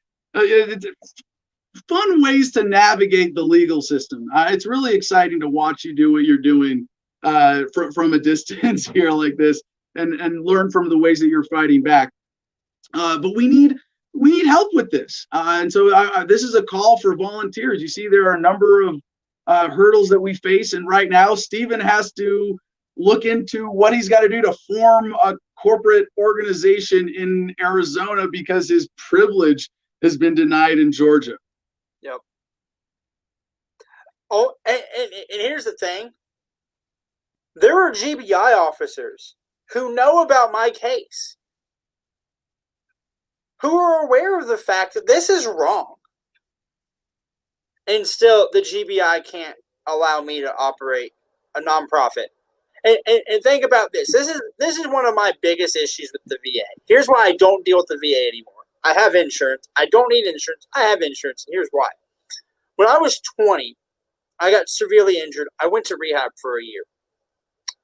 fun ways to navigate the legal system. It's really exciting to watch you do what you're doing from a distance here like this, and learn from the ways that you're fighting back. But we need help with this. And so this is a call for volunteers. You see, there are a number of hurdles that we face. And right now, Stephen has to look into what he's got to do to form a corporate organization in Arizona because his privilege has been denied in Georgia. Yep. Oh, and here's the thing. There are GBI officers who know about my case, who are aware of the fact that this is wrong. And still, the GBI can't allow me to operate a nonprofit. And think about this. This is one of my biggest issues with the VA. Here's why I don't deal with the VA anymore. I have insurance. I don't need insurance. I have insurance. And here's why. When I was 20, I got severely injured. I went to rehab for a year.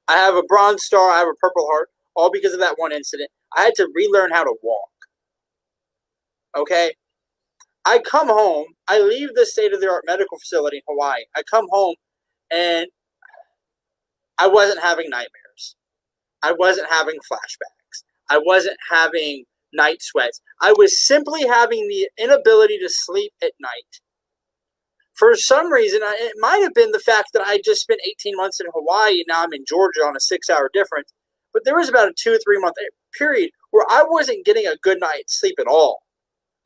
I have a Bronze Star. I have a Purple Heart, all because of that one incident. I had to relearn how to walk. Okay? I come home. I leave the state-of-the-art medical facility in Hawaii. I come home, and I wasn't having nightmares. I wasn't having flashbacks. I wasn't having night sweats. I was simply having the inability to sleep at night. For some reason, it might have been the fact that I just spent 18 months in Hawaii and now I'm in Georgia on a 6-hour difference. But there was about a 2 or 3 month period where I wasn't getting a good night's sleep at all.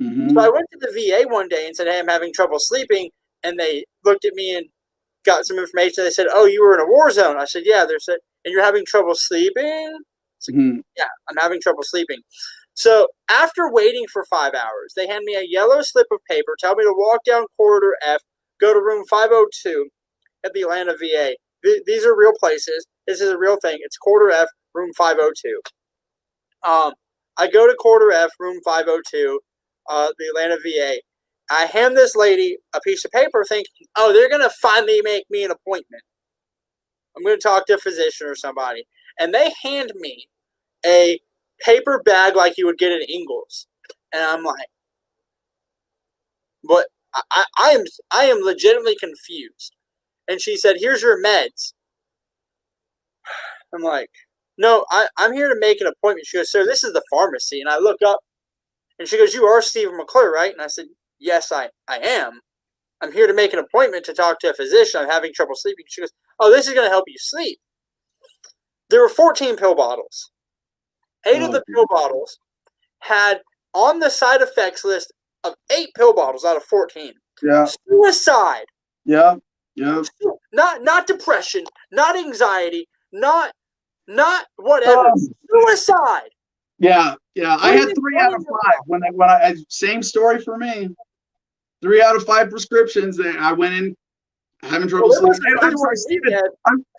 Mm-hmm. So I went to the VA one day and said, hey, I'm having trouble sleeping. And they looked at me and got some information. They said, oh, you were in a war zone. I said, yeah. They said, and you're having trouble sleeping? Said, yeah, I'm having trouble sleeping. So after waiting for 5 hours, they hand me a yellow slip of paper, tell me to walk down corridor F, go to room 502 at the Atlanta VA. These are real places. This is a real thing. It's corridor F, room 502. I go to corridor F, room 502, the Atlanta VA. I hand this lady a piece of paper thinking, oh, they're going to finally make me an appointment. I'm going to talk to a physician or somebody. And they hand me a paper bag like you would get at Ingles. And I'm like, what? I am legitimately confused. And she said, here's your meds. I'm like, no, I'm here to make an appointment. She goes, sir, this is the pharmacy. And I look up and she goes, you are Stephen McClure, right? And I said, yes, I am. I'm here to make an appointment to talk to a physician. I'm having trouble sleeping. She goes, oh, this is going to help you sleep. There were 14 pill bottles. 8 of the pill bottles had on the side effects list of 8 pill bottles out of 14. Yeah. Suicide. Yeah. Yeah. Not depression, not anxiety, not whatever. Suicide. Yeah. Yeah. I had 3 out of 5 when I same story for me. 3 out of 5 prescriptions that I went in having trouble sleeping. I'm sorry, Stephen.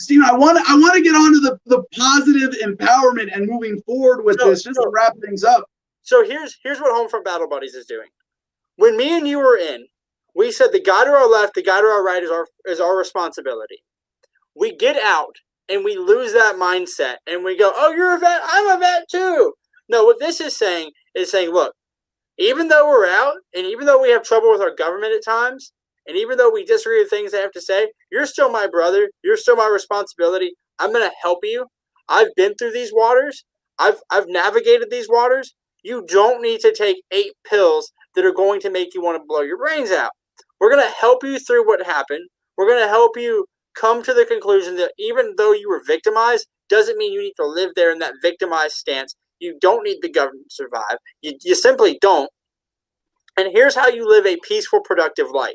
Stephen, I want to get onto the positive empowerment and moving forward with this just to wrap things up. So here's what Homefront Battle Buddies is doing. When me and you were in, we said the guy to our left, the guy to our right is our responsibility. We get out and we lose that mindset and we go, oh, you're a vet, I'm a vet too. No, what this is saying, look, even though we're out and even though we have trouble with our government at times, and even though we disagree with things they have to say, you're still my brother. You're still my responsibility. I'm going to help you. I've been through these waters. I've navigated these waters. You don't need to take 8 pills that are going to make you want to blow your brains out. We're going to help you through what happened. We're going to help you come to the conclusion that even though you were victimized, doesn't mean you need to live there in that victimized stance. You don't need the government to survive. You simply don't. And here's how you live a peaceful, productive life.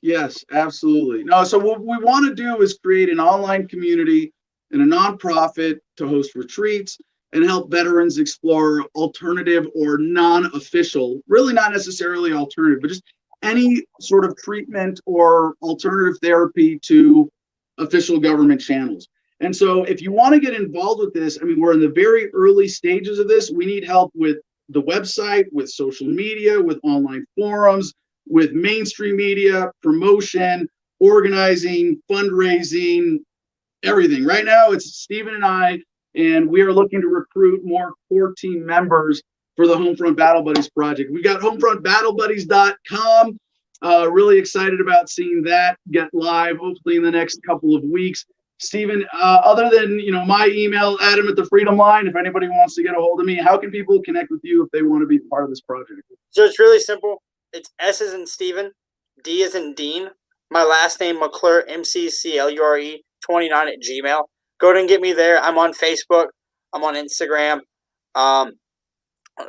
Yes, absolutely. No, so what we want to do is create an online community and a nonprofit to host retreats and help veterans explore alternative or non-official, really not necessarily alternative, but just any sort of treatment or alternative therapy to official government channels. And so if you want to get involved with this, I mean, we're in the very early stages of this. We need help with the website, with social media, with online forums, with mainstream media, promotion, organizing, fundraising, everything. Right now, it's Stephen and I, and we are looking to recruit more core team members for the Homefront Battle Buddies project. We got homefrontbattlebuddies.com. Really excited about seeing that get live, hopefully in the next couple of weeks. Stephen, other than my email, Adam at the Freedom Line, if anybody wants to get a hold of me, how can people connect with you if they want to be part of this project? So it's really simple. It's S as in Stephen, D as in Dean, my last name McClure, MCCLURE 29 at Gmail. Go ahead and get me there. I'm on Facebook. I'm on Instagram.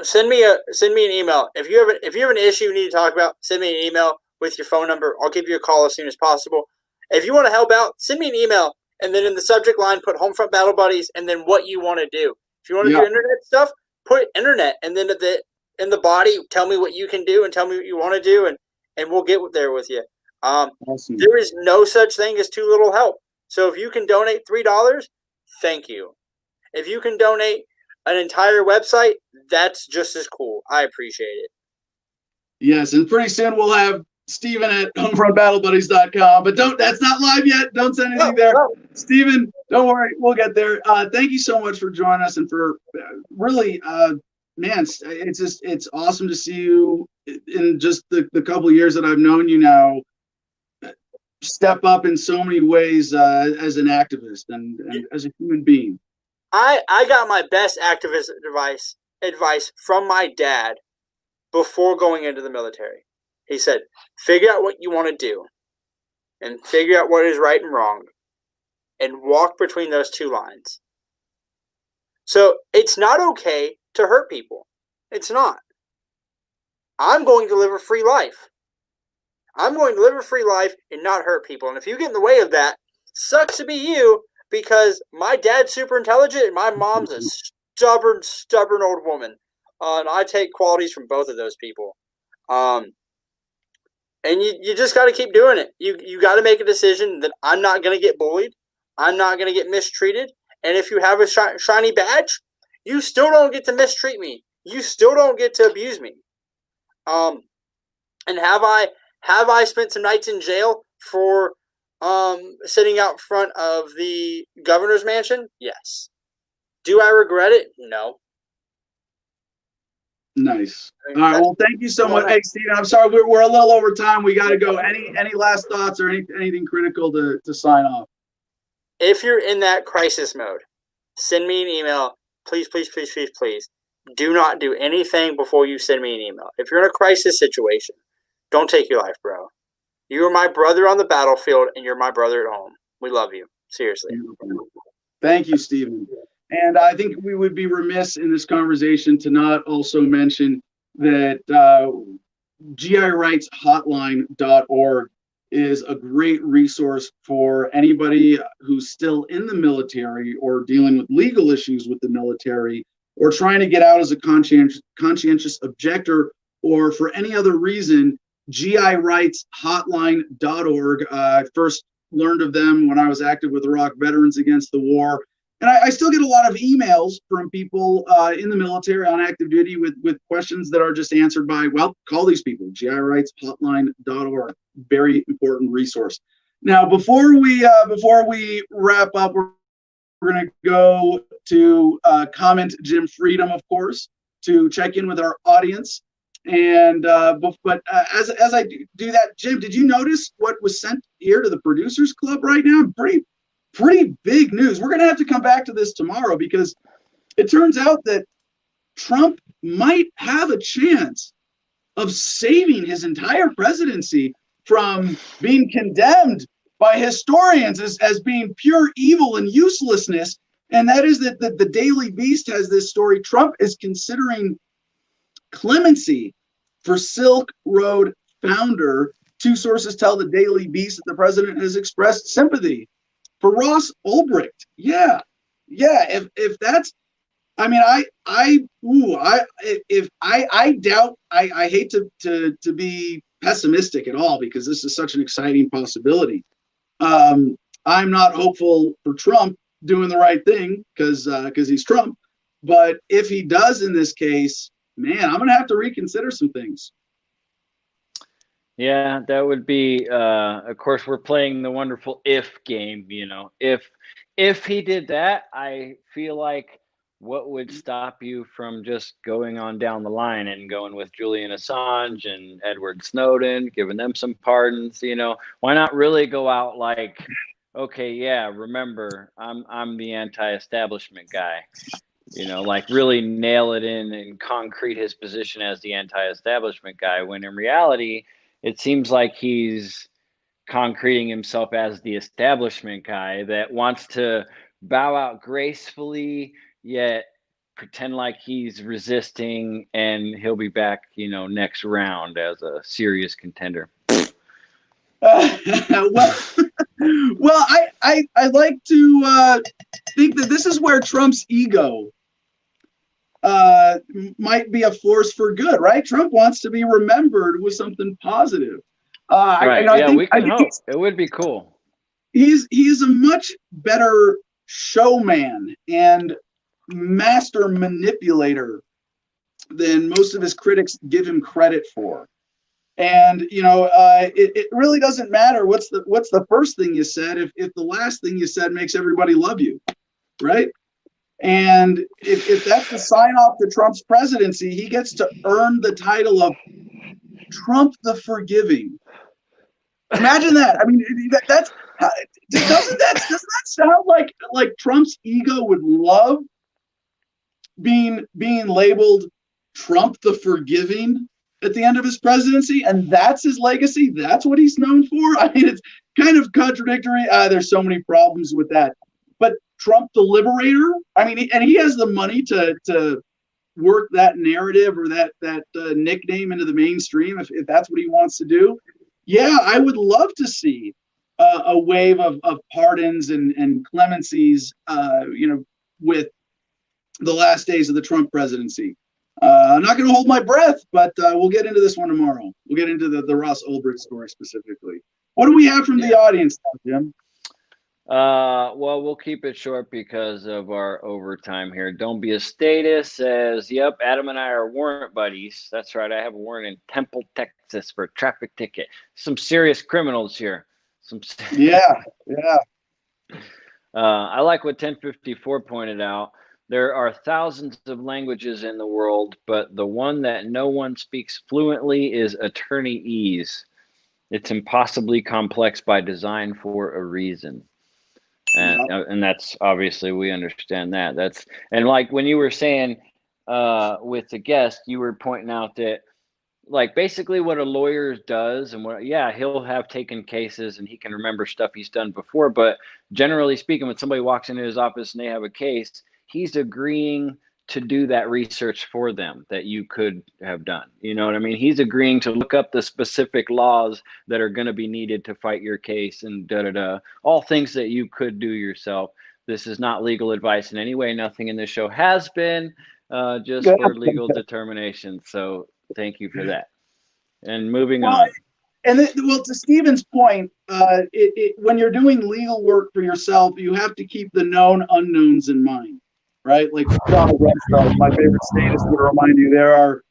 Send me an email. If you have an issue you need to talk about, send me an email with your phone number. I'll give you a call as soon as possible. If you want to help out, send me an email, and then in the subject line put Homefront Battle Buddies, and then what you want to do. If you want to do internet stuff, put internet, and then in the body, tell me what you can do and tell me what you want to do, and we'll get there with you. Awesome. There is no such thing as too little help. So if you can donate $3, thank you. If you can donate an entire website, that's just as cool. I appreciate it. Yes, and pretty soon we'll have Stephen at homefrontbattlebuddies.com, but that's not live yet. Don't send anything there. No. Stephen, don't worry, we'll get there. Thank you so much for joining us and for really, man, it's awesome to see you in just the couple of years that I've known you now step up in so many ways as an activist and as a human being. I got my best activist advice from my dad before going into the military. He said, figure out what you want to do and figure out what is right and wrong and walk between those two lines. So it's not okay to hurt people. It's not. I'm going to live a free life. I'm going to live a free life and not hurt people. And if you get in the way of that, sucks to be you, because my dad's super intelligent and my mom's a stubborn old woman. And I take qualities from both of those people. And you just got to keep doing it. You got to make a decision that I'm not going to get bullied. I'm not going to get mistreated. And if you have a shiny badge, you still don't get to mistreat me. You still don't get to abuse me. And have I spent some nights in jail for sitting out front of the governor's mansion? Yes. Do I regret it? No. Nice. All right. Well, thank you so much. Hey, Steven, I'm sorry we're a little over time. We got to go. Any last thoughts or anything critical to sign off? If you're in that crisis mode, send me an email. Please, please, please, please, please. Do not do anything before you send me an email. If you're in a crisis situation, don't take your life, bro. You are my brother on the battlefield, and you're my brother at home. We love you. Seriously. Thank you, Steven. And I think we would be remiss in this conversation to not also mention that GIRightsHotline.org is a great resource for anybody who's still in the military or dealing with legal issues with the military or trying to get out as a conscientious objector or for any other reason. GIRightsHotline.org. I first learned of them when I was active with Iraq Veterans Against the War. And I still get a lot of emails from people in the military on active duty with questions that are just answered by, well, call these people, GIRightsHotline.org. Very important resource. Now, before we wrap up, we're going to go to Comment Jim Freedom, of course, to check in with our audience. And but as I do that, Jim, did you notice what was sent here to the Producers Club right now? Pretty big news. We're going to have to come back to this tomorrow because it turns out that Trump might have a chance of saving his entire presidency from being condemned by historians as being pure evil and uselessness. And that is that the Daily Beast has this story. Trump is considering clemency for Silk Road founder. Two sources tell the Daily Beast that the president has expressed sympathy for Ross Ulbricht. Yeah. If that's, I mean, I doubt. I hate to be pessimistic at all because this is such an exciting possibility. I'm not hopeful for Trump doing the right thing because he's Trump. But if he does in this case, man, I'm gonna have to reconsider some things. Yeah, that would be, of course, we're playing the wonderful if game, you know. If he did that, I feel like what would stop you from just going on down the line and going with Julian Assange and Edward Snowden, giving them some pardons, you know? Why not really go out like, okay, yeah, remember, I'm the anti-establishment guy. You know, like really nail it in and concrete his position as the anti-establishment guy, when in reality, it seems like he's concreting himself as the establishment guy that wants to bow out gracefully, yet pretend like he's resisting and he'll be back, you know, next round as a serious contender. Well, I like to think that this is where Trump's ego might be a force for good, right? Trump wants to be remembered with something positive. Right. I think hope. It would be cool. He's a much better showman and master manipulator than most of his critics give him credit for. And you know, it really doesn't matter what's the first thing you said if the last thing you said makes everybody love you, right? And if that's the sign off to Trump's presidency, he gets to earn the title of Trump the Forgiving. Imagine that. I mean, Doesn't that sound like Trump's ego would love being labeled Trump the Forgiving at the end of his presidency, and that's his legacy? That's what he's known for? I mean, it's kind of contradictory. There's so many problems with that. But Trump the Liberator, I mean, and he has the money to work that narrative or that nickname into the mainstream if that's what he wants to do. Yeah, I would love to see a wave of pardons and clemencies, with the last days of the Trump presidency. I'm not going to hold my breath, but we'll get into this one tomorrow. We'll get into the Ross Ulbricht story specifically. What do we have from the audience now, Jim? Well, we'll keep it short because of our overtime here. Don't Be a Status says, yep, Adam and I are warrant buddies. That's right. I have a warrant in Temple, Texas for a traffic ticket. Some serious criminals here. Yeah. I like what 1054 pointed out. There are thousands of languages in the world, but the one that no one speaks fluently is attorneyese. It's impossibly complex by design for a reason. And that's obviously, we understand that. And like when you were saying with the guest, you were pointing out that like basically what a lawyer does and he'll have taken cases and he can remember stuff he's done before. But generally speaking, when somebody walks into his office and they have a case, he's agreeing to do that research for them that you could have done. You know what I mean? He's agreeing to look up the specific laws that are going to be needed to fight your case and all things that you could do yourself. This is not legal advice in any way. Nothing in this show has been just for legal determination. So thank you for that. And moving on. And to Stephen's point, when you're doing legal work for yourself, you have to keep the known unknowns in mind. Right? Like Donald Rumsfeld, my favorite statist, would remind you there are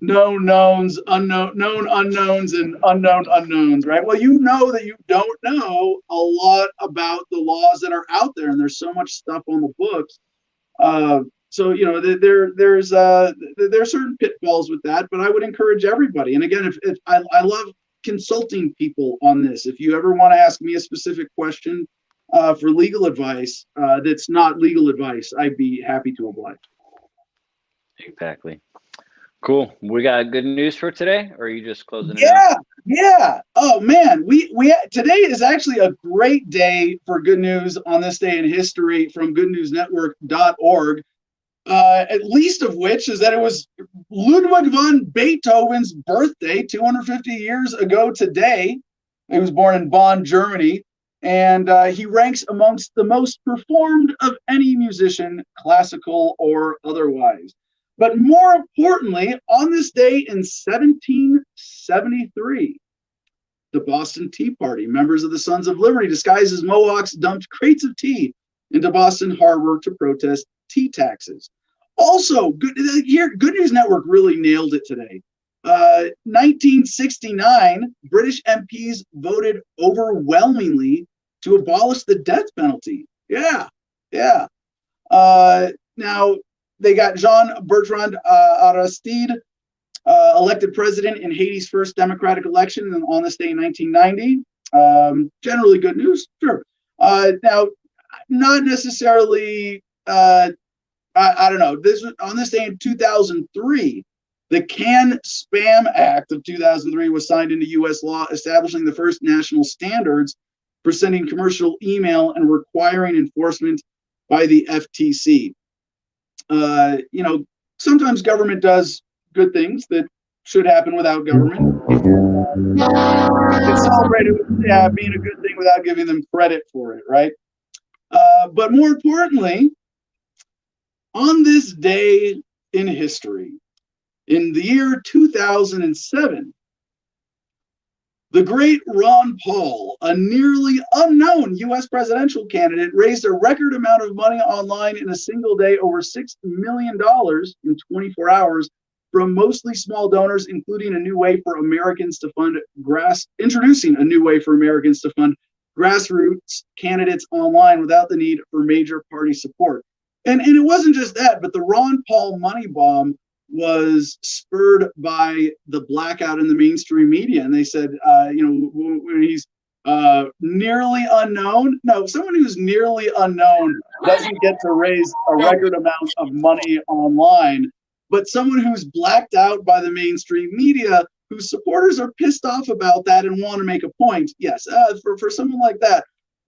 known knowns, known unknowns, and unknown unknowns, right? Well, you know that you don't know a lot about the laws that are out there, and there's so much stuff on the books. So there's certain pitfalls with that, but I would encourage everybody. And again, if I love consulting people on this. If you ever want to ask me a specific question for legal advice that's not legal advice, I'd be happy to oblige. Exactly. Cool. We got good news for today, or are you just closing it out? Yeah. Oh man, we today is actually a great day for good news on this day in history from goodnewsnetwork.org. At least of which is that it was Ludwig van Beethoven's birthday 250 years ago today. He was born in Bonn, Germany. And he ranks amongst the most performed of any musician, classical or otherwise. But more importantly, on this day in 1773, the Boston Tea Party, members of the Sons of Liberty disguised as Mohawks, dumped crates of tea into Boston Harbor to protest tea taxes. Also, Good News Network really nailed it today. 1969, British MPs voted overwhelmingly to abolish the death penalty. Yeah. Now, they got Jean-Bertrand Aristide elected president in Haiti's first democratic election on this day in 1990. Generally good news, sure. Now, not necessarily, I don't know. On this day in 2003, the CAN-SPAM Act of 2003 was signed into U.S. law, establishing the first national standards for sending commercial email and requiring enforcement by the FTC. Sometimes government does good things that should happen without government. It's celebrated with being a good thing without giving them credit for it, right? But more importantly, on this day in history, in the year 2007, the great Ron Paul, a nearly unknown U.S. presidential candidate, raised a record amount of money online in a single day, over $6 million in 24 hours, from mostly small donors, including introducing a new way for Americans to fund grassroots candidates online without the need for major party support. And it wasn't just that, but the Ron Paul money bomb was spurred by the blackout in the mainstream media. And they said, when he's nearly unknown. No, someone who's nearly unknown doesn't get to raise a record amount of money online, but someone who's blacked out by the mainstream media, whose supporters are pissed off about that and want to make a point. Yes, for someone like that,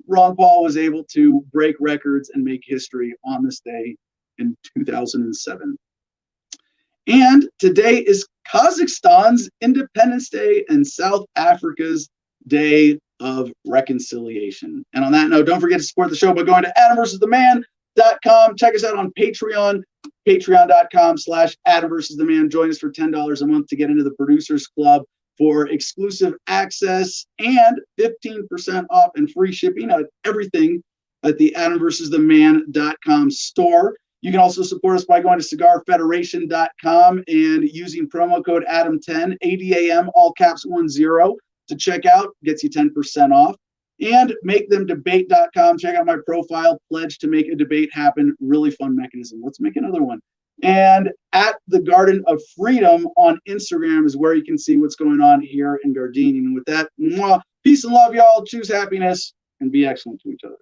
Ron Paul was able to break records and make history on this day in 2007. And today is Kazakhstan's Independence Day and South Africa's Day of Reconciliation. And on that note, don't forget to support the show by going to AdamVersusTheMan.com. Check us out on Patreon, patreon.com/AdamVersusTheMan. Join us for $10 a month to get into the Producers Club for exclusive access and 15% off and free shipping on everything at the AdamVersusTheMan.com store. You can also support us by going to CigarFederation.com and using promo code ADAM10, ADAM, all caps 10, to check out. Gets you 10% off. And MakeThemDebate.com. Check out my profile. Pledge to make a debate happen. Really fun mechanism. Let's make another one. And at the Garden of Freedom on Instagram is where you can see what's going on here in Gardenia. And with that, peace and love, y'all. Choose happiness and be excellent to each other.